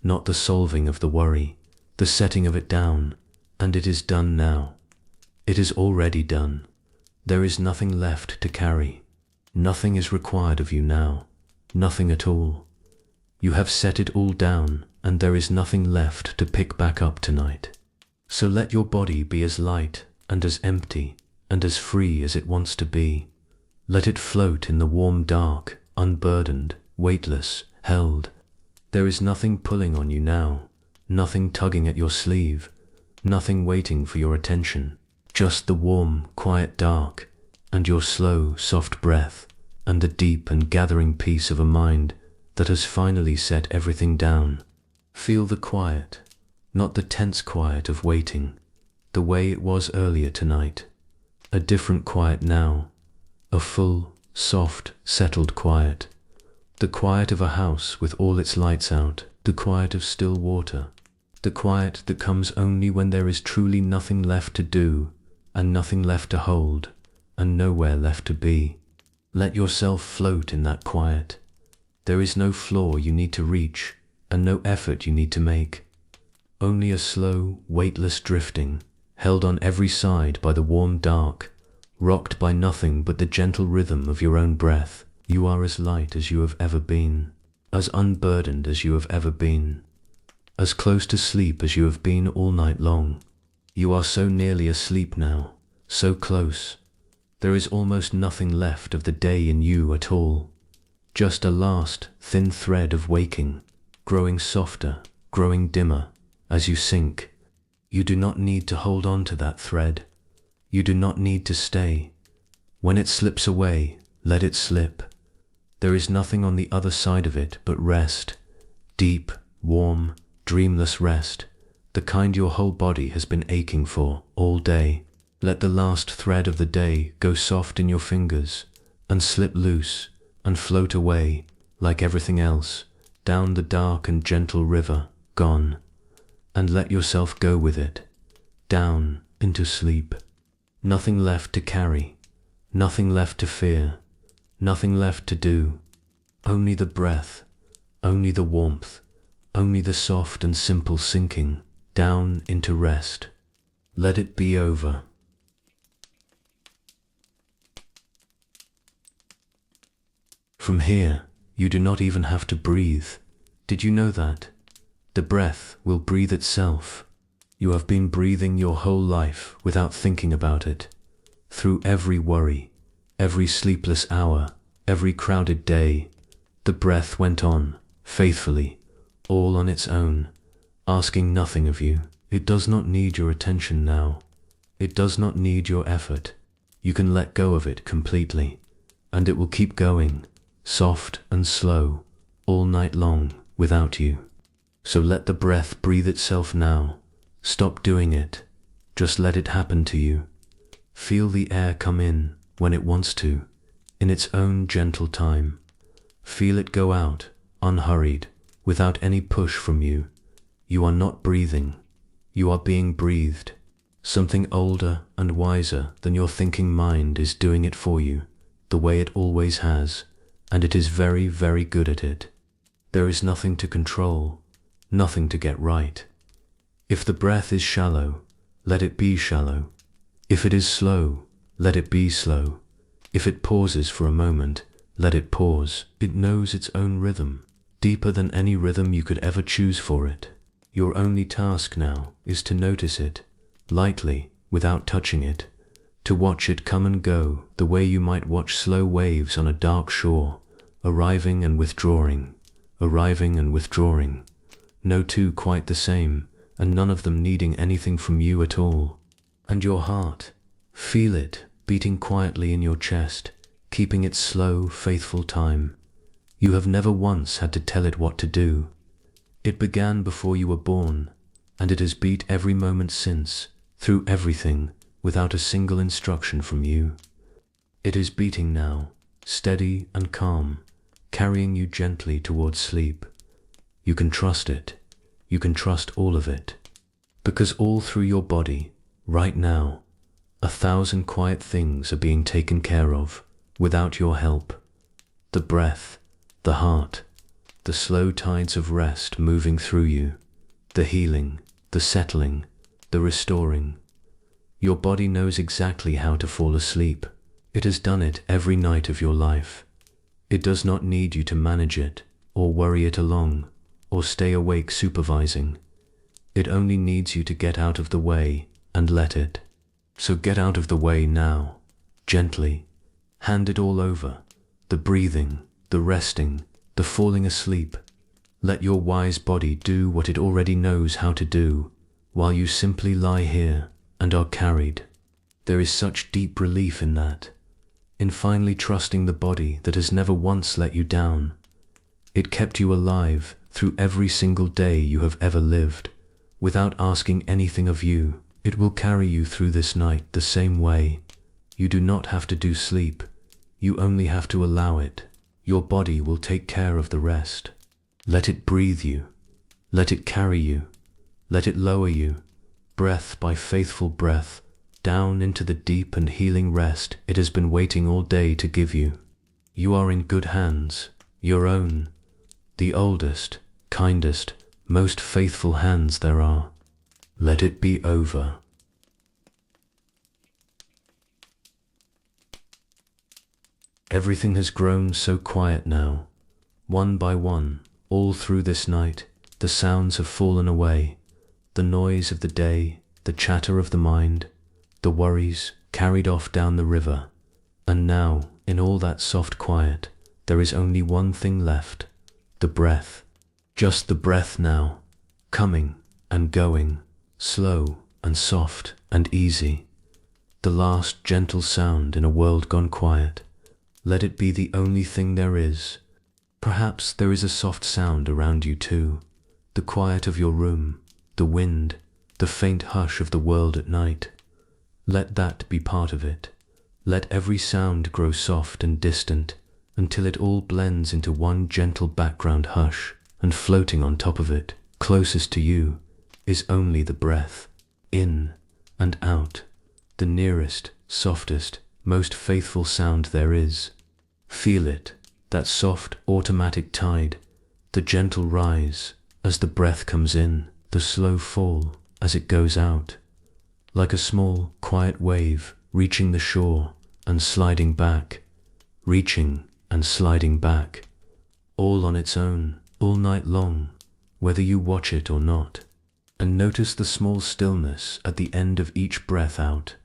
Not the solving of the worry, the setting of it down, and it is done now. It is already done. There is nothing left to carry. Nothing is required of you now, nothing at all. You have set it all down, and there is nothing left to pick back up tonight. So let your body be as light and as empty and as free as it wants to be. Let it float in the warm dark, unburdened, weightless, held. There is nothing pulling on you now, nothing tugging at your sleeve, nothing waiting for your attention, just the warm, quiet dark, and your slow, soft breath, and the deep and gathering peace of a mind that has finally set everything down. Feel the quiet, not the tense quiet of waiting, the way it was earlier tonight. A different quiet now, a full, soft, settled quiet. The quiet of a house with all its lights out, the quiet of still water, the quiet that comes only when there is truly nothing left to do, and nothing left to hold, and nowhere left to be. Let yourself float in that quiet. There is no floor you need to reach, and no effort you need to make. Only a slow, weightless drifting, held on every side by the warm dark, rocked by nothing but the gentle rhythm of your own breath. You are as light as you have ever been, as unburdened as you have ever been, as close to sleep as you have been all night long. You are so nearly asleep now, so close. There is almost nothing left of the day in you at all. Just a last, thin thread of waking, growing softer, growing dimmer, as you sink. You do not need to hold on to that thread. You do not need to stay. When it slips away, let it slip. There is nothing on the other side of it but rest, deep, warm, dreamless rest, the kind your whole body has been aching for all day. Let the last thread of the day go soft in your fingers, and slip loose, and float away, like everything else, down the dark and gentle river, gone. And let yourself go with it, down into sleep. Nothing left to carry, nothing left to fear, nothing left to do. Only the breath, only the warmth, only the soft and simple sinking down into rest. Let it be over. From here, you do not even have to breathe. Did you know that? The breath will breathe itself. You have been breathing your whole life without thinking about it. Through every worry, every sleepless hour, every crowded day, the breath went on, faithfully, all on its own, asking nothing of you. It does not need your attention now. It does not need your effort. You can let go of it completely, and it will keep going, soft and slow, all night long, without you. So let the breath breathe itself now. Stop doing it. Just let it happen to you. Feel the air come in when it wants to, in its own gentle time. Feel it go out, unhurried, without any push from you. You are not breathing. You are being breathed. Something older and wiser than your thinking mind is doing it for you, the way it always has, and it is very, very good at it. There is nothing to control, nothing to get right. If the breath is shallow, let it be shallow. If it is slow, let it be slow. If it pauses for a moment, let it pause. It knows its own rhythm, deeper than any rhythm you could ever choose for it. Your only task now is to notice it, lightly, without touching it, to watch it come and go the way you might watch slow waves on a dark shore, arriving and withdrawing, arriving and withdrawing. No two quite the same, and none of them needing anything from you at all. And your heart, feel it beating quietly in your chest, keeping its slow, faithful time. You have never once had to tell it what to do. It began before you were born, and it has beat every moment since, through everything, without a single instruction from you. It is beating now, steady and calm, carrying you gently towards sleep. You can trust it. You can trust all of it. Because all through your body, right now, 1,000 quiet things are being taken care of, without your help. The breath, the heart, the slow tides of rest moving through you, the healing, the settling, the restoring. Your body knows exactly how to fall asleep. It has done it every night of your life. It does not need you to manage it, or worry it along, or stay awake supervising. It only needs you to get out of the way and let it. So get out of the way now, gently. Hand it all over, the breathing, the resting, the falling asleep. Let your wise body do what it already knows how to do, while you simply lie here and are carried. There is such deep relief in that, in finally trusting the body that has never once let you down. It kept you alive through every single day you have ever lived, without asking anything of you. It will carry you through this night the same way. You do not have to do sleep. You only have to allow it. Your body will take care of the rest. Let it breathe you. Let it carry you. Let it lower you, breath by faithful breath, down into the deep and healing rest it has been waiting all day to give you. You are in good hands, your own, the oldest, kindest, most faithful hands there are. Let it be over. Everything has grown so quiet now. One by one, all through this night, the sounds have fallen away. The noise of the day, the chatter of the mind, the worries carried off down the river. And now, in all that soft quiet, there is only one thing left, the breath. Just the breath now, coming and going, slow and soft and easy. The last gentle sound in a world gone quiet. Let it be the only thing there is. Perhaps there is a soft sound around you too, the quiet of your room, the wind, the faint hush of the world at night. Let that be part of it. Let every sound grow soft and distant until it all blends into one gentle background hush, and floating on top of it, closest to you, is only the breath, in and out, the nearest, softest, most faithful sound there is. Feel it, that soft, automatic tide, the gentle rise as the breath comes in, the slow fall as it goes out, like a small, quiet wave reaching the shore and sliding back, reaching and sliding back, all on its own, all night long, whether you watch it or not. And notice the small stillness at the end of each breath out,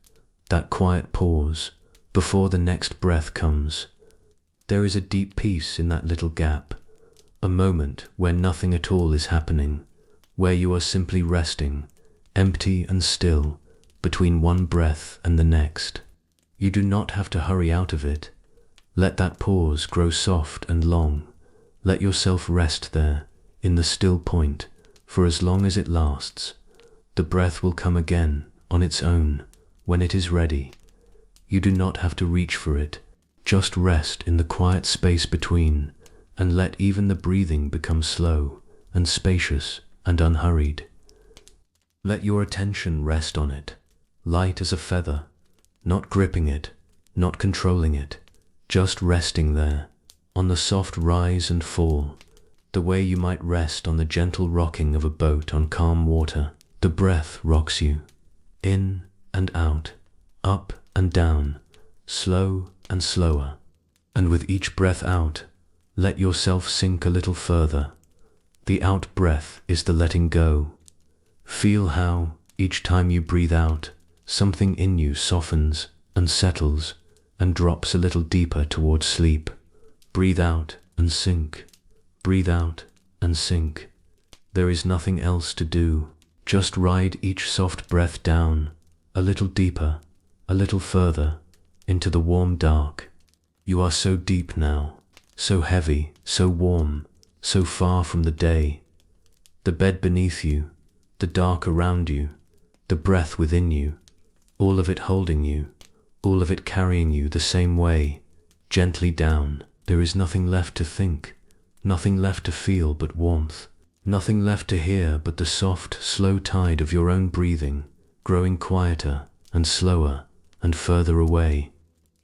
that quiet pause before the next breath comes. There is a deep peace in that little gap, a moment where nothing at all is happening, where you are simply resting, empty and still, between one breath and the next. You do not have to hurry out of it. Let that pause grow soft and long. Let yourself rest there, in the still point, for as long as it lasts. The breath will come again, on its own, when it is ready. You do not have to reach for it. Just rest in the quiet space between, and let even the breathing become slow and spacious and unhurried. Let your attention rest on it, light as a feather, not gripping it, not controlling it, just resting there, on the soft rise and fall, the way you might rest on the gentle rocking of a boat on calm water. The breath rocks you, in and out, up and down, slow and slower. And with each breath out, let yourself sink a little further. The out breath is the letting go. Feel how, each time you breathe out, something in you softens and settles and drops a little deeper towards sleep. Breathe out and sink. Breathe out and sink. There is nothing else to do. Just ride each soft breath down, a little deeper, a little further, into the warm dark. You are so deep now, so heavy, so warm, so far from the day. The bed beneath you, the dark around you, the breath within you, all of it holding you, all of it carrying you the same way, gently down. There is nothing left to think, nothing left to feel but warmth, nothing left to hear but the soft, slow tide of your own breathing, growing quieter and slower and further away.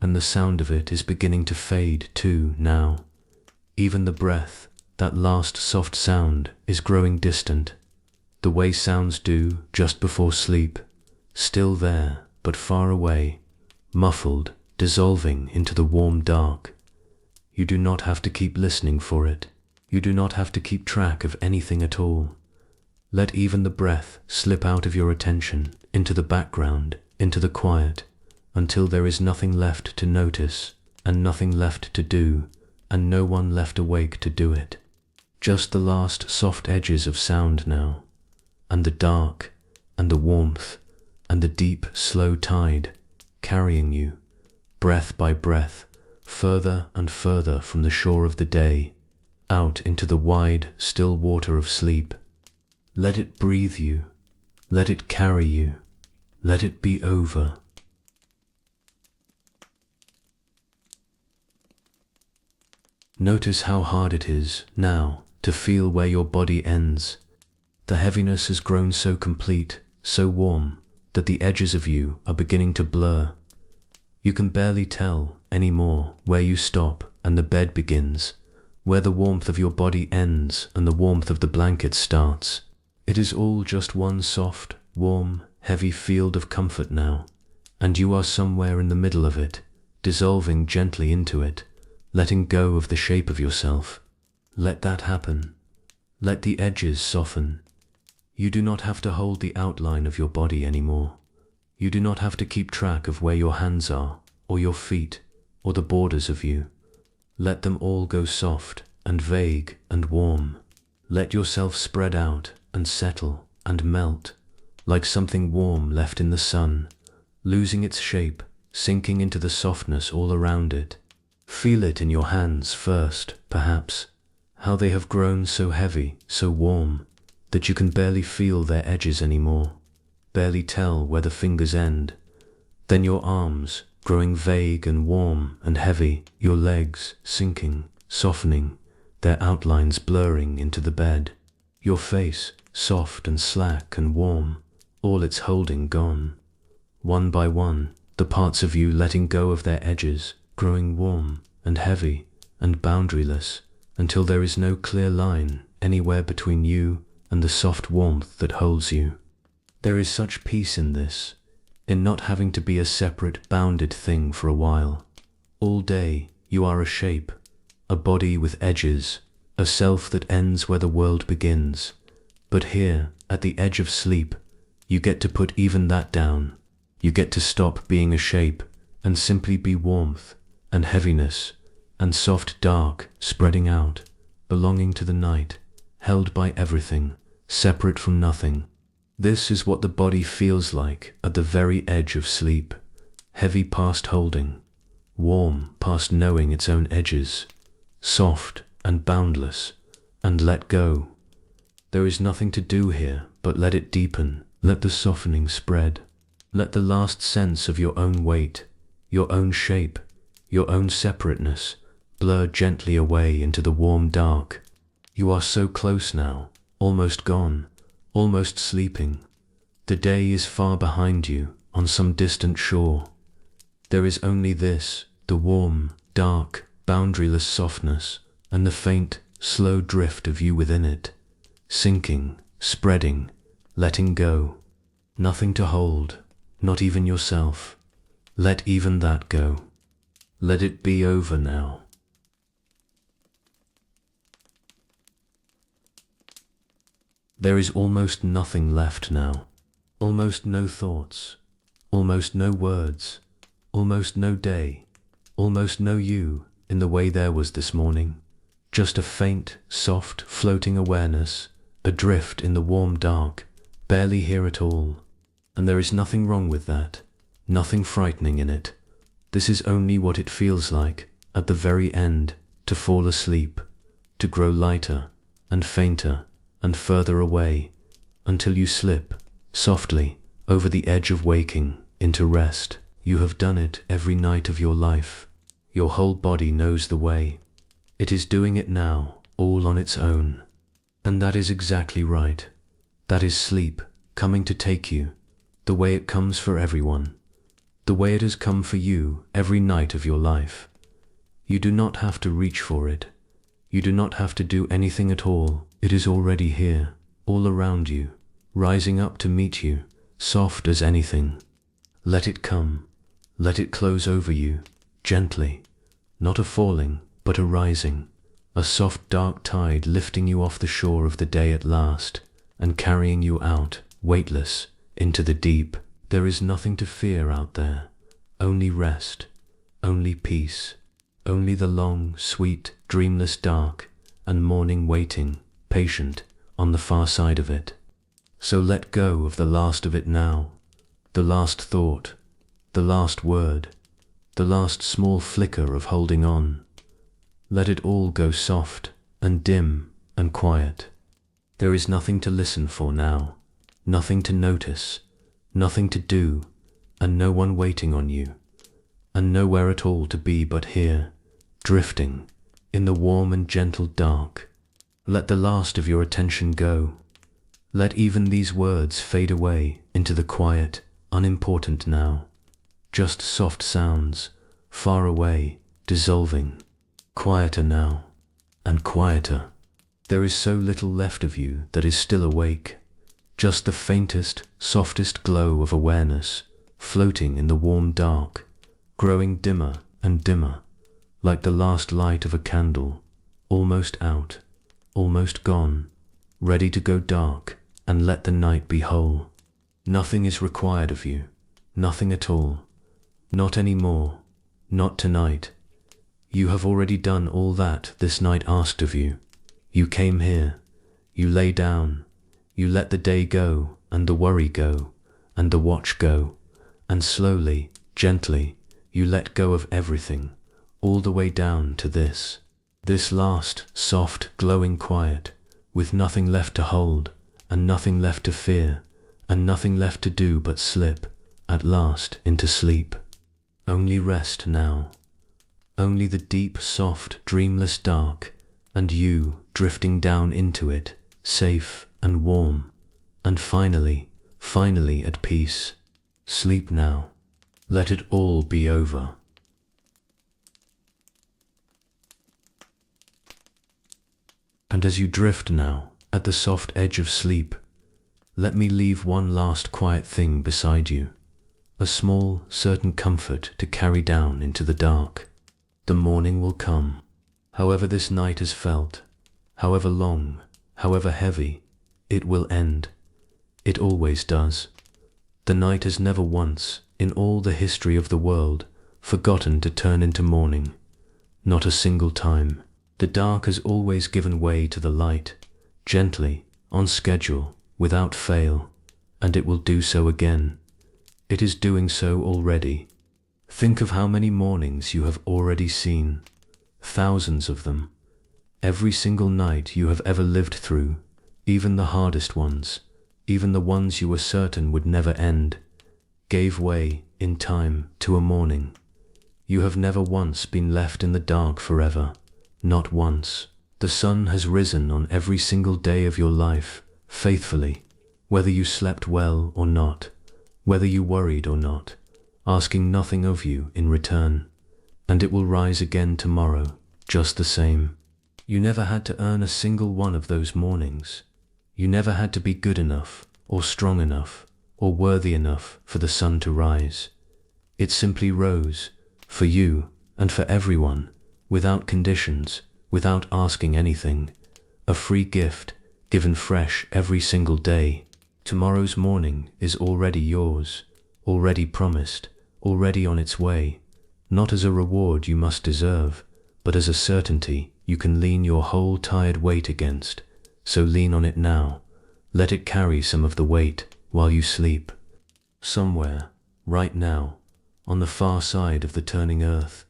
And the sound of it is beginning to fade too now. Even the breath, that last soft sound, is growing distant, the way sounds do just before sleep, still there, but far away, muffled, dissolving into the warm dark. You do not have to keep listening for it. You do not have to keep track of anything at all. Let even the breath slip out of your attention, into the background, into the quiet, until there is nothing left to notice, and nothing left to do, and no one left awake to do it. Just the last soft edges of sound now, and the dark, and the warmth, and the deep, slow tide, carrying you, breath by breath, further and further from the shore of the day, out into the wide, still water of sleep. Let it breathe you, let it carry you, let it be over. Notice how hard it is, now, to feel where your body ends. The heaviness has grown so complete, so warm, that the edges of you are beginning to blur. You can barely tell, anymore, where you stop and the bed begins, where the warmth of your body ends and the warmth of the blanket starts. It is all just one soft, warm, heavy field of comfort now, and you are somewhere in the middle of it, dissolving gently into it, letting go of the shape of yourself. Let that happen. Let the edges soften. You do not have to hold the outline of your body anymore. You do not have to keep track of where your hands are, or your feet, or the borders of you. Let them all go soft and vague and warm. Let yourself spread out and settle and melt, like something warm left in the sun, losing its shape, sinking into the softness all around it. Feel it in your hands first, perhaps, how they have grown so heavy, so warm, that you can barely feel their edges anymore, barely tell where the fingers end. Then your arms, growing vague and warm and heavy, your legs sinking, softening, their outlines blurring into the bed. Your face, soft and slack and warm, all its holding gone. One by one, the parts of you letting go of their edges, growing warm and heavy and boundaryless, until there is no clear line anywhere between you and the soft warmth that holds you. There is such peace in this, in not having to be a separate, bounded thing for a while. All day you are a shape, a body with edges, a self that ends where the world begins. But here, at the edge of sleep, you get to put even that down. You get to stop being a shape and simply be warmth and heaviness and soft dark spreading out, belonging to the night, held by everything, separate from nothing. This is what the body feels like at the very edge of sleep, heavy past holding, warm past knowing its own edges, soft and boundless, and let go. There is nothing to do here but let it deepen, let the softening spread. Let the last sense of your own weight, your own shape, your own separateness, blur gently away into the warm dark. You are so close now, almost gone, almost sleeping, The day is far behind you, on some distant shore. There is only this, the warm, dark, boundaryless softness, and the faint, slow drift of you within it, sinking, spreading, letting go. Nothing to hold, not even yourself. Let even that go. Let it be over now. There is almost nothing left now. Almost no thoughts, almost no words, almost no day, almost no you in the way there was this morning. Just a faint, soft, floating awareness, adrift in the warm dark, barely here at all. And there is nothing wrong with that, nothing frightening in it. This is only what it feels like, at the very end, to fall asleep, to grow lighter, and fainter, and further away, until you slip, softly, over the edge of waking, into rest. You have done it every night of your life. Your whole body knows the way. It is doing it now, all on its own. And that is exactly right. That is sleep, coming to take you, the way it comes for everyone, the way it has come for you every night of your life. You do not have to reach for it. You do not have to do anything at all. It is already here, all around you, rising up to meet you, soft as anything. Let it come. Let it close over you, gently, not a falling, but a rising, a soft dark tide lifting you off the shore of the day at last, and carrying you out, weightless, into the deep. There is nothing to fear out there, only rest, only peace, only the long, sweet, dreamless dark, and morning waiting, patient, on the far side of it. So let go of the last of it now, the last thought, the last word, the last small flicker of holding on. Let it all go soft, and dim, and quiet. There is nothing to listen for now, nothing to notice, nothing to do, and no one waiting on you, and nowhere at all to be but here, drifting, in the warm and gentle dark. Let the last of your attention go. Let even these words fade away into the quiet, unimportant now. Just soft sounds, far away, dissolving. Quieter now, and quieter. There is so little left of you that is still awake. Just the faintest, softest glow of awareness, floating in the warm dark, growing dimmer and dimmer, like the last light of a candle, almost out, almost gone, ready to go dark and let the night be whole. Nothing is required of you, nothing at all, not any more, not tonight. You have already done all that this night asked of you. You came here, you lay down, you let the day go, and the worry go, and the watch go, and slowly, gently, you let go of everything, all the way down to this last, soft, glowing quiet, with nothing left to hold, and nothing left to fear, and nothing left to do but slip, at last, into sleep. Only rest now. Only the deep, soft, dreamless dark, and you drifting down into it, safe and warm, and finally at peace. Sleep now. Let it all be over. And as you drift now, at the soft edge of sleep, let me leave one last quiet thing beside you, a small, certain comfort to carry down into the dark. The morning will come. However this night has felt, however long, however heavy, it will end. It always does. The night has never once, in all the history of the world, forgotten to turn into morning. Not a single time. The dark has always given way to the light, gently, on schedule, without fail, and it will do so again. It is doing so already. Think of how many mornings you have already seen, thousands of them. Every single night you have ever lived through, even the hardest ones, even the ones you were certain would never end, gave way, in time, to a morning. You have never once been left in the dark forever, not once. The sun has risen on every single day of your life, faithfully, whether you slept well or not, whether you worried or not, asking nothing of you in return, and it will rise again tomorrow, just the same. You never had to earn a single one of those mornings. You never had to be good enough, or strong enough, or worthy enough for the sun to rise. It simply rose, for you and for everyone, without conditions, without asking anything, a free gift, given fresh every single day. Tomorrow's morning is already yours, already promised, already on its way, not as a reward you must deserve, but as a certainty you can lean your whole tired weight against. So lean on it now. Let it carry some of the weight while you sleep. Somewhere, right now, on the far side of the turning earth,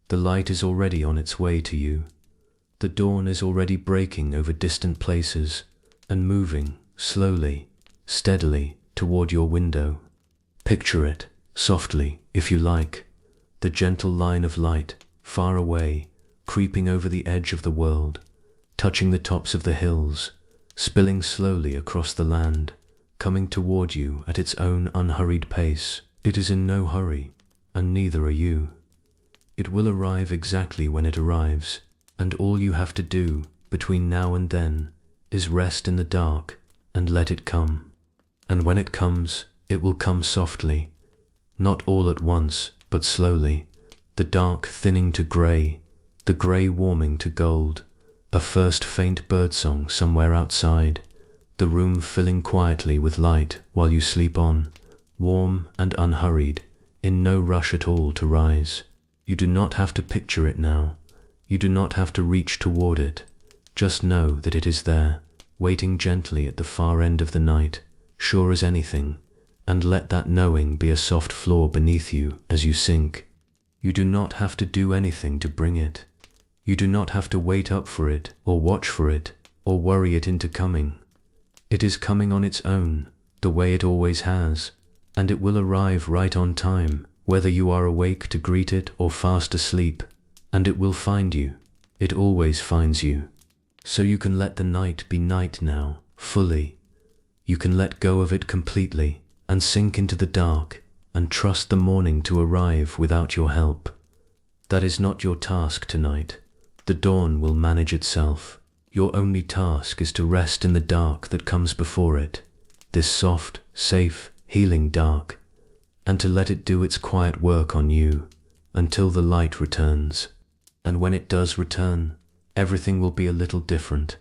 the light is already on its way to you. The dawn is already breaking over distant places and moving slowly, steadily toward your window. Picture it, softly, if you like, the gentle line of light, far away, creeping over the edge of the world, touching the tops of the hills, spilling slowly across the land, coming toward you at its own unhurried pace. It is in no hurry, and neither are you. It will arrive exactly when it arrives, and all you have to do between now and then is rest in the dark and let it come. And when it comes, it will come softly, not all at once, but slowly, the dark thinning to grey, the grey warming to gold, a first faint birdsong somewhere outside, the room filling quietly with light while you sleep on, warm and unhurried, in no rush at all to rise. You do not have to picture it now. You do not have to reach toward it. Just know that it is there, waiting gently at the far end of the night, sure as anything, and let that knowing be a soft floor beneath you as you sink. You do not have to do anything to bring it. You do not have to wait up for it, or watch for it, or worry it into coming. It is coming on its own, the way it always has, and it will arrive right on time, whether you are awake to greet it or fast asleep, and it will find you. It always finds you. So you can let the night be night now, fully. You can let go of it completely, and sink into the dark, and trust the morning to arrive without your help. That is not your task tonight. The dawn will manage itself. Your only task is to rest in the dark that comes before it, this soft, safe, healing dark, and to let it do its quiet work on you until the light returns. And when it does return, everything will be a little different.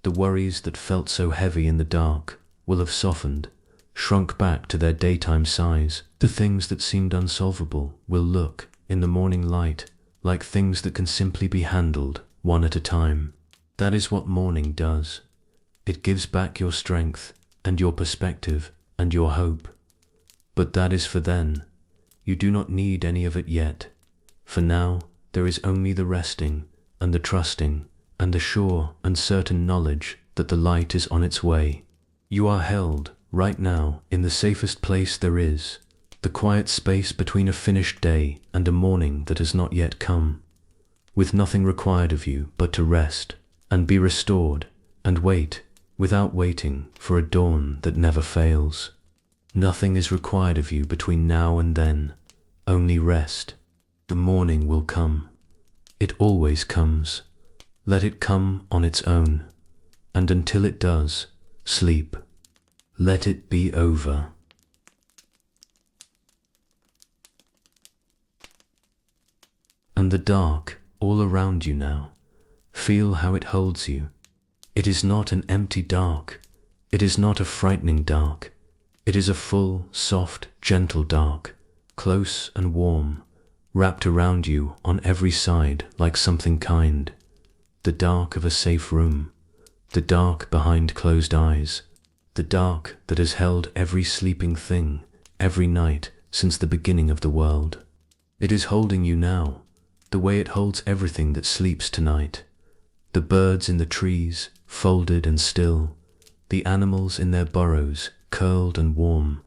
The worries that felt so heavy in the dark will have softened, shrunk back to their daytime size. The things that seemed unsolvable will look, in the morning light, like things that can simply be handled, one at a time. That is what morning does. It gives back your strength, and your perspective, and your hope. But that is for then. You do not need any of it yet. For now, there is only the resting, and the trusting, and the sure and certain knowledge that the light is on its way. You are held, right now, in the safest place there is, the quiet space between a finished day and a morning that has not yet come, with nothing required of you but to rest, and be restored, and wait, without waiting, for a dawn that never fails. Nothing is required of you between now and then, only rest. The morning will come. It always comes. Let it come on its own, and until it does, sleep. Let it be over. And the dark, all around you now, feel how it holds you. It is not an empty dark. It is not a frightening dark. It is a full, soft, gentle dark, close and warm, wrapped around you on every side like something kind. The dark of a safe room, the dark behind closed eyes, the dark that has held every sleeping thing, every night since the beginning of the world. It is holding you now, the way it holds everything that sleeps tonight. The birds in the trees, folded and still, the animals in their burrows, curled and warm,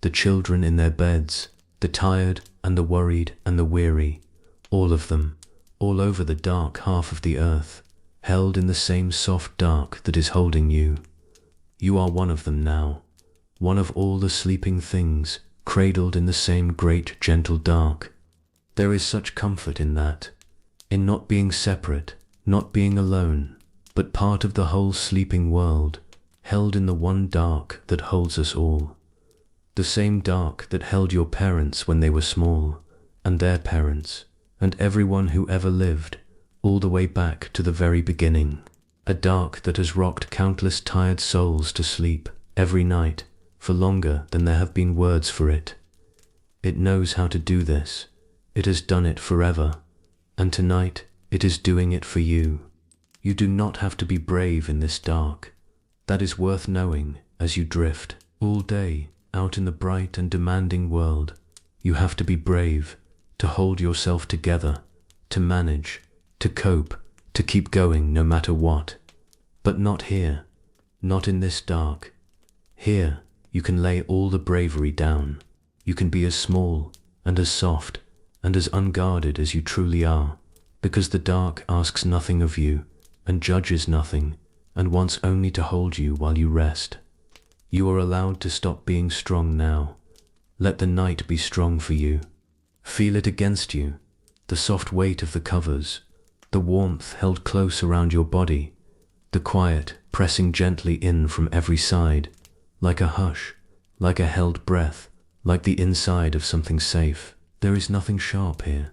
the children in their beds, the tired and the worried and the weary, all of them, all over the dark half of the earth, held in the same soft dark that is holding you. You are one of them now, one of all the sleeping things, cradled in the same great gentle dark. There is such comfort in that, in not being separate, not being alone, but part of the whole sleeping world, held in the one dark that holds us all. The same dark that held your parents when they were small, and their parents, and everyone who ever lived, all the way back to the very beginning. A dark that has rocked countless tired souls to sleep every night for longer than there have been words for it. It knows how to do this. It has done it forever, and tonight it is doing it for you. You do not have to be brave in this dark. That is worth knowing as you drift all day out in the bright and demanding world. You have to be brave, to hold yourself together, to manage, to cope, to keep going no matter what. But not here, not in this dark. Here you can lay all the bravery down. You can be as small and as soft and as unguarded as you truly are, because the dark asks nothing of you and judges nothing and wants only to hold you while you rest. You are allowed to stop being strong now. Let the night be strong for you. Feel it against you, the soft weight of the covers, the warmth held close around your body, the quiet pressing gently in from every side, like a hush, like a held breath, like the inside of something safe. There is nothing sharp here,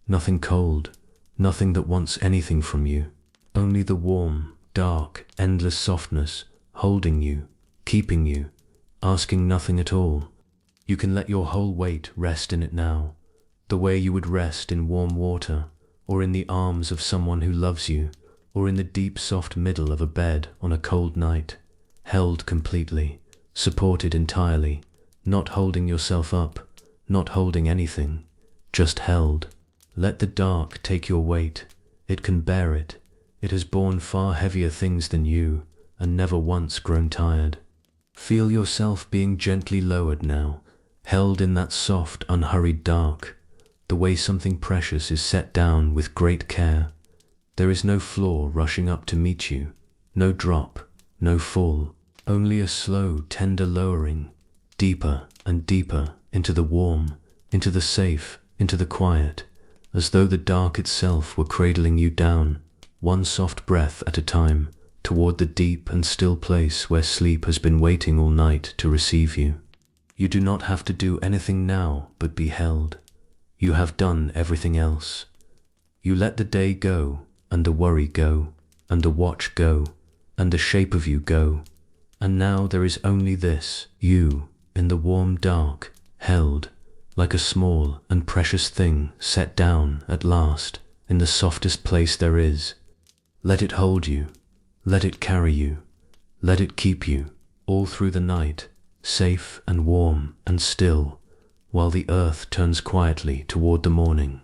nothing cold, nothing that wants anything from you. Only the warm, dark, endless softness, holding you, keeping you, asking nothing at all. You can let your whole weight rest in it now, the way you would rest in warm water, or in the arms of someone who loves you, or in the deep soft middle of a bed on a cold night, held completely, supported entirely, not holding yourself up, not holding anything, just held. Let the dark take your weight. It can bear it. It has borne far heavier things than you, and never once grown tired. Feel yourself being gently lowered now, held in that soft, unhurried dark, the way something precious is set down with great care. There is no floor rushing up to meet you, no drop, no fall, only a slow, tender lowering, deeper and deeper into the warm, into the safe, into the quiet, as though the dark itself were cradling you down, one soft breath at a time, toward the deep and still place where sleep has been waiting all night to receive you. You do not have to do anything now but be held. You have done everything else. You let the day go, and the worry go, and the watch go, and the shape of you go, and now there is only this, you, in the warm dark, held, like a small and precious thing set down at last in the softest place there is. Let it hold you, let it carry you, let it keep you, all through the night, safe and warm and still, while the earth turns quietly toward the morning.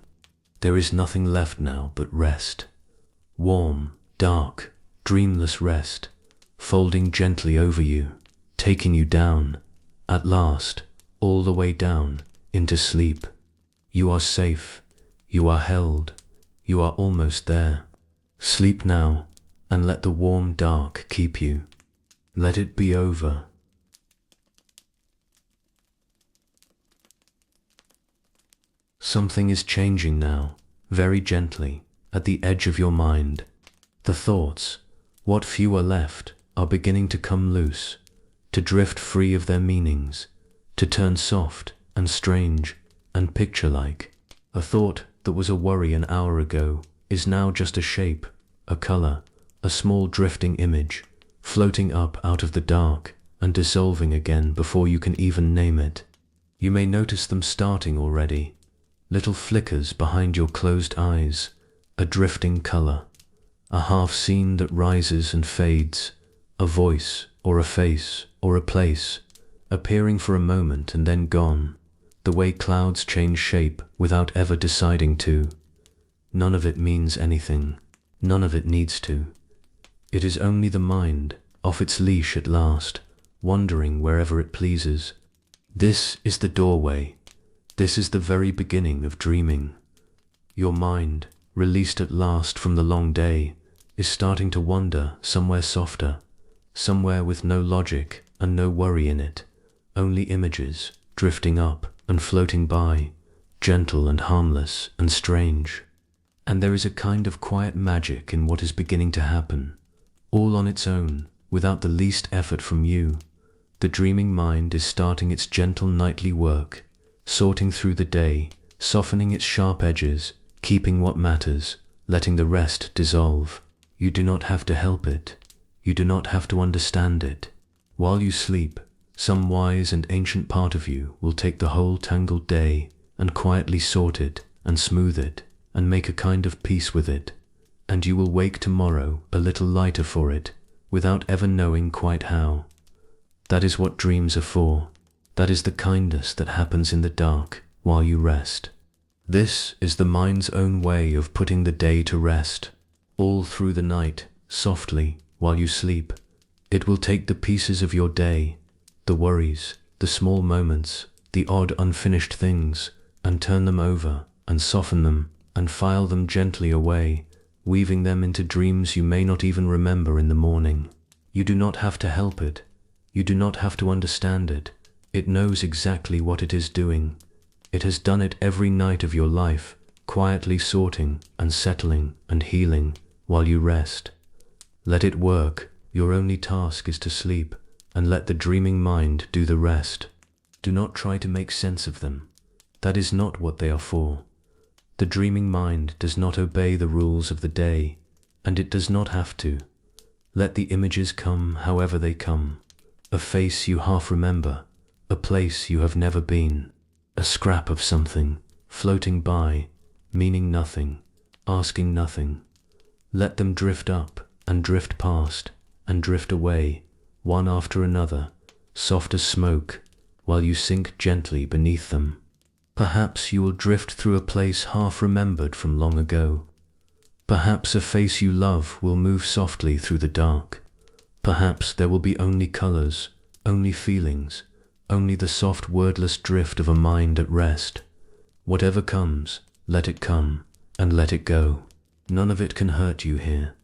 There is nothing left now but rest. Warm, dark, dreamless rest, folding gently over you, taking you down, at last, all the way down, into sleep. You are safe, you are held, you are almost there. Sleep now, and let the warm dark keep you. Let it be over. Something is changing now, very gently, at the edge of your mind. The thoughts, what few are left, are beginning to come loose, to drift free of their meanings, to turn soft and strange and picture-like. A thought that was a worry an hour ago is now just a shape, a color, a small drifting image, floating up out of the dark and dissolving again before you can even name it. You may notice them starting already, little flickers behind your closed eyes, a drifting color, a half scene that rises and fades, a voice or a face or a place, appearing for a moment and then gone, the way clouds change shape without ever deciding to. None of it means anything. None of it needs to. It is only the mind, off its leash at last, wandering wherever it pleases. This is the doorway. This is the very beginning of dreaming. Your mind, released at last from the long day, is starting to wander somewhere softer, somewhere with no logic and no worry in it, only images drifting up and floating by, gentle and harmless and strange. And there is a kind of quiet magic in what is beginning to happen, all on its own, without the least effort from you. The dreaming mind is starting its gentle nightly work, sorting through the day, softening its sharp edges, keeping what matters, letting the rest dissolve. You do not have to help it. You do not have to understand it. While you sleep, some wise and ancient part of you will take the whole tangled day and quietly sort it and smooth it and make a kind of peace with it, and you will wake tomorrow a little lighter for it, without ever knowing quite how. That is what dreams are for. That is the kindness that happens in the dark while you rest. This is the mind's own way of putting the day to rest. All through the night, softly, while you sleep, it will take the pieces of your day, the worries, the small moments, the odd unfinished things, and turn them over, and soften them, and file them gently away, weaving them into dreams you may not even remember in the morning. You do not have to help it. You do not have to understand it. It knows exactly what it is doing. It has done it every night of your life, quietly sorting and settling and healing while you rest. Let it work. Your only task is to sleep, and let the dreaming mind do the rest. Do not try to make sense of them. That is not what they are for. The dreaming mind does not obey the rules of the day, and it does not have to. Let the images come however they come. A face you half remember, a place you have never been, a scrap of something, floating by, meaning nothing, asking nothing. Let them drift up and drift past and drift away, one after another, soft as smoke, while you sink gently beneath them. Perhaps you will drift through a place half remembered from long ago. Perhaps a face you love will move softly through the dark. Perhaps there will be only colors, only feelings, only the soft wordless drift of a mind at rest. Whatever comes, let it come, and let it go. None of it can hurt you here.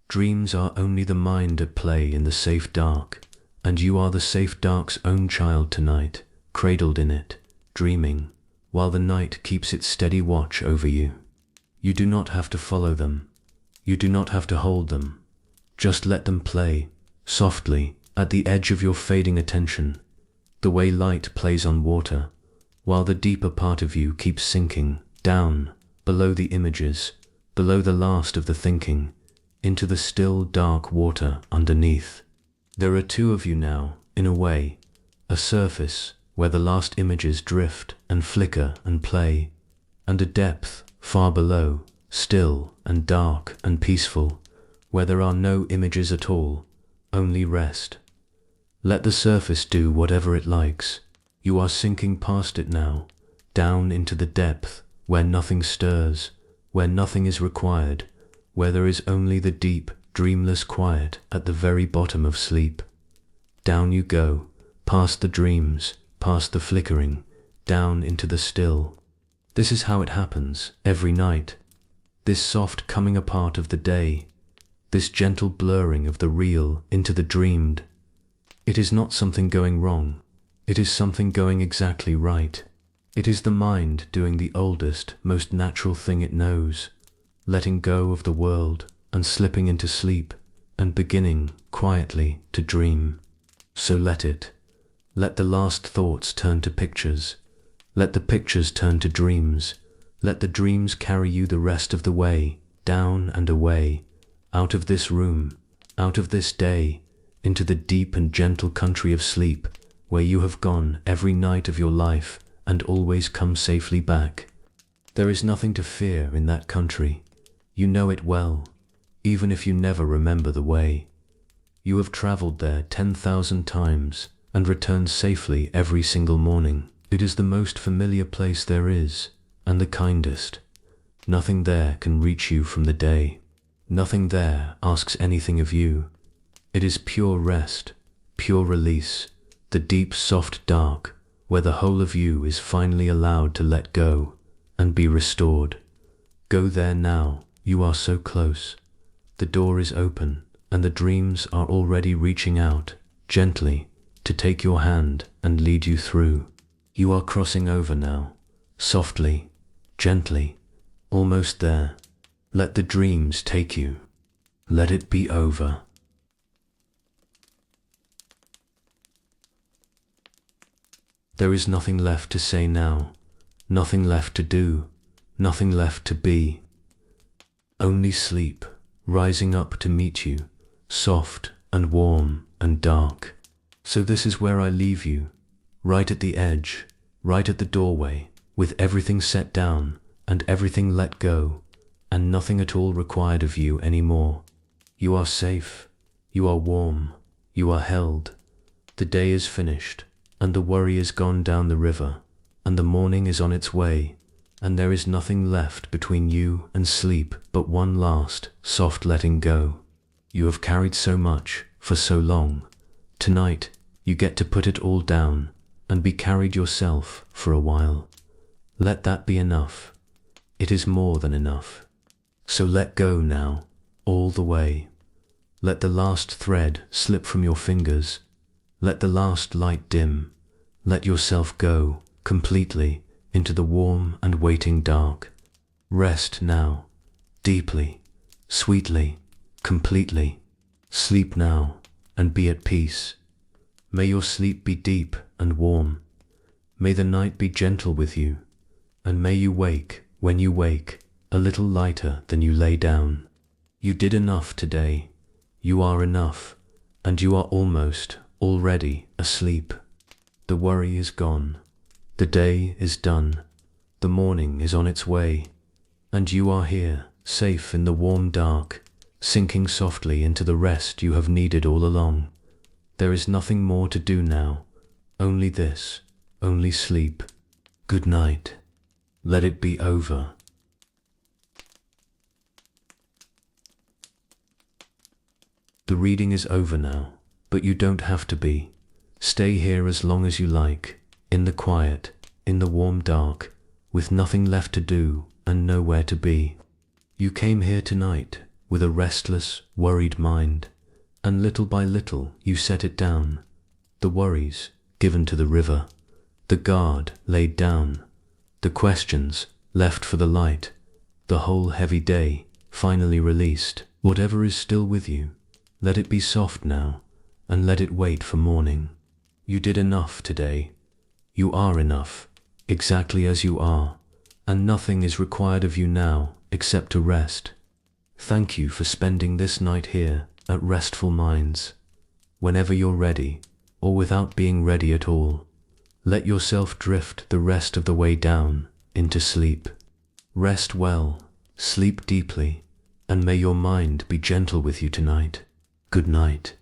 Dreams are only the mind at play in the safe dark, and you are the safe dark's own child tonight, cradled in it, dreaming, while the night keeps its steady watch over you. You do not have to follow them. You do not have to hold them. Just let them play, softly, at the edge of your fading attention, the way light plays on water, while the deeper part of you keeps sinking, down, below the images, below the last of the thinking, into the still, dark water underneath. There are two of you now, in a way, a surface where the last images drift and flicker and play, and a depth far below, still and dark and peaceful, where there are no images at all, only rest. Let the surface do whatever it likes. You are sinking past it now, down into the depth where nothing stirs, where nothing is required, where there is only the deep, dreamless quiet at the very bottom of sleep. Down you go, past the dreams, past the flickering, down into the still. This is how it happens every night. This soft coming apart of the day, this gentle blurring of the real into the dreamed. It is not something going wrong. It is something going exactly right. It is the mind doing the oldest, most natural thing it knows, letting go of the world and slipping into sleep and beginning quietly to dream. So let it. Let the last thoughts turn to pictures. Let the pictures turn to dreams. Let the dreams carry you the rest of the way, down and away, out of this room, out of this day, into the deep and gentle country of sleep, where you have gone every night of your life and always come safely back. There is nothing to fear in that country. You know it well, even if you never remember the way. You have traveled there 10,000 times and returned safely every single morning. It is the most familiar place there is, and the kindest. Nothing there can reach you from the day. Nothing there asks anything of you. It is pure rest, pure release, the deep, soft dark, where the whole of you is finally allowed to let go and be restored. Go there now. You are so close. The door is open. and the dreams are already reaching out, gently, to take your hand and lead you through. You are crossing over now, softly, gently, almost there. Let the dreams take you. Let it be over. There is nothing left to say now, nothing left to do, nothing left to be. Only sleep, rising up to meet you, soft and warm and dark. So this is where I leave you, right at the edge, right at the doorway, with everything set down and everything let go, and nothing at all required of you anymore. You are safe, you are warm, you are held. The day is finished, and the worry is gone down the river, and the morning is on its way, and there is nothing left between you and sleep but one last, soft letting go. You have carried so much for so long. Tonight, you get to put it all down and be carried yourself for a while. Let that be enough. It is more than enough. So let go now, all the way. Let the last thread slip from your fingers. Let the last light dim. Let yourself go completely into the warm and waiting dark. Rest now, deeply, sweetly, completely. Sleep now and be at peace. May your sleep be deep and warm. May the night be gentle with you, and may you wake, when you wake, a little lighter than you lay down. You did enough today. You are enough, and you are almost already asleep. The worry is gone. The day is done. The morning is on its way, and you are here, safe in the warm dark, sinking softly into the rest you have needed all along. There is nothing more to do now, only this, only sleep. Good night. Let it be over. The reading is over now, but you don't have to be. Stay here as long as you like, in the quiet, in the warm dark, with nothing left to do and nowhere to be. You came here tonight with a restless, worried mind, and little by little you set it down. The worries given to the river, the guard laid down, the questions left for the light, the whole heavy day finally released. Whatever is still with you, let it be soft now, and let it wait for morning. You did enough today. You are enough, exactly as you are, and nothing is required of you now except to rest. Thank you for spending this night here at Restful Minds. Whenever you're ready, or without being ready at all, let yourself drift the rest of the way down into sleep. Rest well, sleep deeply, and may your mind be gentle with you tonight. Good night.